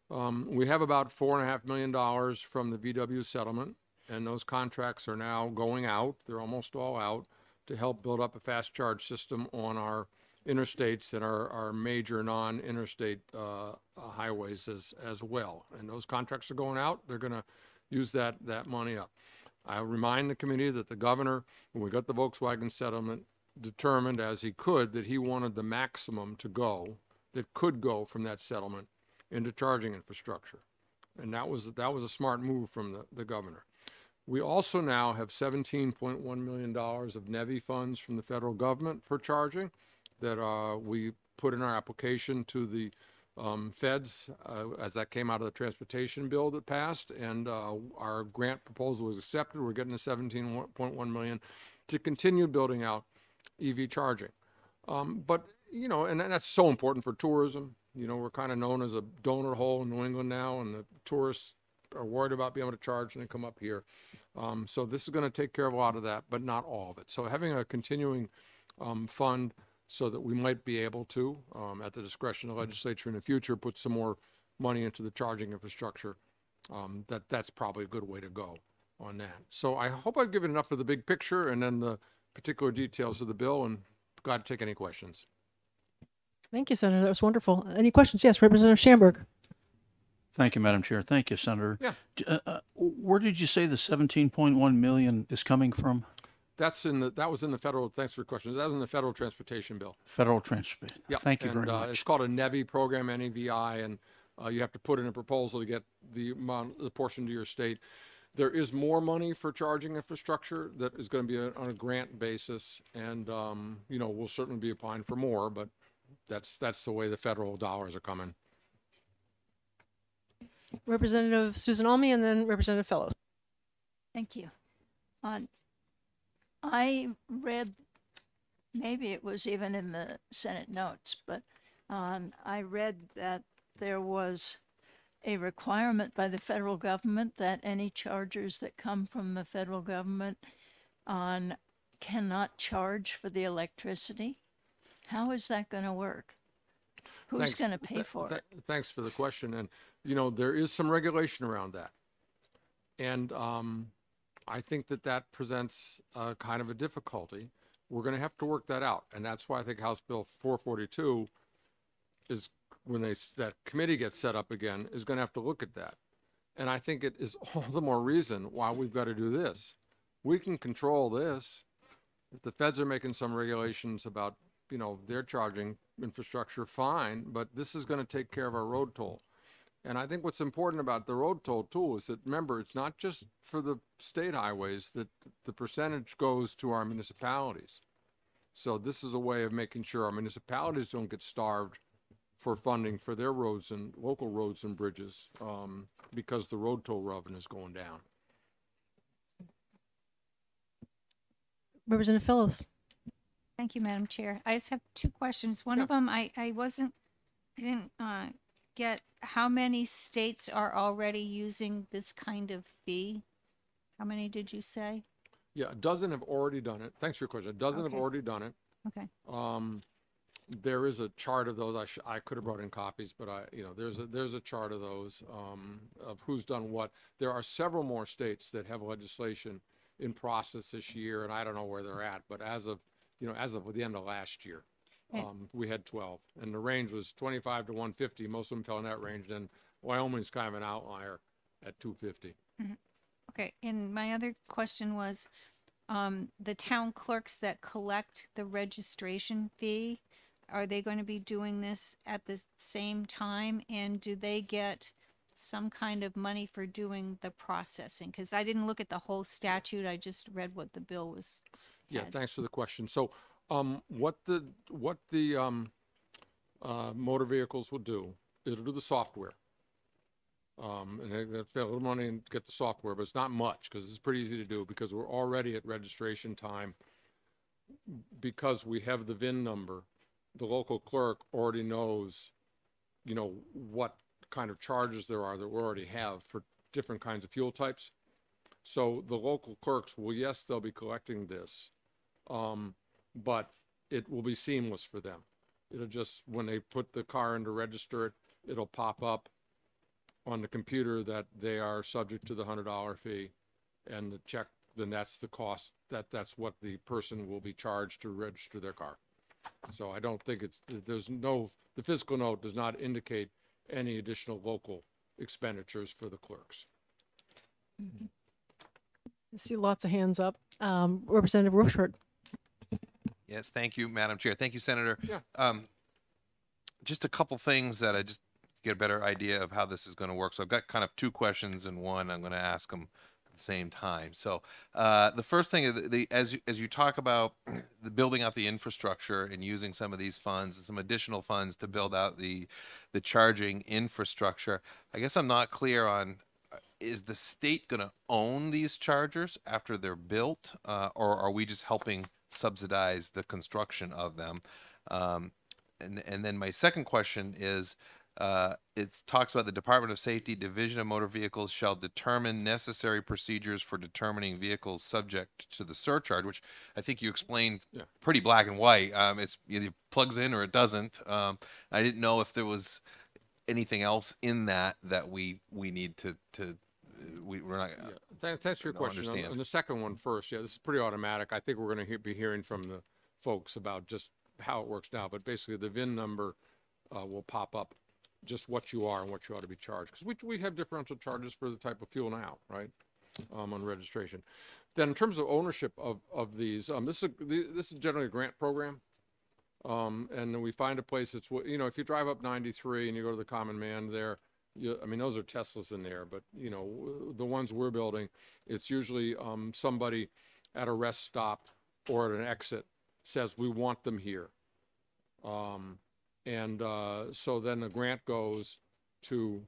[SPEAKER 12] We have about $4.5 million from the VW settlement, and those contracts are now going out. They're almost all out to help build up a fast charge system on our interstates and our major non-interstate highways as well. And those contracts are going out. They're going to use that money up. I remind the committee that the governor, when we got the Volkswagen settlement, determined as he could that he wanted the maximum to go that could go from that settlement into charging infrastructure. And that was a smart move from the governor. We also now have $17.1 million of NEVI funds from the federal government for charging that we put in our application to the feds as that came out of the transportation bill that passed, and our grant proposal was accepted. We're getting the $17.1 million to continue building out EV charging. But, and that's so important for tourism. We're kind of known as a donor hole in New England now, and the tourists are worried about being able to charge and they come up here. So this is going to take care of a lot of that, but not all of it. So having a continuing fund so that we might be able to, at the discretion of the legislature in the future, put some more money into the charging infrastructure, that's probably a good way to go on that. So I hope I've given enough of the big picture and then the particular details of the bill, and glad to take any questions.
[SPEAKER 1] Thank you, Senator. That was wonderful. Any questions? Yes, Representative Schamberg.
[SPEAKER 9] Thank you, Madam Chair. Thank you, Senator.
[SPEAKER 12] Yeah.
[SPEAKER 9] Where did you say the 17.1 million is coming from?
[SPEAKER 12] That was in the federal, thanks for your questions. That was in the federal transportation bill.
[SPEAKER 9] Federal transportation.
[SPEAKER 12] Yeah.
[SPEAKER 9] Thank you very much.
[SPEAKER 12] It's called a NEVI program, NEVI, and you have to put in a proposal to get the portion to your state. There is more money for charging infrastructure that is going to be on a grant basis, and we'll certainly be applying for more, but that's the way the federal dollars are coming.
[SPEAKER 1] Representative Susan Almy, and then Representative Fellows.
[SPEAKER 4] Thank you. I read, maybe it was even in the Senate notes, but I read that there was a requirement by the federal government that any chargers that come from the federal government cannot charge for the electricity. How is that going to work? Who's going to pay for it?
[SPEAKER 12] Thanks for the question. And, there is some regulation around that. And I think that that presents kind of a difficulty. We're going to have to work that out. And that's why I think House Bill 442 is, when that committee gets set up again, is going to have to look at that. And I think it is all the more reason why we've got to do this. We can control this. If the feds are making some regulations about, you know, their charging infrastructure, fine, but this is going to take care of our road toll. And I think what's important about the road toll tool is that, remember, it's not just for the state highways, that the percentage goes to our municipalities. So this is a way of making sure our municipalities don't get starved for funding for their roads and local roads and bridges, because the road toll revenue is going down.
[SPEAKER 1] Representative Phillips.
[SPEAKER 11] Thank you, Madam Chair. I just have two questions. One of them, I didn't get how many states are already using this kind of fee? How many did you say?
[SPEAKER 12] Yeah, a dozen have already done it. Thanks for your question. A dozen have already done it.
[SPEAKER 11] Okay.
[SPEAKER 12] There is a chart of those. I could have brought in copies, but there's a chart of those, of who's done what. There are several more states that have legislation in process this year, and I don't know where they're at, but as of the end of last year, we had 12, and the range was 25 to 150. Most of them fell in that range. Then Wyoming's kind of an outlier at 250.
[SPEAKER 11] Mm-hmm. Okay, and my other question was, the town clerks that collect the registration fee, are they going to be doing this at the same time? And do they get some kind of money for doing the processing? Because I didn't look at the whole statute. I just read what the bill was.
[SPEAKER 12] Yeah, thanks for the question. So what the motor vehicles will do, it'll do the software. And they pay a little money and get the software, but it's not much because it's pretty easy to do because we're already at registration time. Because we have the VIN number, the local clerk already knows, you know, what kind of charges there are that we already have for different kinds of fuel types. So the local clerks will, yes, they'll be collecting this, but it will be seamless for them. It'll just, when they put the car in to register it, it'll pop up on the computer that they are subject to the $100 fee, and the check, then that's the cost, that's what the person will be charged to register their car. So I don't think the fiscal note does not indicate any additional local expenditures for the clerks.
[SPEAKER 1] Mm-hmm. I see lots of hands up. Representative Rochford.
[SPEAKER 15] Yes, thank you, Madam Chair. Thank you, Senator.
[SPEAKER 12] Yeah.
[SPEAKER 15] Just a couple things that I just get a better idea of how this is going to work. So I've got kind of two questions in one. I'm going to ask them at the same time. So the first thing is as you talk about the building out the infrastructure and using some of these funds and some additional funds to build out the charging infrastructure, I guess I'm not clear on, is the state going to own these chargers after they're built, or are we just helping subsidize the construction of them? And then my second question is, it talks about the Department of Safety Division of Motor Vehicles shall determine necessary procedures for determining vehicles subject to the surcharge, which I think you explained pretty black and white. It's either plugs in or it doesn't. I didn't know if there was anything else in that we need to we're not.
[SPEAKER 12] Thanks for your question. On the second one first, this is pretty automatic. I think we're going to be hearing from the folks about just how it works now, but basically the VIN number will pop up just what you are and what you ought to be charged, because we have differential charges for the type of fuel now, right, on registration. Then in terms of ownership of these, this is generally a grant program, and then we find a place that's, you know, if you drive up 93 and you go to the Common Man there, I mean, those are Teslas in there, but you know, the ones we're building, it's usually somebody at a rest stop or at an exit says we want them here. So then the grant goes to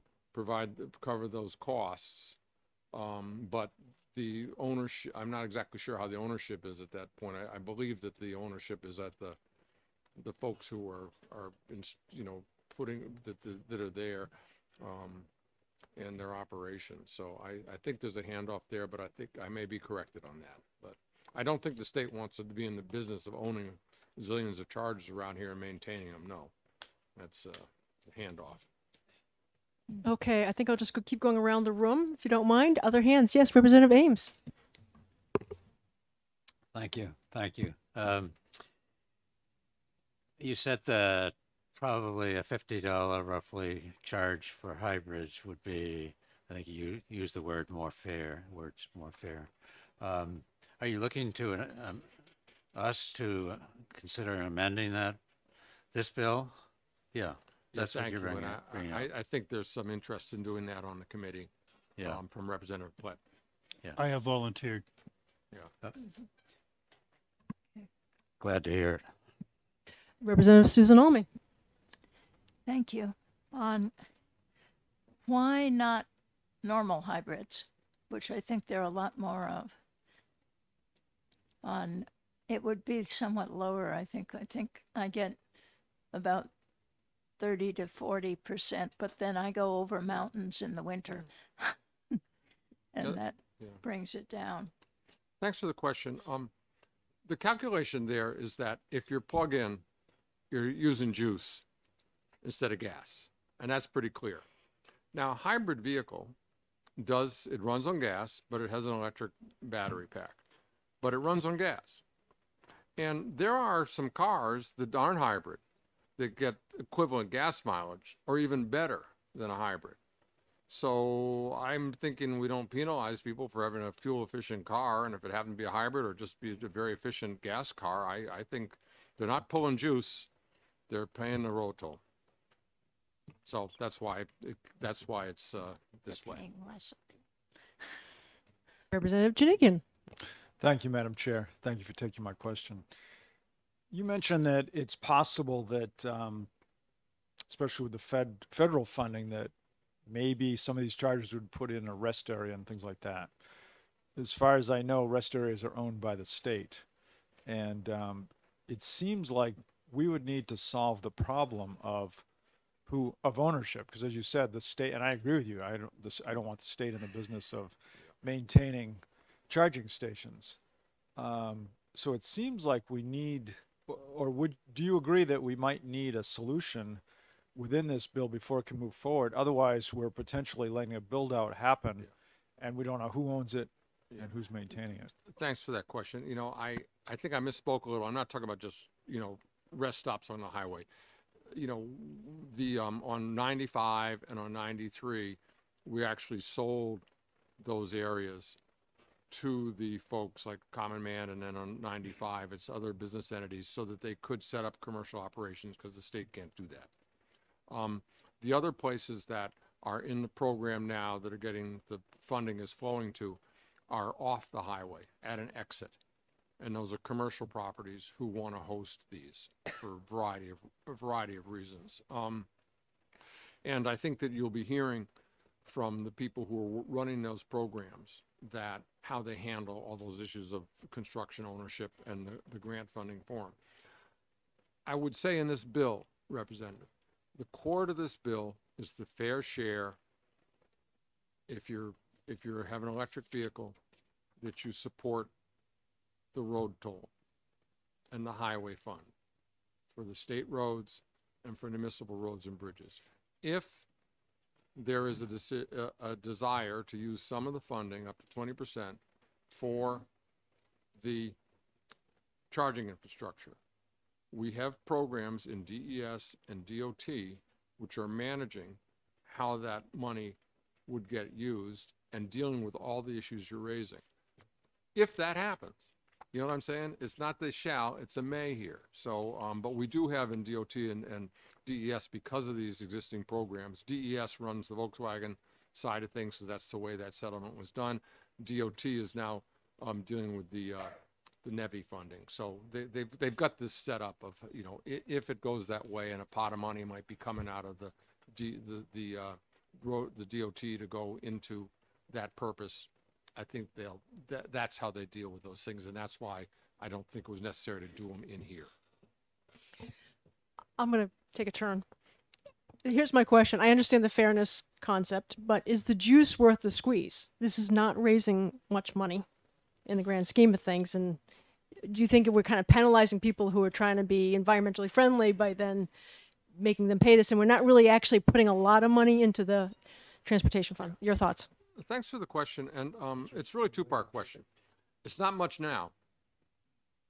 [SPEAKER 12] cover those costs. But the ownership, I'm not exactly sure how the ownership is at that point. I believe that the ownership is at the folks who are you know, putting that are there, and their operations. So I think there's a handoff there, but I think I may be corrected on that. But I don't think the state wants to be in the business of owning zillions of charges around here and maintaining them. No, that's a handoff.
[SPEAKER 1] Okay, I think I'll just keep going around the room, if you don't mind. Other hands. Yes, Representative Ames.
[SPEAKER 16] Thank you. Thank you. You said that probably a $50 roughly charge for hybrids would be, I think you used the word more fair, Are you looking to us to consider amending this bill? Yeah, that's what
[SPEAKER 12] thank
[SPEAKER 16] you're
[SPEAKER 12] you.
[SPEAKER 16] bringing,
[SPEAKER 12] And
[SPEAKER 16] bringing up.
[SPEAKER 12] I think there's some interest in doing that on the committee.
[SPEAKER 16] Yeah.
[SPEAKER 12] From Representative Plitt.
[SPEAKER 16] Yeah.
[SPEAKER 6] I have volunteered.
[SPEAKER 12] Yeah.
[SPEAKER 16] Glad to hear it.
[SPEAKER 1] Representative Susan Olney.
[SPEAKER 4] Thank you. On why not normal hybrids, which I think there are a lot more of. On it would be somewhat lower, I think. I think I get about 30 to 40%, but then I go over mountains in the winter. And
[SPEAKER 12] Yeah,
[SPEAKER 4] that
[SPEAKER 12] yeah.
[SPEAKER 4] brings it down.
[SPEAKER 12] Thanks for the question. The calculation there is that if you're plug-in, you're using juice instead of gas, and that's pretty clear. Now, a hybrid vehicle it runs on gas, but it has an electric battery pack, but it runs on gas. And there are some cars that aren't hybrid that get equivalent gas mileage or even better than a hybrid. So I'm thinking we don't penalize people for having a fuel efficient car, and if it happened to be a hybrid or just be a very efficient gas car, I think they're not pulling juice, they're paying the road toll. So that's why it's this way.
[SPEAKER 1] Representative Janigian.
[SPEAKER 8] Thank you, Madam Chair. Thank you for taking my question. You mentioned that it's possible that, especially with the federal funding, that maybe some of these chargers would put in a rest area and things like that. As far as I know, rest areas are owned by the state. And it seems like we would need to solve the problem of ownership, because as you said, the state, and I agree with you, I don't want the state in the business of maintaining charging stations. So it seems like we need, do you agree that we might need a solution within this bill before it can move forward? Otherwise, we're potentially letting a build out happen and we don't know who owns it and who's maintaining it.
[SPEAKER 12] Thanks for that question. You know, I think I misspoke a little. I'm not talking about just, rest stops on the highway. On 95 and on 93, we actually sold those areas to the folks like Common Man, and then on 95, it's other business entities so that they could set up commercial operations because the state can't do that. The other places that are in the program now that are getting the funding is flowing to are off the highway at an exit. And those are commercial properties who want to host these for a variety of reasons. And I think that you'll be hearing from the people who are running those programs that how they handle all those issues of construction ownership and the grant funding for them. I would say in this bill, Representative, the core to this bill is the fair share. If you have an electric vehicle, that you support the road toll and the highway fund for the state roads and for municipal roads and bridges. If there is a desire to use some of the funding, up to 20%, for the charging infrastructure, we have programs in DES and DOT which are managing how that money would get used and dealing with all the issues you're raising. If that happens, you know what I'm saying? It's not the shall, it's a may here. So, but we do have in DOT and DES, because of these existing programs, DES runs the Volkswagen side of things, so that's the way that settlement was done. DOT is now dealing with the NEVI funding. So they've got this set up of, if it goes that way, and a pot of money might be coming out of the DOT to go into that purpose. I think that's how they deal with those things, and that's why I don't think it was necessary to do them in here.
[SPEAKER 1] I'm going to take a turn. Here's my question. I understand the fairness concept, but is the juice worth the squeeze? This is not raising much money in the grand scheme of things. And do you think we're kind of penalizing people who are trying to be environmentally friendly by then making them pay this, and we're not really actually putting a lot of money into the transportation fund? Your thoughts?
[SPEAKER 12] Thanks for the question, and it's really a two-part question. It's not much now,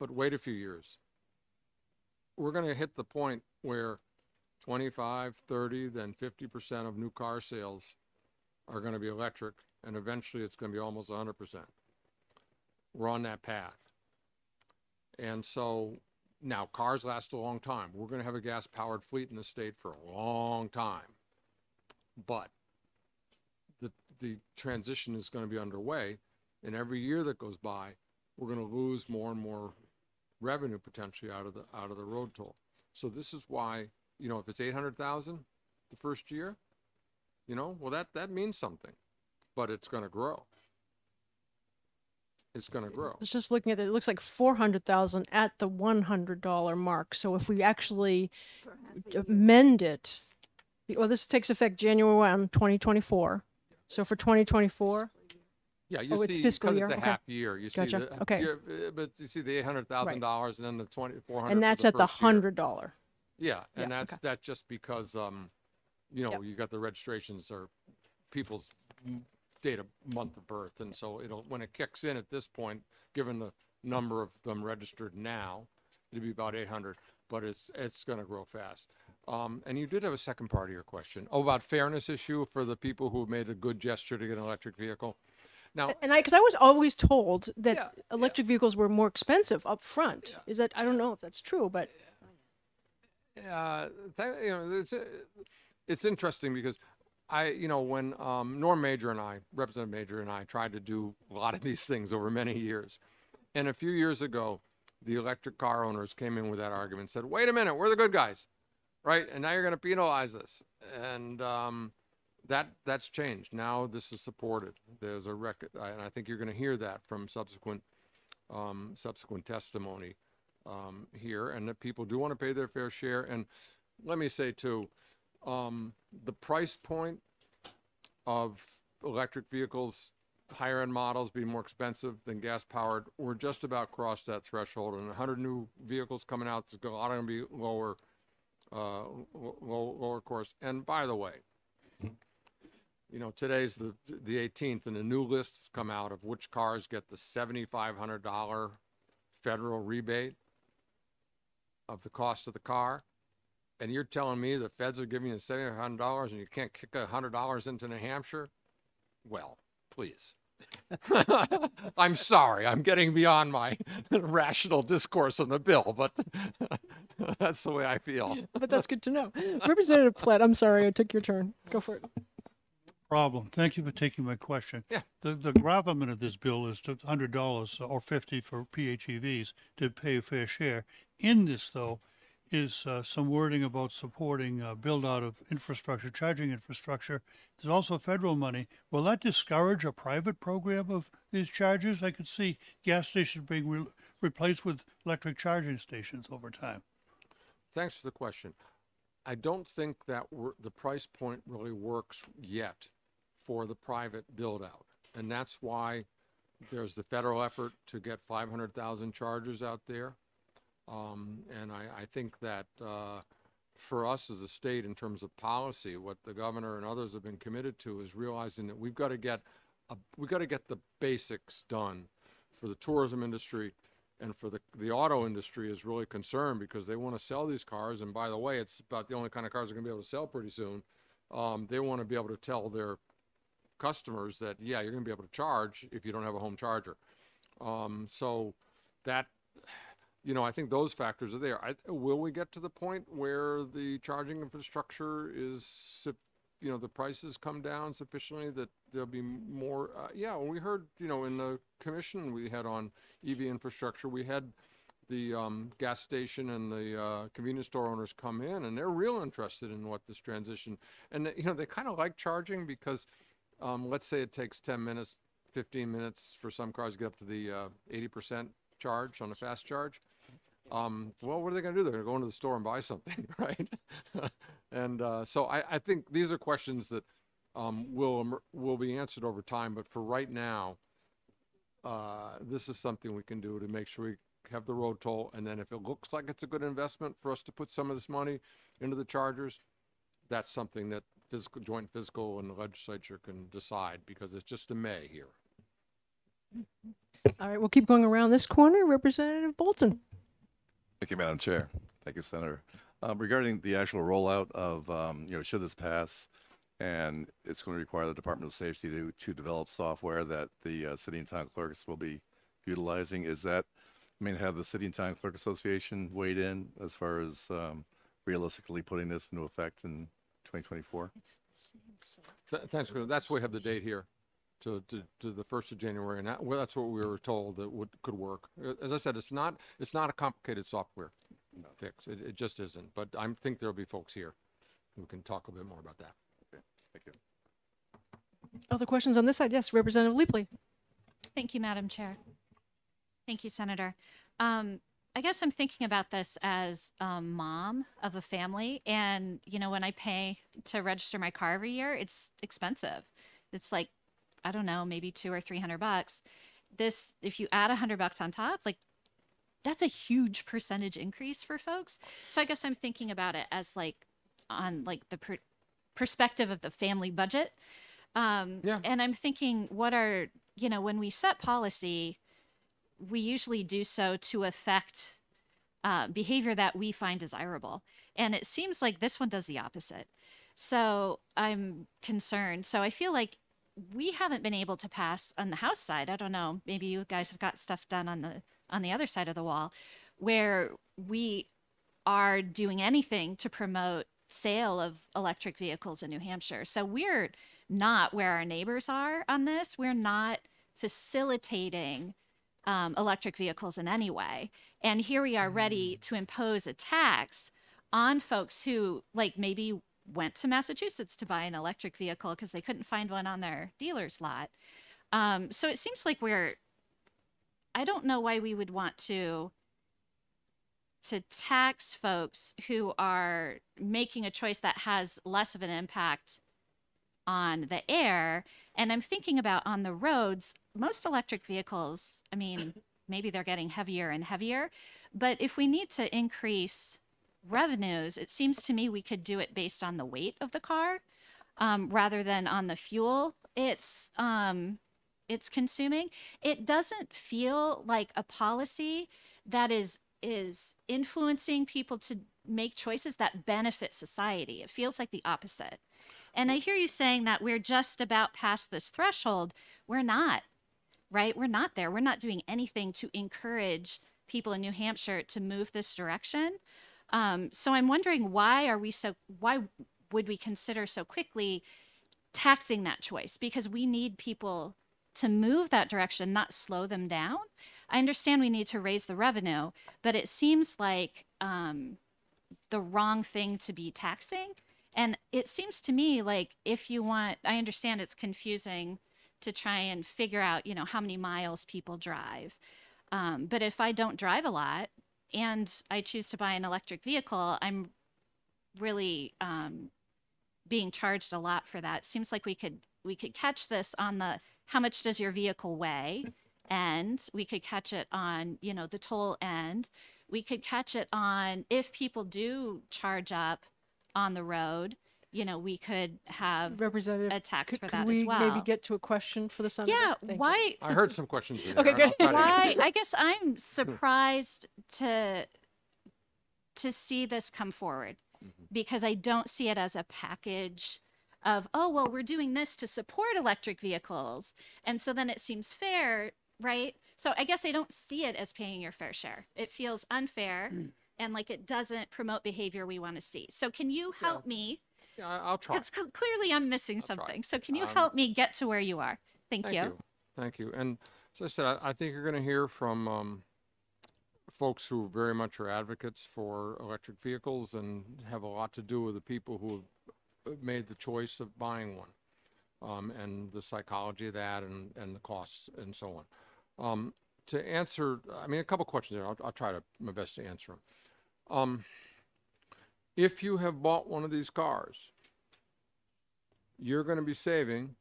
[SPEAKER 12] but wait a few years. We're going to hit the point where 25, 30, then 50% of new car sales are going to be electric, and eventually it's going to be almost 100%. We're on that path. And so now cars last a long time. We're going to have a gas-powered fleet in the state for a long time. But the transition is going to be underway, and every year that goes by, we're going to lose more and more revenue potentially out of the road toll. So this is why, you know, if it's 800,000 the first year, you know, well, that means something, but it's going to grow. It's going to grow.
[SPEAKER 1] I was just looking at it. It looks like 400,000 at the $100 mark. So if we actually amend it, well, this takes effect January 1, 2024. So for 2024.
[SPEAKER 12] Yeah, you
[SPEAKER 1] it's
[SPEAKER 12] see,
[SPEAKER 1] fiscal
[SPEAKER 12] because
[SPEAKER 1] year.
[SPEAKER 12] it's a
[SPEAKER 1] Okay.
[SPEAKER 12] half year. You
[SPEAKER 1] Gotcha.
[SPEAKER 12] see, the,
[SPEAKER 1] Okay.
[SPEAKER 12] but you see the $800,000 and then the 400.
[SPEAKER 1] And that's at the $100.
[SPEAKER 12] Yeah, and
[SPEAKER 1] Yeah,
[SPEAKER 12] that's
[SPEAKER 1] okay.
[SPEAKER 12] that's just because you know,
[SPEAKER 1] Yep.
[SPEAKER 12] you got the registrations or people's date of month of birth, and so it'll when it kicks in at this point, given the number of them registered now, it'll be about 800, but it's going to grow fast. And you did have a second part of your question. Oh, about fairness issue for the people who made a good gesture to get an electric vehicle. Now,
[SPEAKER 1] And because I was always told that electric vehicles were more expensive up front. Is that, I don't know if that's true, but.
[SPEAKER 12] you know, it's interesting because you know, when Norm Major and I, Representative Major and I, tried to do a lot of these things over many years, and a few years ago, the electric car owners came in with that argument and said, "Wait a minute, we're the good guys, right? And now you're going to penalize us." And that's changed. Now this is supported. There's a record, and I think you're going to hear that from subsequent testimony here, and that people do want to pay their fair share. And let me say too, the price point of electric vehicles, higher end models being more expensive than gas powered, we're just about crossed that threshold. And 100 new vehicles coming out, there's a lot of them to be lower, lower cost. And by the way, you know, today's the 18th, and a new list's come out of which cars get the $7,500 federal rebate of the cost of the car. And you're telling me the feds are giving you $7,500 and you can't kick $100 into New Hampshire? Well, please. I'm sorry. I'm getting beyond my rational discourse on the bill, but that's the way I feel.
[SPEAKER 1] But that's good to know. Representative Platt, I'm sorry, I took your turn. Go for it.
[SPEAKER 6] Problem. Thank you for taking my question.
[SPEAKER 12] Yeah.
[SPEAKER 6] The gravamen of this bill is to $100 or $50 for PHEVs to pay a fair share. In this, though, is some wording about supporting build out of infrastructure, charging infrastructure. There's also federal money. Will that discourage a private program of these chargers? I could see gas stations being replaced with electric charging stations over time.
[SPEAKER 12] Thanks for the question. I don't think that the price point really works yet for the private build out. And that's why there's the federal effort to get 500,000 chargers out there. And I think that for us as a state, in terms of policy, what the governor and others have been committed to is realizing that we've got to get the basics done for the tourism industry, and for the auto industry is really concerned because they want to sell these cars. And by the way, it's about the only kind of cars they're going to be able to sell pretty soon. They want to be able to tell their customers that, yeah, you're going to be able to charge if you don't have a home charger. So that, you know, I think those factors are there. Will we get to the point where the charging infrastructure is, you know, the prices come down sufficiently that there'll be more? Yeah, we heard, you know, in the commission we had on EV infrastructure, we had the gas station and the convenience store owners come in, and they're real interested in what this transition. And, you know, they kind of like charging because, let's say it takes 10 minutes, 15 minutes for some cars to get up to the 80% charge on a fast charge. Well, what are they going to do? They're going to go into the store and buy something, right? And so I think these are questions that will be answered over time. But for right now, this is something we can do to make sure we have the road toll. And then if it looks like it's a good investment for us to put some of this money into the chargers, that's something that joint fiscal and the legislature can decide, because it's just a may here.
[SPEAKER 1] All right, we'll keep going around this corner. Representative Bolton.
[SPEAKER 5] Thank you, Madam Chair. Thank you, Senator. Regarding the actual rollout of, should this pass, and it's going to require the Department of Safety to develop software that the city and town clerks will be utilizing. Have the City and Town Clerk Association weighed in as far as realistically putting this into effect in 2024?
[SPEAKER 12] Thanks. That's why we have the date here to the 1st of January. And that's what we were told that could work. As I said, it's not a complicated software fix. It just isn't. But I think there'll be folks here who can talk a bit more about that.
[SPEAKER 5] Okay. Thank you.
[SPEAKER 1] Other questions on this side? Yes, Representative Leapley.
[SPEAKER 17] Thank you, Madam Chair. Thank you, Senator. I guess I'm thinking about this as a mom of a family. And, when I pay to register my car every year, it's expensive. It's like, I don't know, maybe $200 or $300. If you add $100 on top, that's a huge percentage increase for folks. So I guess I'm thinking about it as on the perspective of the family budget.
[SPEAKER 12] Yeah.
[SPEAKER 17] And I'm thinking, when we set policy, we usually do so to affect behavior that we find desirable. And it seems like this one does the opposite. So I'm concerned. So I feel like we haven't been able to pass on the House side. I don't know, maybe you guys have got stuff done on the other side of the wall where we are doing anything to promote sale of electric vehicles in New Hampshire. So we're not where our neighbors are on this. We're not facilitating electric vehicles in any way. And here we are ready to impose a tax on folks who maybe went to Massachusetts to buy an electric vehicle because they couldn't find one on their dealer's lot. So it seems like I don't know why we would want to tax folks who are making a choice that has less of an impact on the air. And I'm thinking about on the roads, most electric vehicles, maybe they're getting heavier and heavier, but if we need to increase revenues, it seems to me we could do it based on the weight of the car rather than on the fuel it's consuming. It doesn't feel like a policy that is influencing people to make choices that benefit society. It feels like the opposite. And I hear you saying that we're just about past this threshold. We're not, right? We're not there. We're not doing anything to encourage people in New Hampshire to move this direction. So I'm wondering why would we consider so quickly taxing that choice? Because we need people to move that direction, not slow them down. I understand we need to raise the revenue, but it seems like the wrong thing to be taxing. And it seems to me like I understand it's confusing to try and figure out, how many miles people drive. But if I don't drive a lot and I choose to buy an electric vehicle, I'm really being charged a lot for that. It seems like we could catch this on the how much does your vehicle weigh, and we could catch it on, the toll end. We could catch it on if people do charge up on the road, we could have a tax for that as well.
[SPEAKER 1] Maybe get to a question for the senator?
[SPEAKER 17] Yeah,
[SPEAKER 1] Thank
[SPEAKER 17] why?
[SPEAKER 1] you.
[SPEAKER 12] I heard some questions in
[SPEAKER 1] Okay,
[SPEAKER 12] there.
[SPEAKER 1] good.
[SPEAKER 17] Why? I guess I'm surprised to see this come forward because I don't see it as a package of, we're doing this to support electric vehicles. And so then it seems fair, right? So I guess I don't see it as paying your fair share. It feels unfair and like it doesn't promote behavior we want to see. So can you help me?
[SPEAKER 12] Yeah, I'll try.
[SPEAKER 17] Because clearly I'm missing something. So can you help me get to where you are? Thank you.
[SPEAKER 12] Thank you. And as I said, I think you're going to hear from folks who very much are advocates for electric vehicles and have a lot to do with the people who have made the choice of buying one, and the psychology of that and the costs and so on. To answer, a couple questions there. I'll try my best to answer them. If you have bought one of these cars, you're going to be saving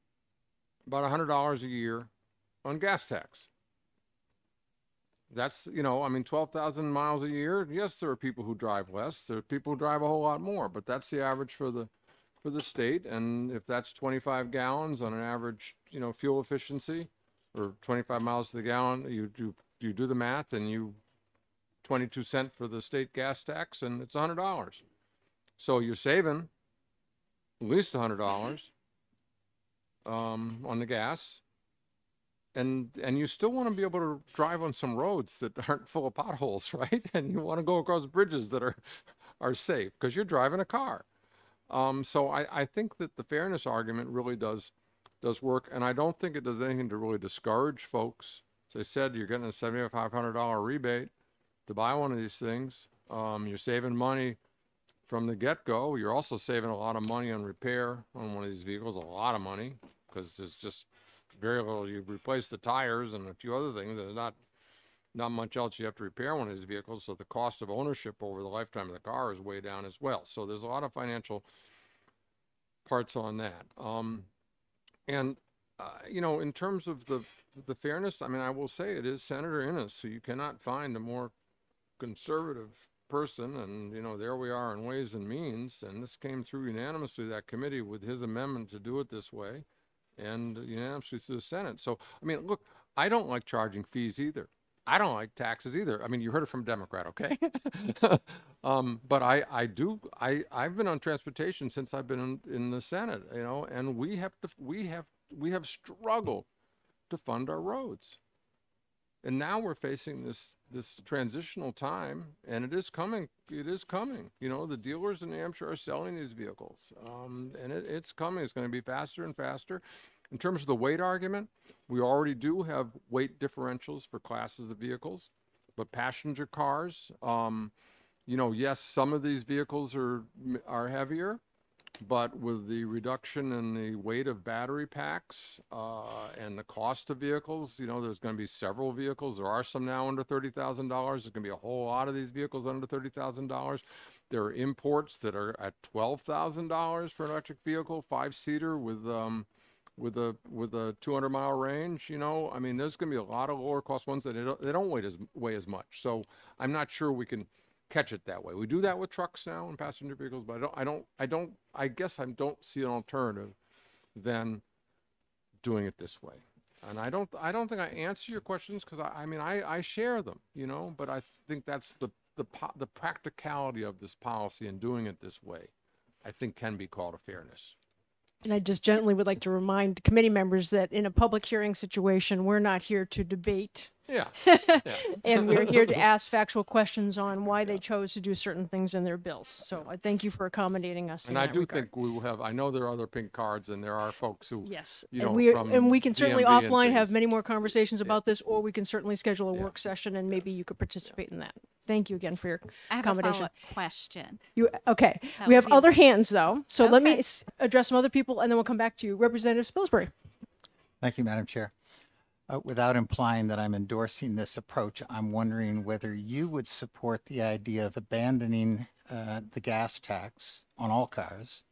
[SPEAKER 12] about $100 a year on gas tax. That's, 12,000 miles a year. Yes, there are people who drive less. There are people who drive a whole lot more, but that's the average for the state. And if that's 25 gallons on an average, fuel efficiency, or 25 miles to the gallon, you do the math, and you 22 cent for the state gas tax, and it's $100. So you're saving at least $100 on the gas, and you still want to be able to drive on some roads that aren't full of potholes, right? And you want to go across bridges that are safe because you're driving a car. So I think that the fairness argument really does work, and I don't think it does anything to really discourage folks. As I said, you're getting a $7,500 rebate to buy one of these things. You're saving money from the get-go. You're also saving a lot of money on repair on one of these vehicles, a lot of money, because there's just very little. You replace the tires and a few other things, and there's not much else you have to repair one of these vehicles, so the cost of ownership over the lifetime of the car is way down as well. So there's a lot of financial parts on that. In terms of the fairness, I mean, I will say it is Senator Innes, so you cannot find a more conservative person, and there we are in Ways and Means, and this came through unanimously, that committee, with his amendment to do it this way, and unanimously through the Senate. So I mean, look, I don't like charging fees either. I don't like taxes either. I mean, you heard it from a Democrat, okay? But I've been on transportation since I've been in the Senate, and we have struggled to fund our roads. And now we're facing this transitional time, and it is coming. The dealers in New Hampshire are selling these vehicles, and it's coming. It's going to be faster and faster. In terms of the weight argument, we already do have weight differentials for classes of vehicles, but passenger cars, yes, some of these vehicles are heavier, but with the reduction in the weight of battery packs and the cost of vehicles, there's going to be several vehicles. There are some now under $30,000. There's going to be a whole lot of these vehicles under $30,000. There are imports that are at $12,000 for an electric vehicle, 5-seater with a 200-mile range. I mean, there's going to be a lot of lower cost ones that they don't weigh as much. So I'm not sure we can catch it that way. We do that with trucks now and passenger vehicles, but I guess I don't see an alternative than doing it this way. And I don't think I answer your questions, because I share them, but I think that's the practicality of this policy, and doing it this way, I think, can be called a fairness.
[SPEAKER 1] And I just gently would like to remind committee members that in a public hearing situation, we're not here to debate.
[SPEAKER 12] Yeah.
[SPEAKER 1] And we're here to ask factual questions on why they chose to do certain things in their bills. So I thank you for accommodating us.
[SPEAKER 12] And I do think we will have, I know there are other pink cards, and there are folks who,
[SPEAKER 1] yes, and we can certainly
[SPEAKER 12] DMV
[SPEAKER 1] offline
[SPEAKER 12] and
[SPEAKER 1] have many more conversations about this, or we can certainly schedule a work session, and maybe you could participate in that. Thank you again for your
[SPEAKER 17] I have
[SPEAKER 1] accommodation.
[SPEAKER 17] a follow-up question.
[SPEAKER 1] Okay.
[SPEAKER 17] That
[SPEAKER 1] We
[SPEAKER 17] would
[SPEAKER 1] have
[SPEAKER 17] be-
[SPEAKER 1] other hands, though. So let me
[SPEAKER 17] Okay.
[SPEAKER 1] address some other people, and then we'll come back to you. Representative Spilsbury.
[SPEAKER 18] Thank you, Madam Chair. Without implying that I'm endorsing this approach, I'm wondering whether you would support the idea of abandoning the gas tax on all cars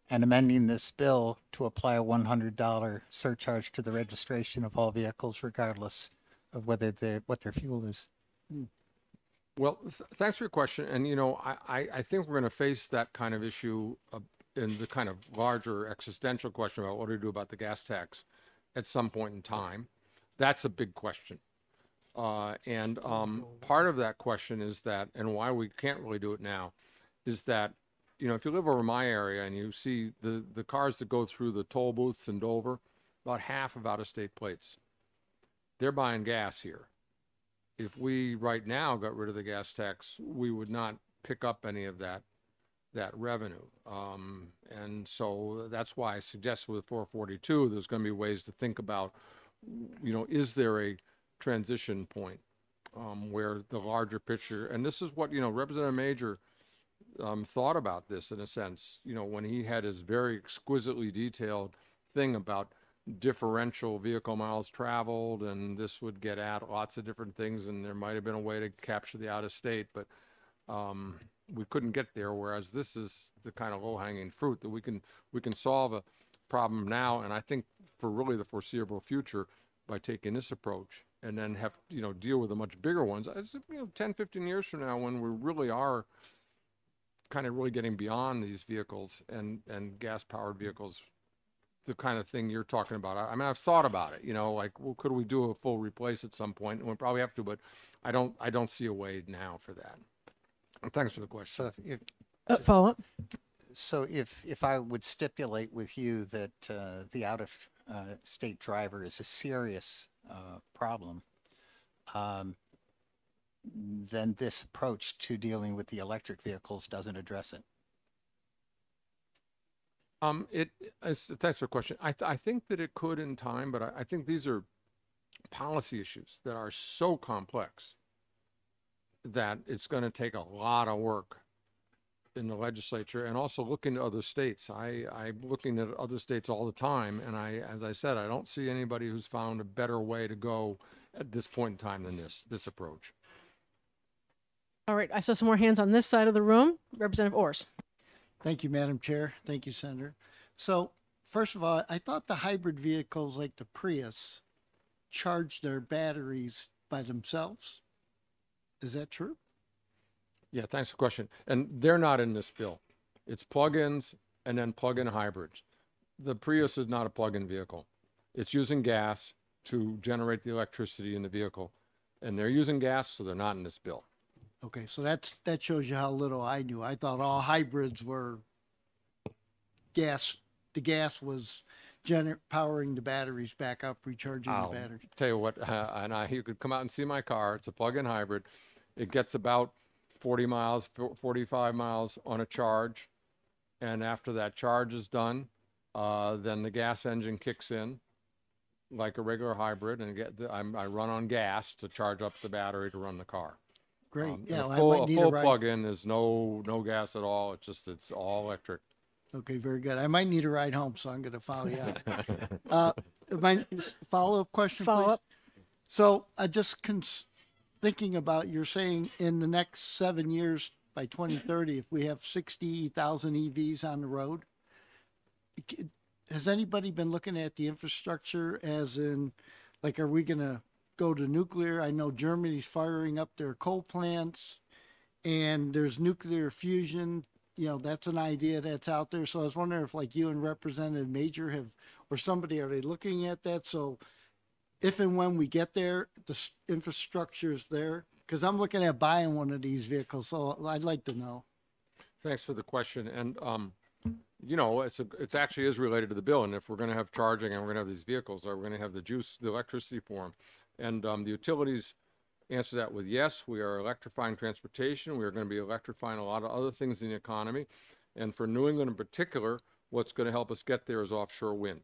[SPEAKER 18] and amending this bill to apply a $100 surcharge to the registration of all vehicles, regardless of what their fuel is.
[SPEAKER 12] Well, thanks for your question. And, I think we're going to face that kind of issue in the kind of larger existential question about what do we do about the gas tax at some point in time. That's a big question. And part of that question is that, and why we can't really do it now, is that, if you live over my area and you see the cars that go through the toll booths in Dover, about half of out-of-state plates. They're buying gas here. If we right now got rid of the gas tax, we would not pick up any of that revenue. And so that's why I suggest with 442, there's going to be ways to think about, is there a transition point where the larger picture, and this is what, Representative Major thought about this in a sense, when he had his very exquisitely detailed thing about differential vehicle miles traveled, and this would get at lots of different things, and there might have been a way to capture the out of state, but we couldn't get there, whereas this is the kind of low-hanging fruit that we can solve a problem now, and I think for really the foreseeable future, by taking this approach, and then have deal with the much bigger ones. 10, 15 years from now, when we really are kind of really getting beyond these vehicles and gas-powered vehicles the kind of thing you're talking about. I mean, I've thought about it, like, well, could we do a full replace at some point? And we probably have to, but I don't see a way now for that. And thanks for the question.
[SPEAKER 18] So
[SPEAKER 1] Follow up.
[SPEAKER 18] So if I would stipulate with you that the out of state driver is a serious problem, then this approach to dealing with the electric vehicles doesn't address it.
[SPEAKER 12] Thanks for the question. I think that it could in time, but I think these are policy issues that are so complex that it's going to take a lot of work in the legislature, and also looking to other states. I'm looking at other states all the time, and as I said, I don't see anybody who's found a better way to go at this point in time than this approach.
[SPEAKER 1] All right, I saw some more hands on this side of the room. Representative Orrs.
[SPEAKER 14] Thank you, Madam Chair. Thank you, Senator. So, first of all, I thought the hybrid vehicles like the Prius charge their batteries by themselves. Is that true?
[SPEAKER 12] Yeah, thanks for the question. And they're not in this bill. It's plug-ins and then plug-in hybrids. The Prius is not a plug-in vehicle. It's using gas to generate the electricity in the vehicle. And they're using gas, so they're not in this bill.
[SPEAKER 14] Okay, so that shows you how little I knew. I thought all hybrids were gas. The gas was powering the batteries back up, recharging the batteries.
[SPEAKER 12] Tell you what, you could come out and see my car. It's a plug-in hybrid. It gets about 40 miles, 45 miles on a charge. And after that charge is done, then the gas engine kicks in like a regular hybrid, and I run on gas to charge up the battery to run the car.
[SPEAKER 14] Great.
[SPEAKER 12] Yeah,
[SPEAKER 14] I
[SPEAKER 12] a
[SPEAKER 14] might need
[SPEAKER 12] full
[SPEAKER 14] a ride.
[SPEAKER 12] plug-in is no gas at all. It's all electric.
[SPEAKER 14] Okay, very good. I might need a ride home, so I'm going to follow you out. My follow-up question, please. So I just thinking about, you're saying in the next 7 years, by 2030, if we have 60,000 EVs on the road, has anybody been looking at the infrastructure as in, like, are we going to go to nuclear? I know Germany's firing up their coal plants, and there's nuclear fusion. That's an idea that's out there. So I was wondering if, like, you and Representative Major or somebody, are they looking at that? So if and when we get there, the infrastructure is there? Because I'm looking at buying one of these vehicles, so I'd like to know.
[SPEAKER 12] Thanks for the question. And, it's actually is related to the bill. And if we're going to have charging and we're going to have these vehicles, are we going to have the electricity for them? And the utilities answer that with yes. We are electrifying transportation. We are going to be electrifying a lot of other things in the economy. And for New England in particular, what's going to help us get there is offshore wind.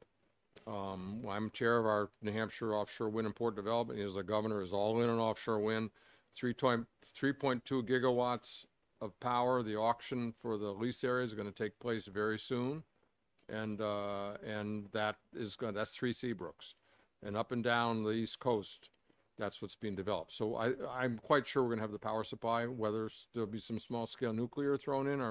[SPEAKER 12] I'm chair of our New Hampshire Offshore Wind and Port Development. The governor is all in on offshore wind. 3.2 gigawatts of power. The auction for the lease area is going to take place very soon, and that's 3 Seabrooks, and up and down the East Coast, that's what's being developed. So I'm quite sure we're going to have the power supply. Whether there'll be some small scale nuclear thrown in,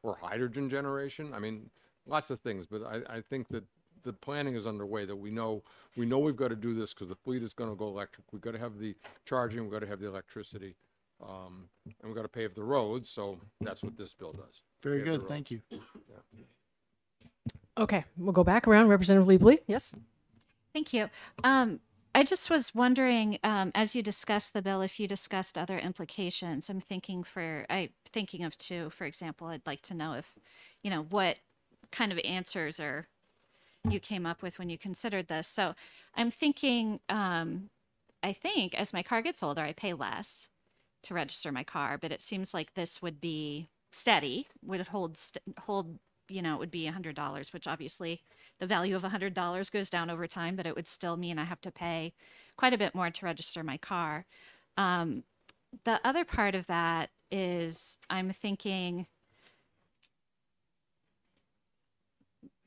[SPEAKER 12] or hydrogen generation. I mean, lots of things. But I think that the planning is underway, that we know we've got to do this because the fleet is going to go electric. We've got to have the charging, we've got to have the electricity, and we've got to pave the roads. So that's what this bill does.
[SPEAKER 14] Very good. Thank you.
[SPEAKER 12] Yeah.
[SPEAKER 1] Okay, we'll go back around. Representative Liebley. Yes.
[SPEAKER 17] Thank you. I just was wondering, as you discussed the bill, if you discussed other implications. I'm thinking of two. For example, I'd like to know if, what kind of answers you came up with when you considered this. So I'm thinking, I think as my car gets older, I pay less to register my car, but it seems like this would be steady, would hold, it would be $100, which obviously the value of $100 goes down over time, but it would still mean I have to pay quite a bit more to register my car. The other part of that is I'm thinking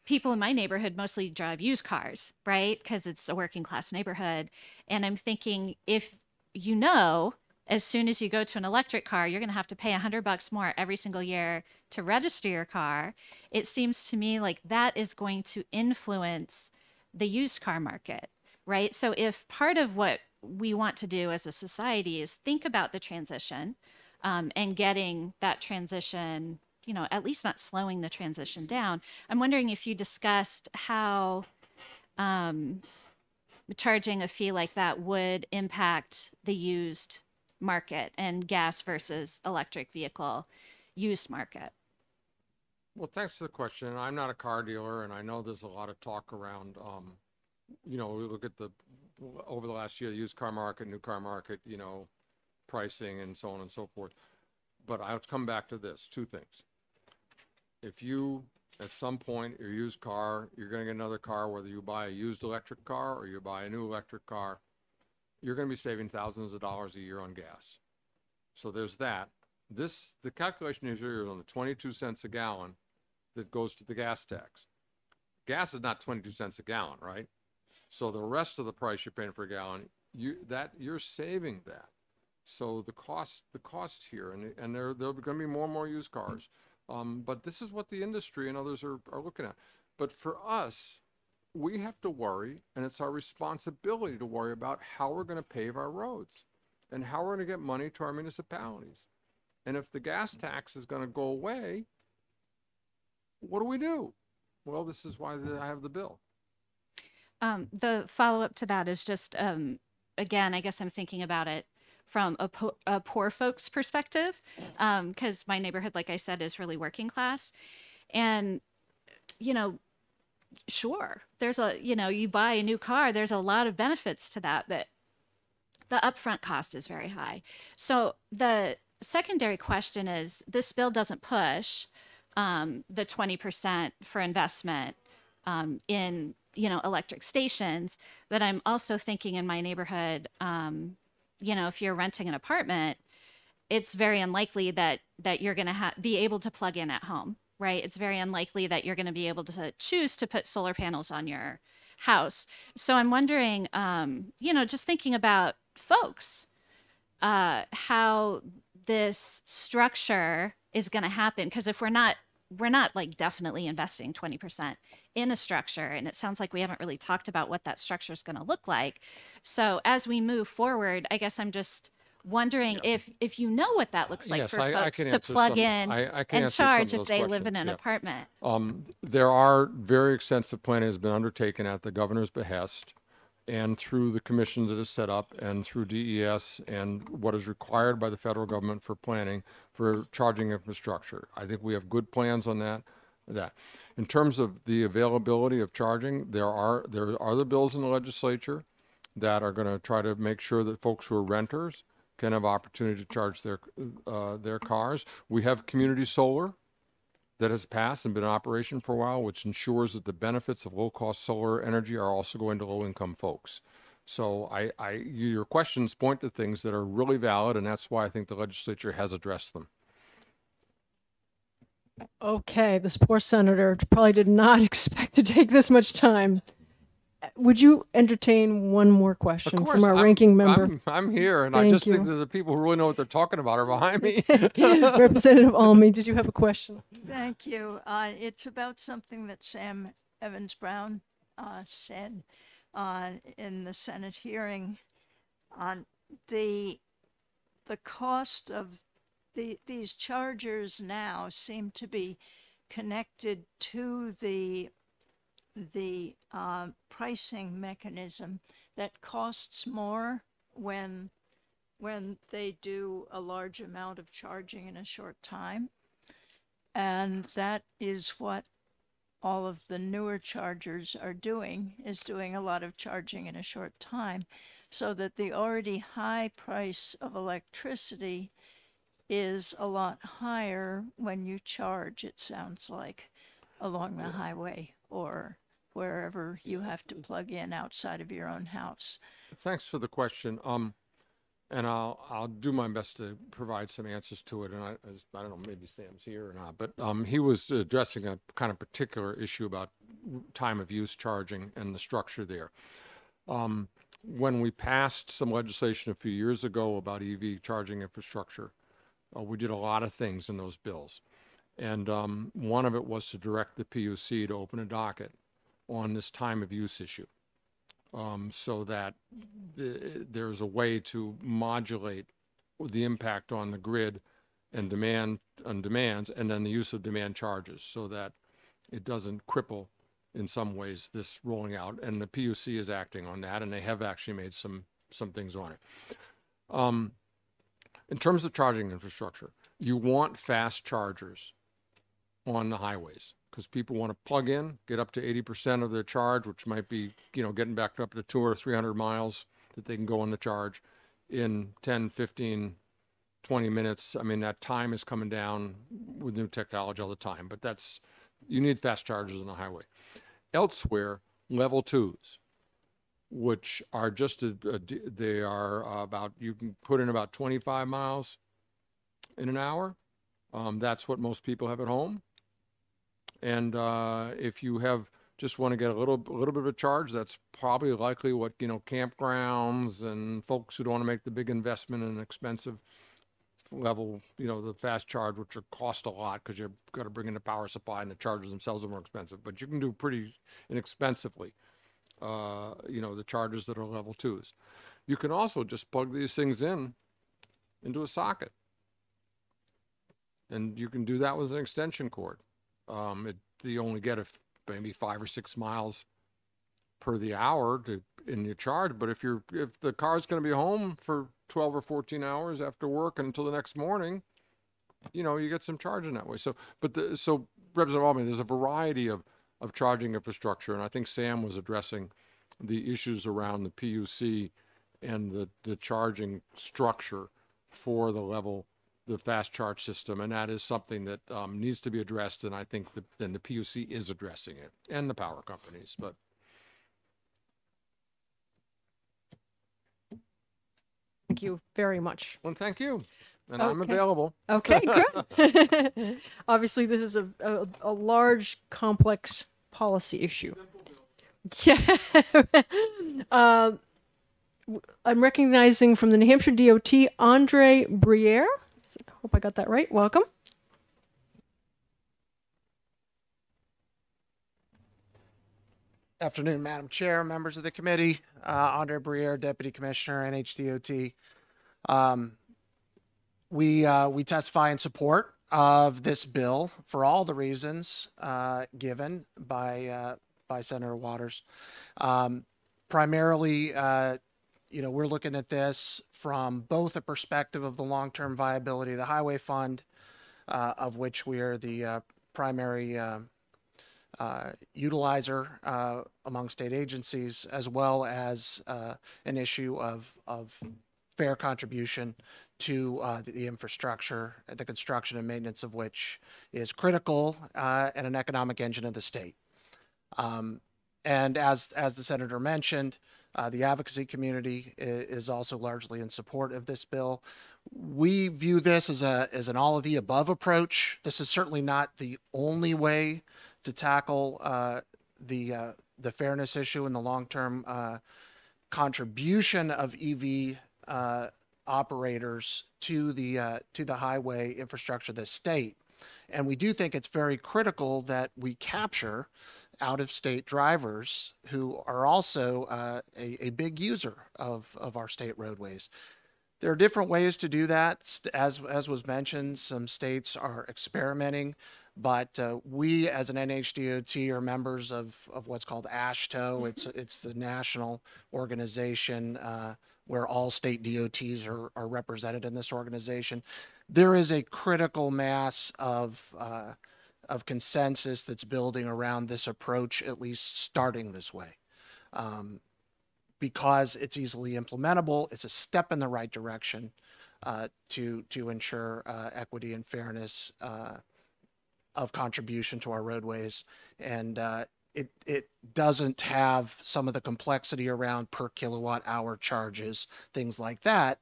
[SPEAKER 17] people in my neighborhood mostly drive used cars, right? Because it's a working class neighborhood. And I'm thinking, if as soon as you go to an electric car, you're going to have to pay $100 more every single year to register your car. It seems to me like that is going to influence the used car market, right? So if part of what we want to do as a society is think about the transition and getting that transition at least not slowing the transition down. I'm wondering if you discussed how charging a fee like that would impact the used market and gas versus electric vehicle used market.
[SPEAKER 12] Well, thanks for the question. I'm not a car dealer, and I know there's a lot of talk around, we look at over the last year, the used car market, new car market, pricing and so on and so forth. But I'll come back to this, two things. If you, at some point, your used car, you're going to get another car, whether you buy a used electric car or you buy a new electric car, you're going to be saving thousands of dollars a year on gas. So there's that. The calculation is here on the 22 cents a gallon that goes to the gas tax. Gas is not 22 cents a gallon, right? So the rest of the price you're paying for a gallon, you're saving that. So the cost here, and there'll be going to be more and more used cars. But this is what the industry and others are looking at. But for us, we have to worry, and it's our responsibility to worry about how we're going to pave our roads and how we're going to get money to our municipalities. And if the gas tax is going to go away, what do we do? Well, this is why I have the bill.
[SPEAKER 17] The follow-up to that is just, again, I guess I'm thinking about it from a poor folks perspective, because my neighborhood, like I said, is really working class. And, sure, there's you buy a new car, there's a lot of benefits to that, but the upfront cost is very high. So the secondary question is, this bill doesn't push the 20% for investment in electric stations, but I'm also thinking in my neighborhood, if you're renting an apartment, it's very unlikely that you're going to be able to plug in at home, right? It's very unlikely that you're going to be able to choose to put solar panels on your house. So I'm wondering, just thinking about folks, how this structure is going to happen, because if we're not like definitely investing 20% in a structure, and it sounds like we haven't really talked about what that structure is going to look like. So as we move forward, I guess I'm just wondering if you know what that looks like for folks to plug in and charge if they live in an apartment.
[SPEAKER 12] There are very extensive planning has been undertaken at the governor's behest and through the commissions that is set up and through DES and what is required by the federal government for planning for charging infrastructure. I think we have good plans on that. In terms of the availability of charging, there are other bills in the legislature that are going to try to make sure that folks who are renters can have opportunity to charge their cars. We have community solar that has passed and been in operation for a while, which ensures that the benefits of low-cost solar energy are also going to low-income folks. So your questions point to things that are really valid, and that's why I think the legislature has addressed them.
[SPEAKER 1] Okay, this poor senator probably did not expect to take this much time. Would you entertain one more question from our ranking member?
[SPEAKER 12] I'm here, and
[SPEAKER 1] Thank
[SPEAKER 12] I just
[SPEAKER 1] you.
[SPEAKER 12] think that the people who really know what they're talking about are behind me.
[SPEAKER 1] Representative Almy, did you have a question?
[SPEAKER 4] Thank you. It's about something that Sam Evans-Brown said in the Senate hearing on the cost of these chargers now seem to be connected to the pricing mechanism that costs more when they do a large amount of charging in a short time. And that is what all of the newer chargers are doing, is doing a lot of charging in a short time, so that the already high price of electricity is a lot higher when you charge, it sounds like, along the highway or wherever you have to plug in outside of your own house.
[SPEAKER 12] Thanks for the question. And I'll do my best to provide some answers to it. And I don't know, maybe Sam's here or not, but he was addressing a kind of particular issue about time of use charging and the structure there. When we passed some legislation a few years ago about EV charging infrastructure, we did a lot of things in those bills. And one of it was to direct the PUC to open a docket on this time of use issue, so that there's a way to modulate the impact on the grid and demands, and then the use of demand charges so that it doesn't cripple in some ways this rolling out. And the PUC is acting on that, and they have actually made some things on it. In terms of charging infrastructure, you want fast chargers on the highways because people want to plug in, get up to 80% of their charge, which might be, getting back up to 200 or 300 miles that they can go on the charge in 10, 15, 20 minutes. I mean, that time is coming down with new technology all the time, but you need fast chargers on the highway. Elsewhere, level 2s, which are they are about, you can put in about 25 miles in an hour. That's what most people have at home. And if you just want to get a little bit of a charge, that's probably likely what, campgrounds and folks who don't want to make the big investment in an expensive level, the fast charge, which cost a lot because you've got to bring in the power supply and the chargers themselves are more expensive, but you can do pretty inexpensively, the chargers that are level 2s. You can also just plug these things into a socket. And you can do that with an extension cord. You only get maybe 5 or 6 miles per the hour in your charge. But if the car's going to be home for 12 or 14 hours after work until the next morning, you get some charging that way. So Representative Albany, there's a variety of charging infrastructure, and I think Sam was addressing the issues around the PUC and the charging structure for the fast charge system, and that is something that needs to be addressed, and I think the PUC is addressing it, and the power companies. But
[SPEAKER 1] thank you very much.
[SPEAKER 12] Well, thank you, and I'm available.
[SPEAKER 1] Okay, good. Obviously, this is a large, complex policy issue. Yeah. I'm recognizing from the New Hampshire DOT, Andre Briere. Hope I got that right. Welcome.
[SPEAKER 19] Afternoon, Madam Chair, members of the committee. Andre Briere, Deputy Commissioner, NHDOT. We testify in support of this bill for all the reasons given by Senator Waters. Primarily, we're looking at this from both a perspective of the long-term viability of the Highway Fund, of which we are the primary utilizer among state agencies, as well as an issue of fair contribution to the infrastructure, the construction and maintenance of which is critical and an economic engine of the state. And as the Senator mentioned, the advocacy community is also largely in support of this bill. We view this as an all of the above approach. This is certainly not the only way to tackle the fairness issue and the long-term contribution of EV operators to the highway infrastructure of the state. And we do think it's very critical that we capture out-of-state drivers who are also a big user of our state roadways. There are different ways to do that. As was mentioned, some states are experimenting, but we as an NHDOT are members of what's called AASHTO. It's the national organization where all state DOTs are represented in this organization. There is a critical mass of consensus that's building around this approach, at least starting this way. Because it's easily implementable, it's a step in the right direction to ensure equity and fairness of contribution to our roadways. And it doesn't have some of the complexity around per kilowatt hour charges, things like that,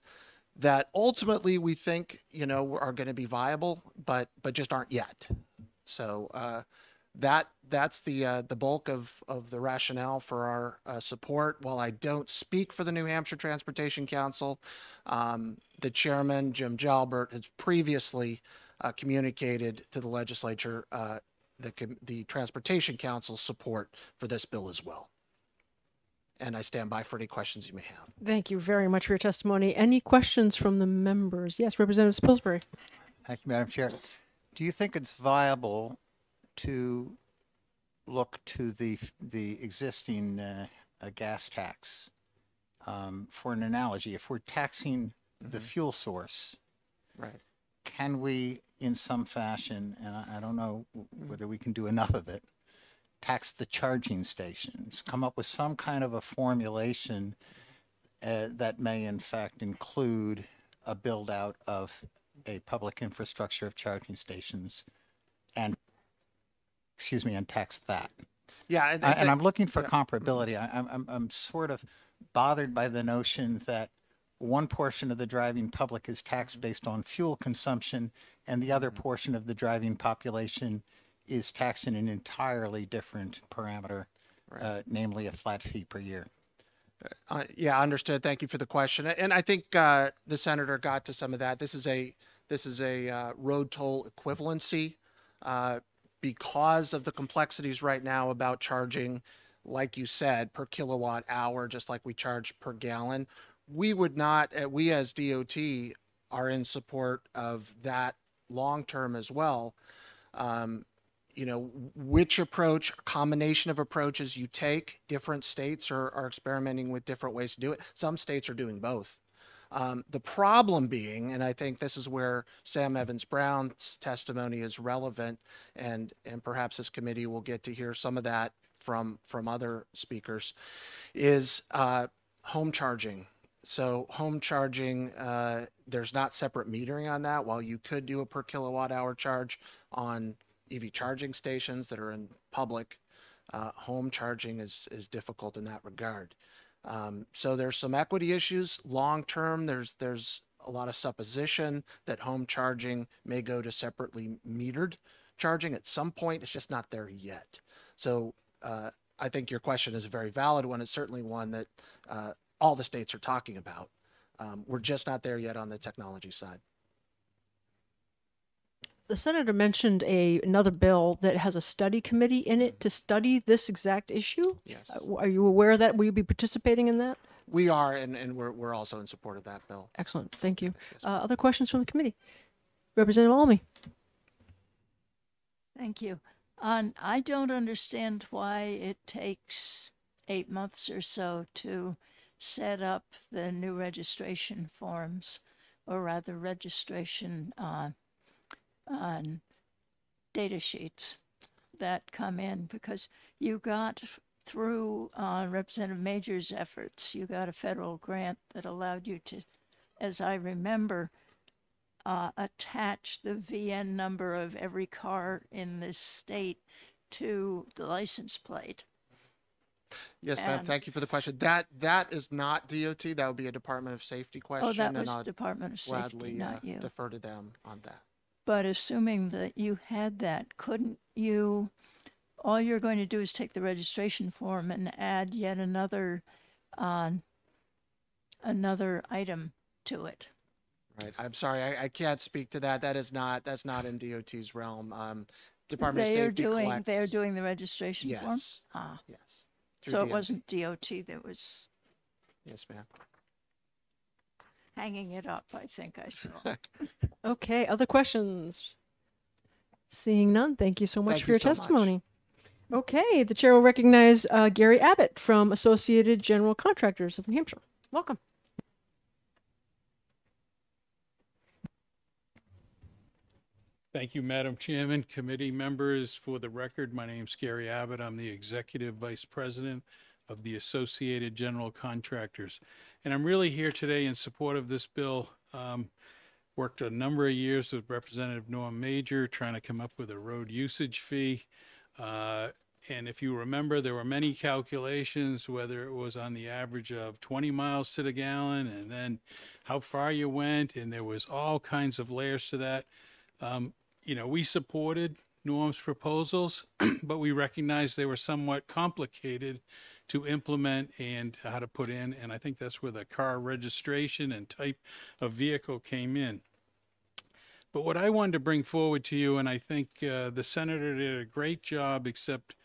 [SPEAKER 19] that ultimately we think, are going to be viable, but just aren't yet. So that's the bulk of the rationale for our support. While I don't speak for the New Hampshire Transportation Council, the chairman, Jim Jalbert, has previously communicated to the legislature the Transportation Council's support for this bill as well. And I stand by for any questions you may have.
[SPEAKER 1] Thank you very much for your testimony. Any questions from the members? Yes, Representative Spilsbury.
[SPEAKER 18] Thank you, Madam Chair. Do you think it's viable to look to the existing gas tax for an analogy? If we're taxing the fuel source,
[SPEAKER 19] Right.
[SPEAKER 18] can we, in some fashion, and I don't know whether we can do enough of it, tax the charging stations? Come up with some kind of a formulation that may, in fact, include a build out of a public infrastructure of charging stations, and and tax that.
[SPEAKER 19] Yeah,
[SPEAKER 18] And I'm looking for comparability. I'm sort of bothered by the notion that one portion of the driving public is taxed based on fuel consumption, and the other portion of the driving population is taxed in an entirely different parameter, namely a flat fee per year.
[SPEAKER 19] Yeah, understood. Thank you for the question. And I think the senator got to some of that. This is a road toll equivalency because of the complexities right now about charging, like you said, per kilowatt hour, just like we charge per gallon. We would not, we as DOT are in support of that long term as well. You know, which approach, combination of approaches you take, different states are experimenting with different ways to do it. Some states are doing both. The problem being, and I think this is where Sam Evans-Brown's testimony is relevant, and perhaps this committee will get to hear some of that from other speakers, is home charging. So home charging, there's not separate metering on that. While you could do a per kilowatt hour charge on EV charging stations that are in public, home charging is difficult in that regard. So there's some equity issues. Long term, there's a lot of supposition that home charging may go to separately metered charging at some point. It's just not there yet. So I think your question is a very valid one. It's certainly one that all the states are talking about. We're just not there yet on the technology side.
[SPEAKER 1] The senator mentioned another bill that has a study committee in it to study this exact issue.
[SPEAKER 19] Yes.
[SPEAKER 1] Are you aware of that? Will you be participating in that?
[SPEAKER 19] We are, and we're also in support of that bill.
[SPEAKER 1] Excellent. Thank you. Other questions from the committee? Representative Almy.
[SPEAKER 4] Thank you. I don't understand why it takes 8 months or so to set up the new registration forms, or rather registration on data sheets that come in, because you got through Representative Major's efforts, you got a federal grant that allowed you to, as I remember, attach the VN number of every car in this state to the license plate.
[SPEAKER 19] Yes, ma'am. Thank you for the question. That is not DOT. That would be a Department of Safety question.
[SPEAKER 4] Oh, that
[SPEAKER 19] and
[SPEAKER 4] was
[SPEAKER 19] I'll
[SPEAKER 4] Department of Safety,
[SPEAKER 19] gladly
[SPEAKER 4] not you.
[SPEAKER 19] defer to them on that.
[SPEAKER 4] But assuming that you had that, couldn't you, all you're going to do is take the registration form and add yet another item to it?
[SPEAKER 19] Right. I'm sorry. I can't speak to that. That's not in DOT's realm. Department of Safety collects.
[SPEAKER 4] They're doing the registration form?
[SPEAKER 19] Yes.
[SPEAKER 4] Ah.
[SPEAKER 19] Yes.
[SPEAKER 4] So it
[SPEAKER 19] DMV.
[SPEAKER 4] wasn't DOT that was
[SPEAKER 19] Yes, ma'am.
[SPEAKER 4] hanging it up, I think I saw.
[SPEAKER 1] Okay, other questions? Seeing none, thank you so much
[SPEAKER 19] Thank
[SPEAKER 1] for
[SPEAKER 19] you
[SPEAKER 1] your
[SPEAKER 19] so much.
[SPEAKER 1] testimony. Okay, the chair will recognize Gary Abbott from Associated General Contractors of New Hampshire. Welcome.
[SPEAKER 9] Thank you, Madam Chairman, committee members. For the record, my name's Gary Abbott. I'm the Executive Vice President of the Associated General Contractors. And I'm really here today in support of this bill. Worked a number of years with Representative Norm Major trying to come up with a road usage fee. And if you remember, there were many calculations, whether it was on the average of 20 miles to the gallon and then how far you went. And there was all kinds of layers to that. You know, we supported Norm's proposals, but we recognized they were somewhat complicated to implement and how to put in. And I think that's where the car registration and type of vehicle came in. But what I wanted to bring forward to you, and I think the senator did a great job, except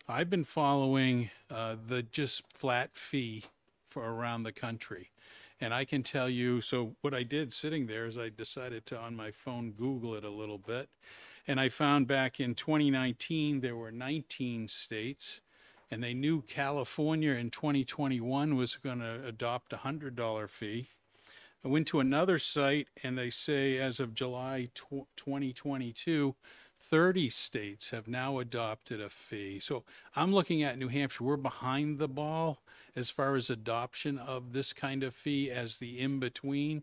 [SPEAKER 9] I've been following the just flat fee for around the country. And I can tell you, so what I did sitting there is I decided to, on my phone, Google it a little bit. And I found back in 2019, there were 19 states, and they knew California in 2021 was going to adopt a $100 fee. I went to another site, and they say as of July 2022, 30 states have now adopted a fee. So I'm looking at New Hampshire. We're behind the ball as far as adoption of this kind of fee as the in-between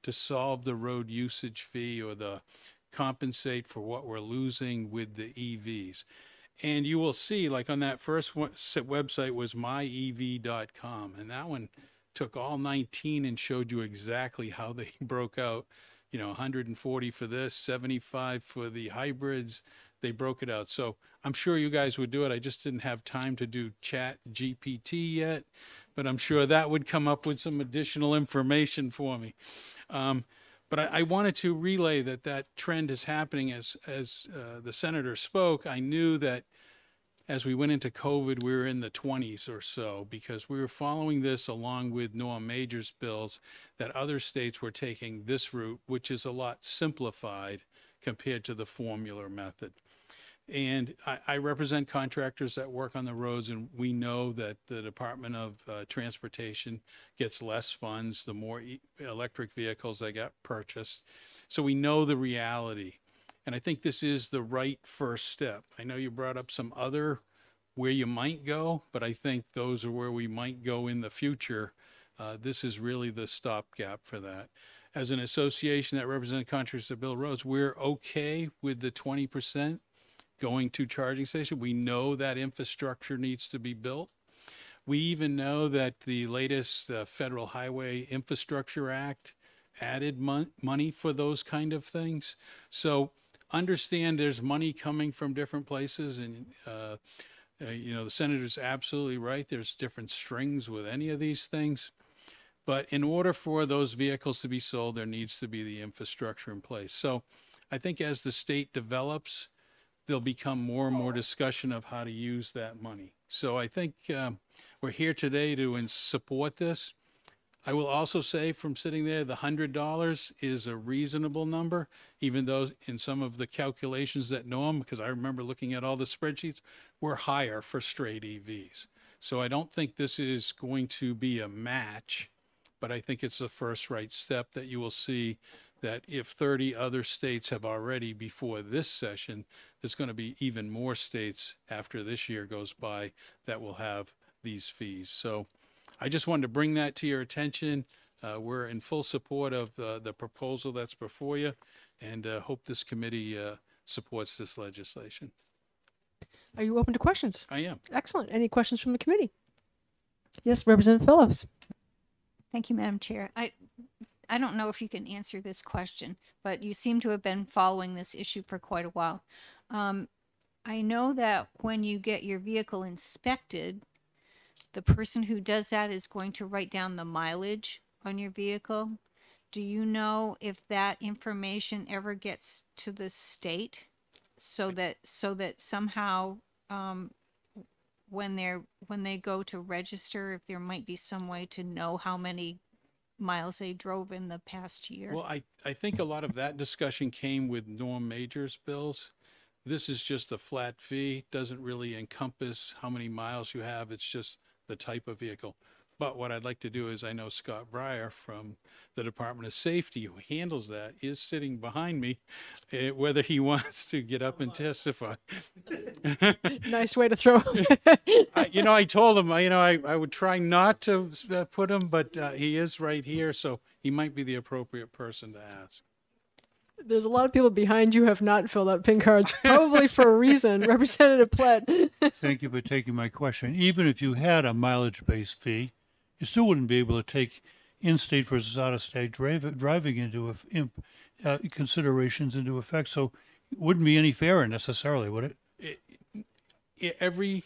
[SPEAKER 9] to solve the road usage fee or the compensate for what we're losing with the EVs. And you will see, like on that first website was myev.com, and that one took all 19 and showed you exactly how they broke out, 140 for this, 75 for the hybrids. They broke it out. So I'm sure you guys would do it. I just didn't have time to do Chat GPT yet, but I'm sure that would come up with some additional information for me. But I wanted to relay that trend is happening as the senator spoke. I knew that as we went into COVID, we were in the 20s or so because we were following this along with Norm Major's bills that other states were taking this route, which is a lot simplified compared to the formula method. And I represent contractors that work on the roads, and we know that the Department of Transportation gets less funds the more electric vehicles that get purchased. So we know the reality. And I think this is the right first step. I know you brought up some other where you might go, but I think those are where we might go in the future. This is really the stopgap for that. As an association that represents contractors that build roads, we're okay with the 20% going to charging station. We know that infrastructure needs to be built. We even know that the latest Federal Highway Infrastructure Act added money for those kind of things. So understand there's money coming from different places, and the senator's absolutely right. There's different strings with any of these things. But in order for those vehicles to be sold, there needs to be the infrastructure in place. So I think as the state develops, there'll become more and more discussion of how to use that money. So I think we're here today to support this. I will also say from sitting there, the $100 is a reasonable number, even though in some of the calculations that Norm, because I remember looking at all the spreadsheets, were higher for straight EVs. So I don't think this is going to be a match, but I think it's the first right step that you will see that if 30 other states have already before this session, there's going to be even more states after this year goes by that will have these fees. So I just wanted to bring that to your attention. We're in full support of the proposal that's before you, and hope this committee supports this legislation.
[SPEAKER 1] Are you open to questions?
[SPEAKER 9] I am.
[SPEAKER 1] Excellent. Any questions from the committee? Yes, Representative Phillips.
[SPEAKER 11] Thank you, Madam Chair. I don't know if you can answer this question, but you seem to have been following this issue for quite a while. I know that when you get your vehicle inspected, the person who does that is going to write down the mileage on your vehicle. Do you know if that information ever gets to the state so that somehow when they go to register, if there might be some way to know how many miles they drove in the past year?
[SPEAKER 9] Well, I think a lot of that discussion came with Norm Major's bills. This is just a flat fee, doesn't really encompass how many miles you have. It's just the type of vehicle. But what I'd like to do is, I know Scott Breyer from the Department of Safety, who handles that, is sitting behind me, whether he wants to get up and testify.
[SPEAKER 1] Nice way to throw.
[SPEAKER 9] I told him, I would try not to put him, but he is right here, so he might be the appropriate person to ask.
[SPEAKER 1] There's a lot of people behind you who have not filled out PIN cards, probably for a reason. Representative Plett.
[SPEAKER 6] Thank you for taking my question. Even if you had a mileage-based fee, you still wouldn't be able to take in-state versus out-of-state driving into considerations into effect. So it wouldn't be any fairer necessarily, would it?
[SPEAKER 9] Every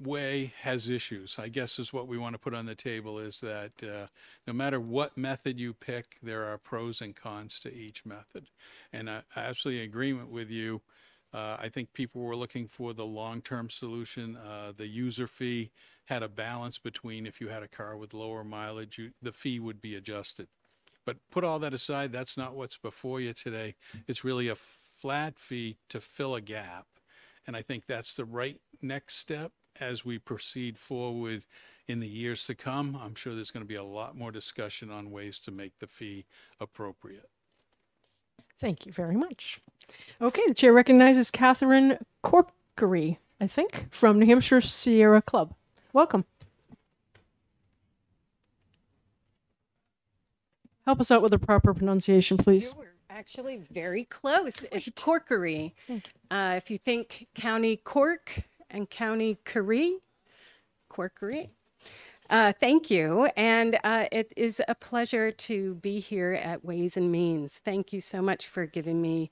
[SPEAKER 9] way has issues, I guess, is what we want to put on the table, is that no matter what method you pick, there are pros and cons to each method. And I absolutely agreement with you. I think people were looking for the long-term solution. The user fee had a balance between if you had a car with lower mileage, the fee would be adjusted. But put all that aside, that's not what's before you today. It's really a flat fee to fill a gap. And I think that's the right next step as we proceed forward in the years to come. I'm sure there's going to be a lot more discussion on ways to make the fee appropriate.
[SPEAKER 1] Thank you very much. Okay, the chair recognizes Catherine Corkery, I think, from New Hampshire Sierra Club. Welcome. Help us out with the proper pronunciation, please.
[SPEAKER 7] You were actually very close. It's Corkery. If you think County Cork and County Curry, Corkery. Thank you. And it is a pleasure to be here at Ways and Means. Thank you so much for giving me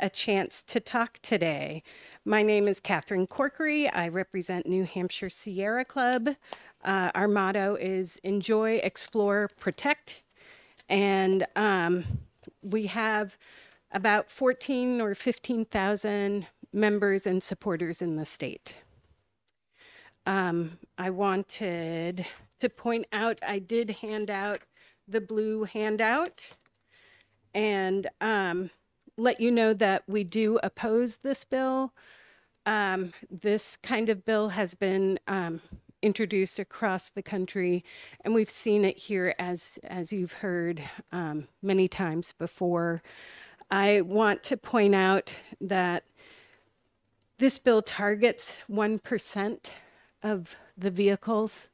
[SPEAKER 7] a chance to talk today. My name is Catherine Corkery. I represent New Hampshire Sierra Club. Our motto is enjoy, explore, protect. And we have about 14 or 15,000 members and supporters in the state. I wanted to point out, I did hand out the blue handout and let you know that we do oppose this bill. This kind of bill has been introduced across the country, and we've seen it here as you've heard many times before. I want to point out that this bill targets 1% of the vehicles,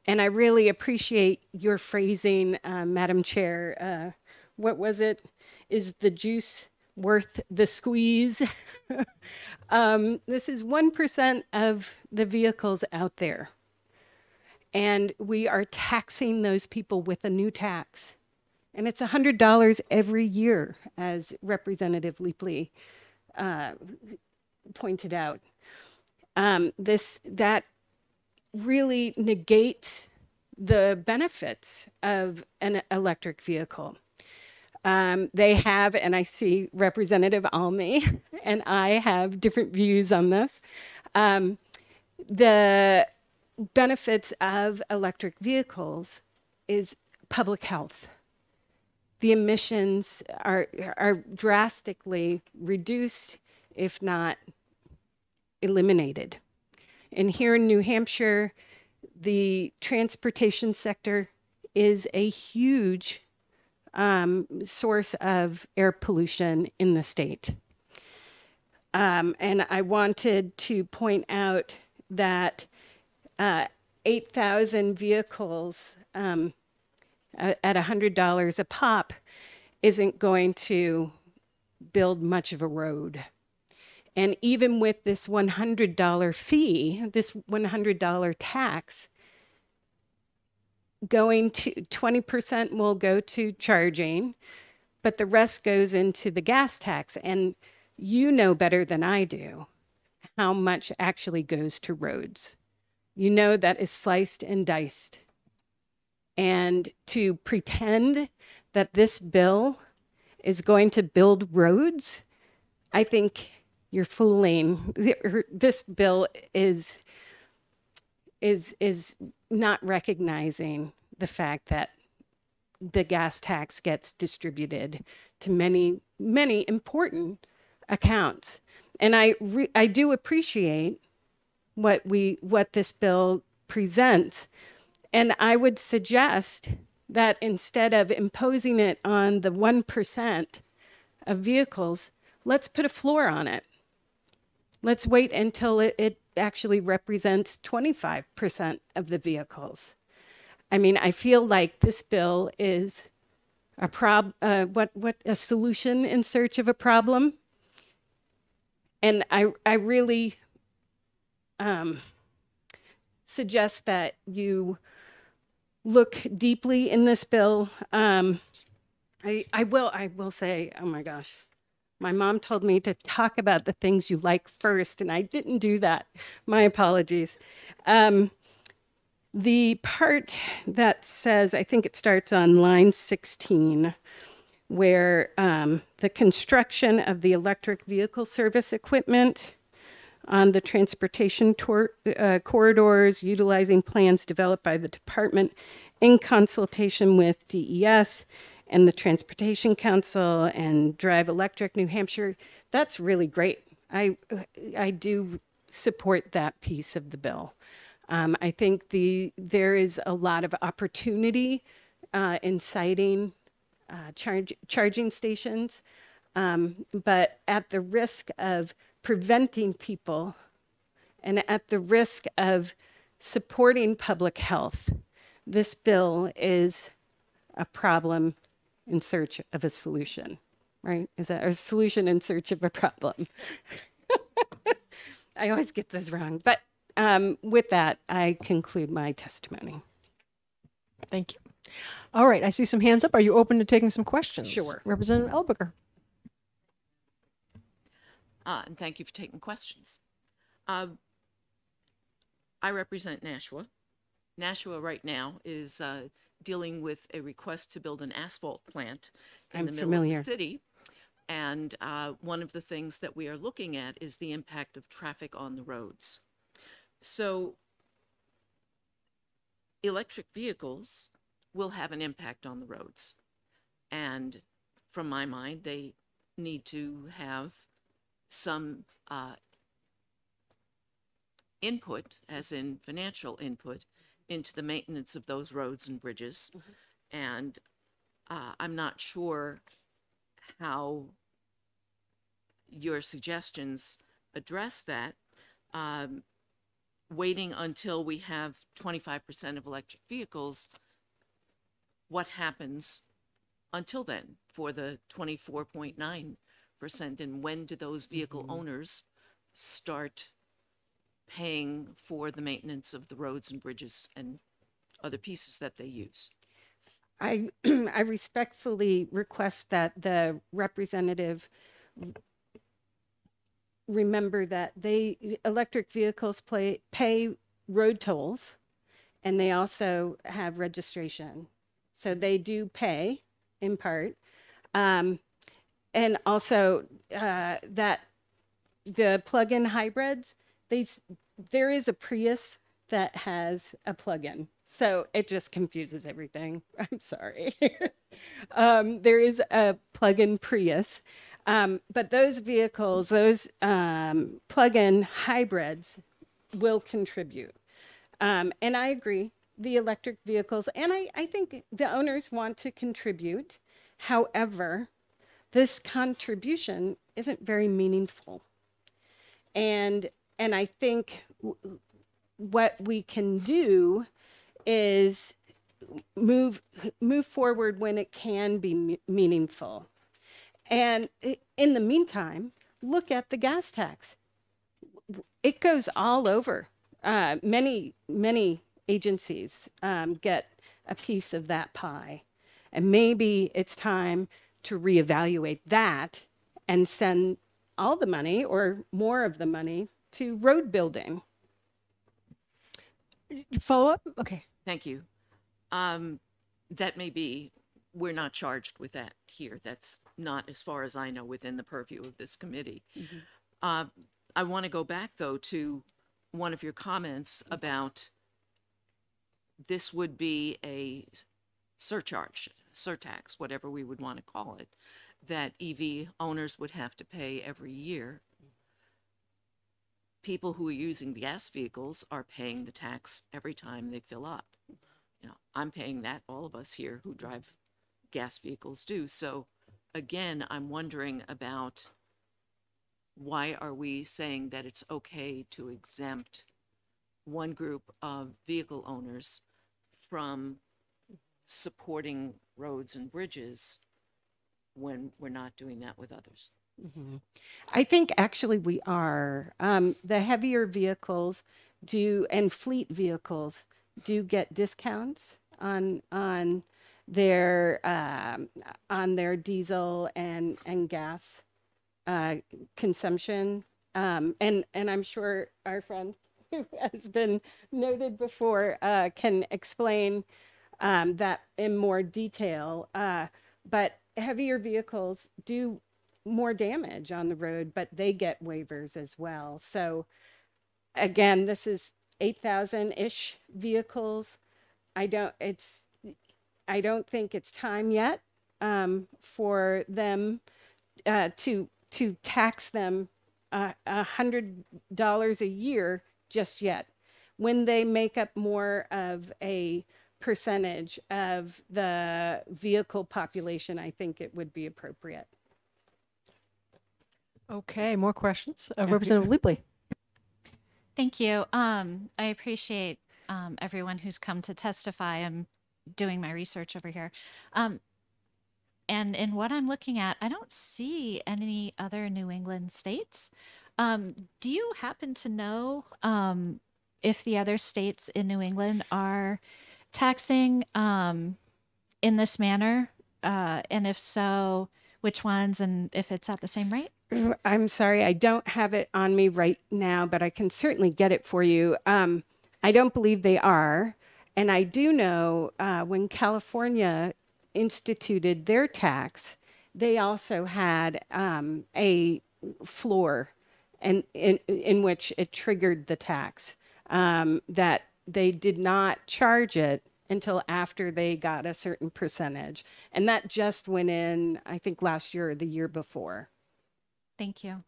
[SPEAKER 7] and I really appreciate your phrasing, Madam Chair. What was it? Is the juice worth the squeeze? This is 1% of the vehicles out there. And we are taxing those people with a new tax. And it's $100 every year, as Representative Leapley pointed out. That really negates the benefits of an electric vehicle. They have, and I see Representative Almy and I have different views on this. The benefits of electric vehicles is public health. The emissions are drastically reduced, if not eliminated. And here in New Hampshire, the transportation sector is a huge source of air pollution in the state. And I wanted to point out that 8,000 vehicles at $100 a pop isn't going to build much of a road. And even with this $100 fee, this $100 tax, going to 20% will go to charging, but the rest goes into the gas tax. And you know better than I do how much actually goes to roads. You know that is sliced and diced. And to pretend that this bill is going to build roads, I think you're fooling. This bill is not recognizing the fact that the gas tax gets distributed to many, many important accounts. And I do appreciate what this bill presents. And I would suggest that instead of imposing it on the 1% of vehicles, let's put a floor on it. Let's wait until it actually represents 25% of the vehicles. I mean, I feel like this bill is a solution in search of a problem. And I really suggest that you look deeply in this bill. I will say, oh my gosh, my mom told me to talk about the things you like first, and I didn't do that. My apologies. The part that says, I think it starts on line 16, where the construction of the electric vehicle service equipment on the transportation corridors, utilizing plans developed by the department in consultation with DES and the Transportation Council and Drive Electric New Hampshire. That's really great. I do support that piece of the bill. I think there is a lot of opportunity in citing charging stations, but at the risk of preventing people and at the risk of supporting public health, this bill is a problem in search of a solution, right? Is that a solution in search of a problem? I always get this wrong, but with that, I conclude my testimony.
[SPEAKER 1] Thank you. All right, I see some hands up. Are you open to taking some questions?
[SPEAKER 7] Sure.
[SPEAKER 1] Representative Elbiger.
[SPEAKER 20] And thank you for taking questions. I represent Nashua. Nashua right now is dealing with a request to build an asphalt plant in the middle of the city. And one of the things that we are looking at is the impact of traffic on the roads. So electric vehicles will have an impact on the roads. And from my mind, they need to have some input, as in financial input, into the maintenance of those roads and bridges. And I'm not sure how your suggestions address that. Waiting until we have 25% of electric vehicles, what happens until then for the 24.9%? And when do those vehicle owners start paying for the maintenance of the roads and bridges and other pieces that they use?
[SPEAKER 7] I respectfully request that the representative remember that electric vehicles pay road tolls, and they also have registration. So they do pay in part. And also that the plug-in hybrids, there is a Prius that has a plug-in. So it just confuses everything. I'm sorry. There is a plug-in Prius. But those vehicles, those plug-in hybrids will contribute. And I agree, the electric vehicles, and I think the owners want to contribute. However, this contribution isn't very meaningful. And I think what we can do is move forward when it can be meaningful. And in the meantime, look at the gas tax. It goes all over. Many agencies get a piece of that pie. And maybe it's time to reevaluate that and send all the money or more of the money to road building.
[SPEAKER 1] Follow up? Okay.
[SPEAKER 20] Thank you. That may be, we're not charged with that here. That's not, as far as I know, within the purview of this committee. I want to go back, though, to one of your comments about this would be a surcharge, surtax, whatever we would want to call it, that EV owners would have to pay every year. People who are using the gas vehicles are paying the tax every time they fill up. You know, I'm paying that, all of us here who drive gas vehicles do. So again, I'm wondering about why are we saying that it's okay to exempt one group of vehicle owners from supporting roads and bridges when we're not doing that with others?
[SPEAKER 7] I think actually we are. The heavier vehicles and fleet vehicles do get discounts on their diesel and gas consumption. And I'm sure our friend who has been noted before can explain that in more detail. But heavier vehicles do more damage on the road, but they get waivers as well. So again, this is 8,000-ish vehicles. I don't think it's time yet for them to tax them $100 a year just yet. When they make up more of a percentage of the vehicle population, I think it would be appropriate.
[SPEAKER 1] Okay, more questions. Representative Leapley.
[SPEAKER 17] Thank you. I appreciate everyone who's come to testify. I'm doing my research over here. And in what I'm looking at, I don't see any other New England states. Do you happen to know if the other states in New England are taxing in this manner? And if so, which ones, and if it's at the same rate?
[SPEAKER 7] I'm sorry, I don't have it on me right now, but I can certainly get it for you. I don't believe they are. And I do know when California instituted their tax, they also had a floor in which it triggered the tax, that they did not charge it until after they got a certain percentage. And that just went in, I think, last year or the year before.
[SPEAKER 17] Thank you.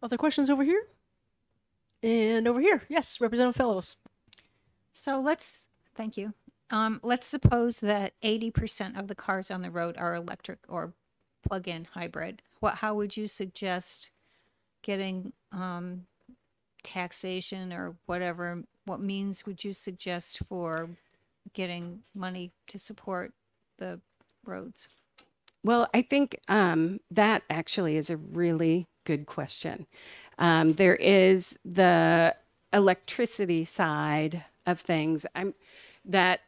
[SPEAKER 1] Other questions over here? And over here. Yes, Representative Fellows.
[SPEAKER 11] So thank you. Let's suppose that 80% of the cars on the road are electric or plug-in hybrid. How would you suggest getting taxation or whatever? What means would you suggest for getting money to support the roads?
[SPEAKER 7] Well, I think that actually is a really good question. There is the electricity side of things that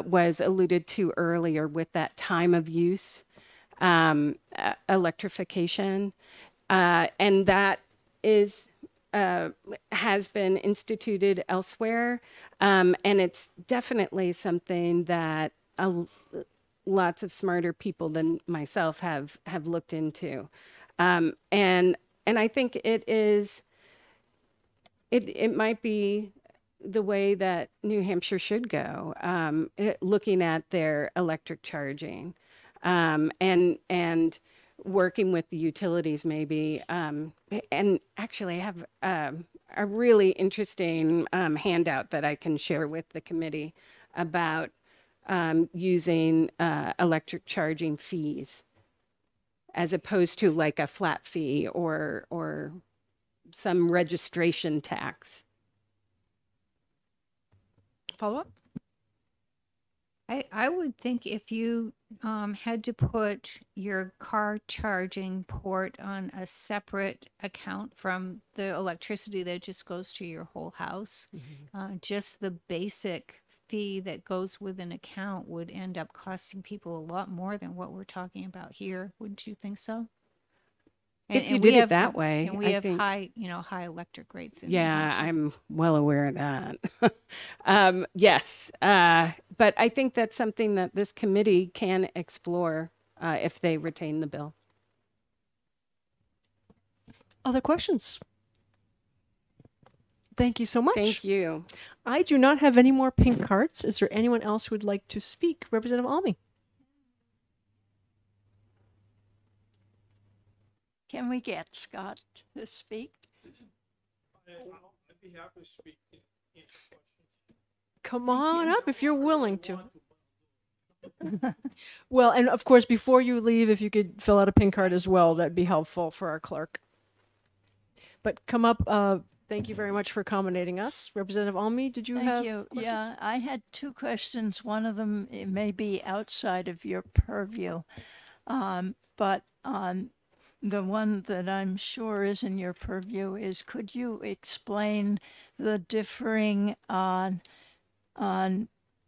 [SPEAKER 7] was alluded to earlier with that time of use electrification, and that is has been instituted elsewhere, and it's definitely something that lots of smarter people than myself have looked into, and I think it might be the way that New Hampshire should go, looking at their electric charging, and working with the utilities maybe. And actually I have a really interesting handout that I can share with the committee about using electric charging fees as opposed to like a flat fee or some registration tax.
[SPEAKER 1] Follow up?
[SPEAKER 11] I would think if you had to put your car charging port on a separate account from the electricity that just goes to your whole house, just the basic fee that goes with an account would end up costing people a lot more than what we're talking about here. Wouldn't you think so?
[SPEAKER 7] If you did it that way,
[SPEAKER 11] and we have high electric rates.
[SPEAKER 7] Yeah, I'm well aware of that. Yes, but I think that's something that this committee can explore if they retain the bill.
[SPEAKER 1] Other questions? Thank you so much.
[SPEAKER 7] Thank you.
[SPEAKER 1] I do not have any more pink cards. Is there anyone else who would like to speak? Representative Almy.
[SPEAKER 4] Can we get Scott to speak?
[SPEAKER 9] I'd be happy to speak.
[SPEAKER 1] Come on up if you're willing to. Well, and of course, before you leave, if you could fill out a pink card as well, that'd be helpful for our clerk. But come up. Thank you very much for accommodating us. Representative Almy, did you have questions?
[SPEAKER 4] Yeah, I had two questions. One of them, it may be outside of your purview, but the one that I'm sure is in your purview is, could you explain the differing on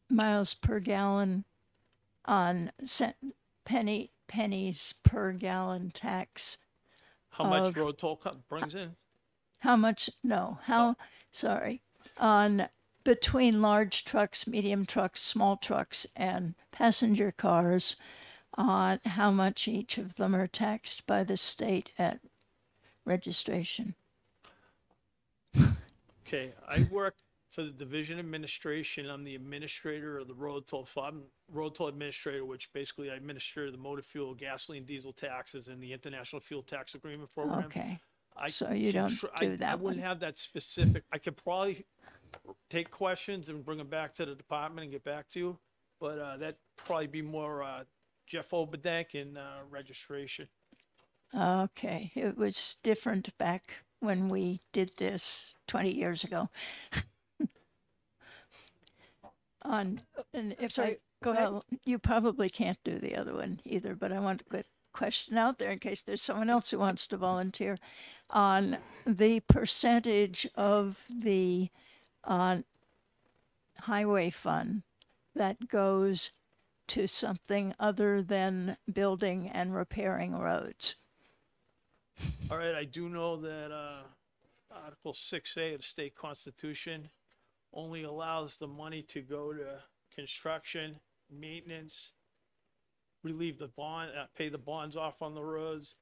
[SPEAKER 4] miles per gallon on pennies per gallon tax?
[SPEAKER 3] How much road toll brings in?
[SPEAKER 4] How much? No. How? Sorry. On between large trucks, medium trucks, small trucks, and passenger cars, on how much each of them are taxed by the state at registration.
[SPEAKER 3] Okay, I work for the Division Administration. I'm the administrator of the road toll. So I'm road toll administrator, which basically I administer the motor fuel, gasoline, diesel taxes, and the International Fuel Tax Agreement Program.
[SPEAKER 4] Okay. So you don't do that
[SPEAKER 3] I wouldn't
[SPEAKER 4] one.
[SPEAKER 3] have that specific. I could probably take questions and bring them back to the department and get back to you, but that'd probably be more Jeff Oberdank in registration.
[SPEAKER 4] Okay, it was different back when we did this 20 years ago. And if
[SPEAKER 1] Sorry, go ahead.
[SPEAKER 4] well, you probably can't do the other one either, but I want to put a question out there in case there's someone else who wants to volunteer on the percentage of the highway fund that goes to something other than building and repairing roads.
[SPEAKER 3] All right, I do know that Article 6A of the state constitution only allows the money to go to construction, maintenance, relieve the bond, pay the bonds off on the roads.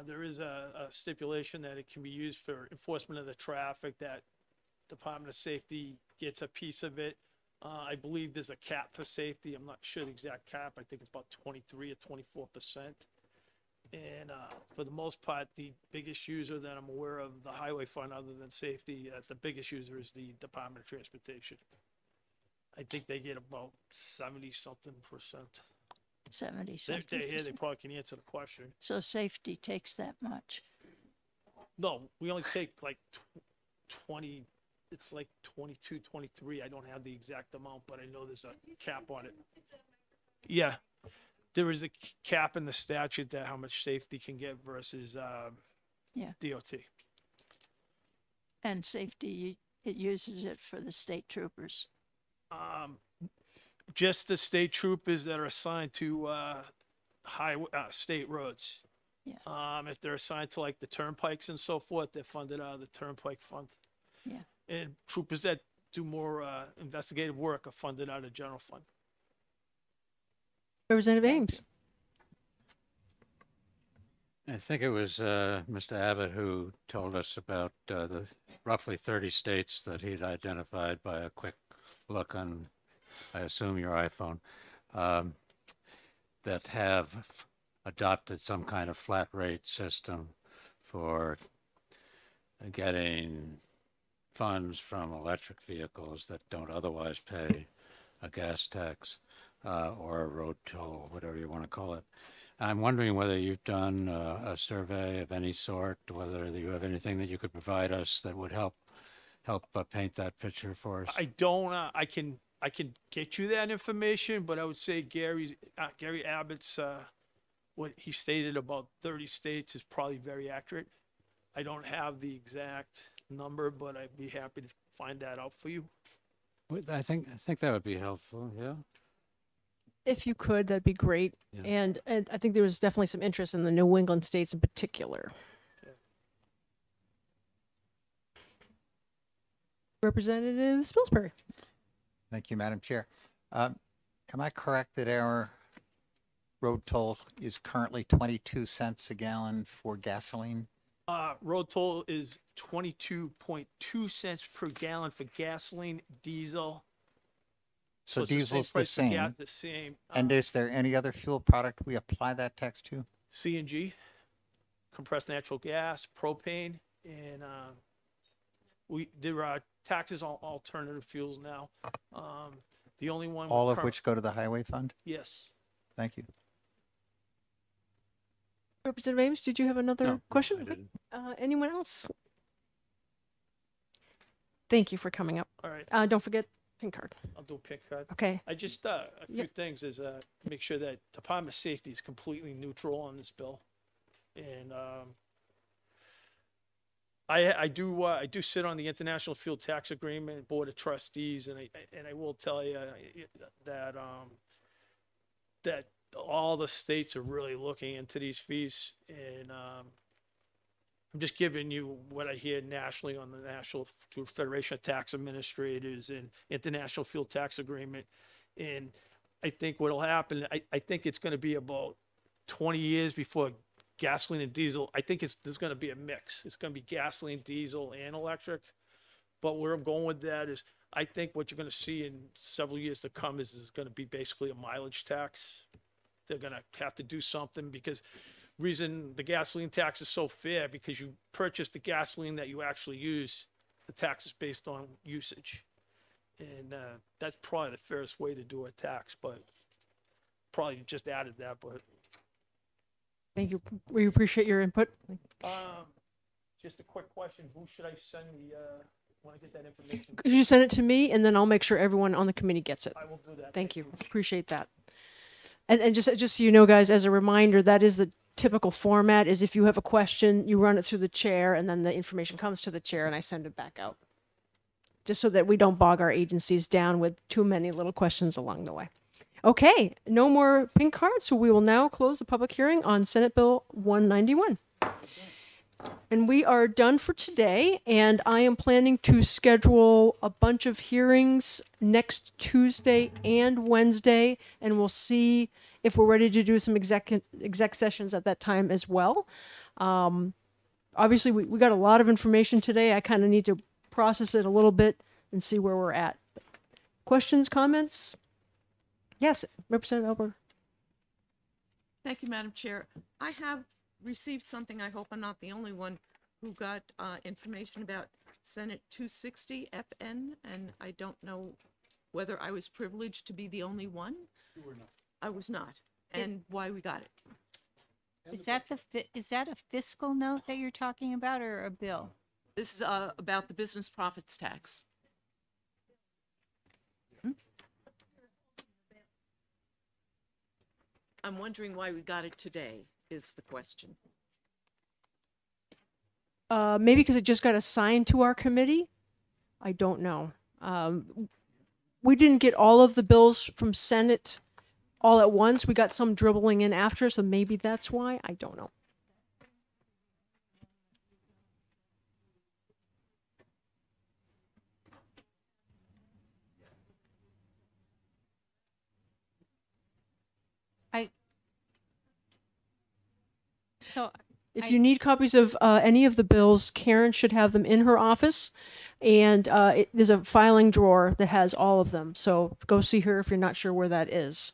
[SPEAKER 3] There is a stipulation that it can be used for enforcement of the traffic, that Department of Safety gets a piece of it. I believe there's a cap for safety. I'm not sure the exact cap. I think it's about 23 or 24%. And for the most part, the biggest user that I'm aware of, the highway fund, other than safety, the biggest user is the Department of Transportation. I think they get about 70-something percent.
[SPEAKER 4] 70
[SPEAKER 3] They're
[SPEAKER 4] something.
[SPEAKER 3] here, they probably can answer the question.
[SPEAKER 4] So safety takes that much.
[SPEAKER 3] No, we only take like 20, it's like 22, 23. I don't have the exact amount, but I know there's a cap on it. Yeah, there is a cap in the statute that how much safety can get versus
[SPEAKER 4] Yeah.
[SPEAKER 3] DOT.
[SPEAKER 4] And safety, it uses it for the state troopers.
[SPEAKER 3] Just the state troopers that are assigned to highway state roads.
[SPEAKER 4] Yeah.
[SPEAKER 3] If they're assigned to like the turnpikes and so forth, they're funded out of the turnpike fund.
[SPEAKER 4] Yeah.
[SPEAKER 3] And troopers that do more investigative work are funded out of general fund.
[SPEAKER 1] Representative Ames.
[SPEAKER 16] I think it was Mr. Abbott who told us about the roughly 30 states that he'd identified by a quick look on, I assume, your iPhone, that have adopted some kind of flat rate system for getting funds from electric vehicles that don't otherwise pay a gas tax or a road toll, whatever you want to call it. I'm wondering whether you've done a survey of any sort, whether you have anything that you could provide us that would help paint that picture for us.
[SPEAKER 3] I don't. I can get you that information, but I would say Gary Abbott's what he stated about 30 states is probably very accurate. I don't have the exact number, but I'd be happy to find that out for you.
[SPEAKER 16] I think that would be helpful. Yeah.
[SPEAKER 1] If you could, that'd be great.
[SPEAKER 16] Yeah.
[SPEAKER 1] And I think there was definitely some interest in the New England states in particular. Representative Spilsbury.
[SPEAKER 18] Thank you, Madam Chair. Am I correct that our road toll is currently 22 cents a gallon for gasoline?
[SPEAKER 3] Road toll is 22.2 cents per gallon for gasoline, diesel.
[SPEAKER 18] So
[SPEAKER 3] it's the
[SPEAKER 18] diesel's the
[SPEAKER 3] price for
[SPEAKER 18] same.
[SPEAKER 3] gas, the same.
[SPEAKER 18] And is there any other fuel product we apply that tax to?
[SPEAKER 3] CNG, compressed natural gas, propane, and there are taxes on alternative fuels now. The only one.
[SPEAKER 18] All of which go to the highway fund?
[SPEAKER 3] Yes.
[SPEAKER 18] Thank you.
[SPEAKER 1] Representative Ames, did you have another
[SPEAKER 16] No,
[SPEAKER 1] question?
[SPEAKER 16] I didn't.
[SPEAKER 1] Anyone else? Thank you for coming up.
[SPEAKER 3] All right.
[SPEAKER 1] Don't forget pink card.
[SPEAKER 3] I'll do a pink card.
[SPEAKER 1] Okay.
[SPEAKER 3] I just a few things is make sure that Department of Safety is completely neutral on this bill, and I do sit on the International Fuel Tax Agreement Board of Trustees, and I will tell you that that all the states are really looking into these fees, and I'm just giving you what I hear nationally on the National Federation of Tax Administrators and International Fuel Tax Agreement. And I think what will happen, I think it's going to be about 20 years before gasoline and diesel. I think there's going to be a mix. It's going to be gasoline, diesel, and electric. But where I'm going with that is, I think what you're going to see in several years to come is going to be basically a mileage tax. They're going to have to do something, because reason the gasoline tax is so fair, because you purchase the gasoline that you actually use. The tax is based on usage. And that's probably the fairest way to do a tax, but probably just added that, but.
[SPEAKER 1] Thank you. We appreciate your input.
[SPEAKER 3] Just a quick question, who should I send when I get that information?
[SPEAKER 1] Could you send it to me, and then I'll make sure everyone on the committee gets it.
[SPEAKER 3] I will do that.
[SPEAKER 1] Thank you. Appreciate that. And just so you know, guys, as a reminder, that is the typical format, is if you have a question, you run it through the chair, and then the information comes to the chair, and I send it back out. Just so that we don't bog our agencies down with too many little questions along the way. Okay, no more pink cards, so we will now close the public hearing on Senate Bill 191. And we are done for today, and I am planning to schedule a bunch of hearings next Tuesday and Wednesday, and we'll see if we're ready to do some exec sessions at that time as well. Obviously, we got a lot of information today. I kind of need to process it a little bit and see where we're at. Questions, comments? Yes, Representative Elber.
[SPEAKER 20] Thank you, Madam Chair. I have received something, I hope I'm not the only one who got information about Senate 260 FN, and I don't know whether I was privileged to be the only one.
[SPEAKER 3] You were not.
[SPEAKER 20] I was not, and why we got it.
[SPEAKER 11] Is that a fiscal note that you're talking about, or a bill?
[SPEAKER 20] This is about the business profits tax. I'm wondering why we got it today, is the question.
[SPEAKER 1] Maybe because it just got assigned to our committee. I don't know. We didn't get all of the bills from Senate all at once. We got some dribbling in after, so maybe that's why. I don't know. If you need copies of any of the bills, Karen should have them in her office, and there's a filing drawer that has all of them. So go see her if you're not sure where that is.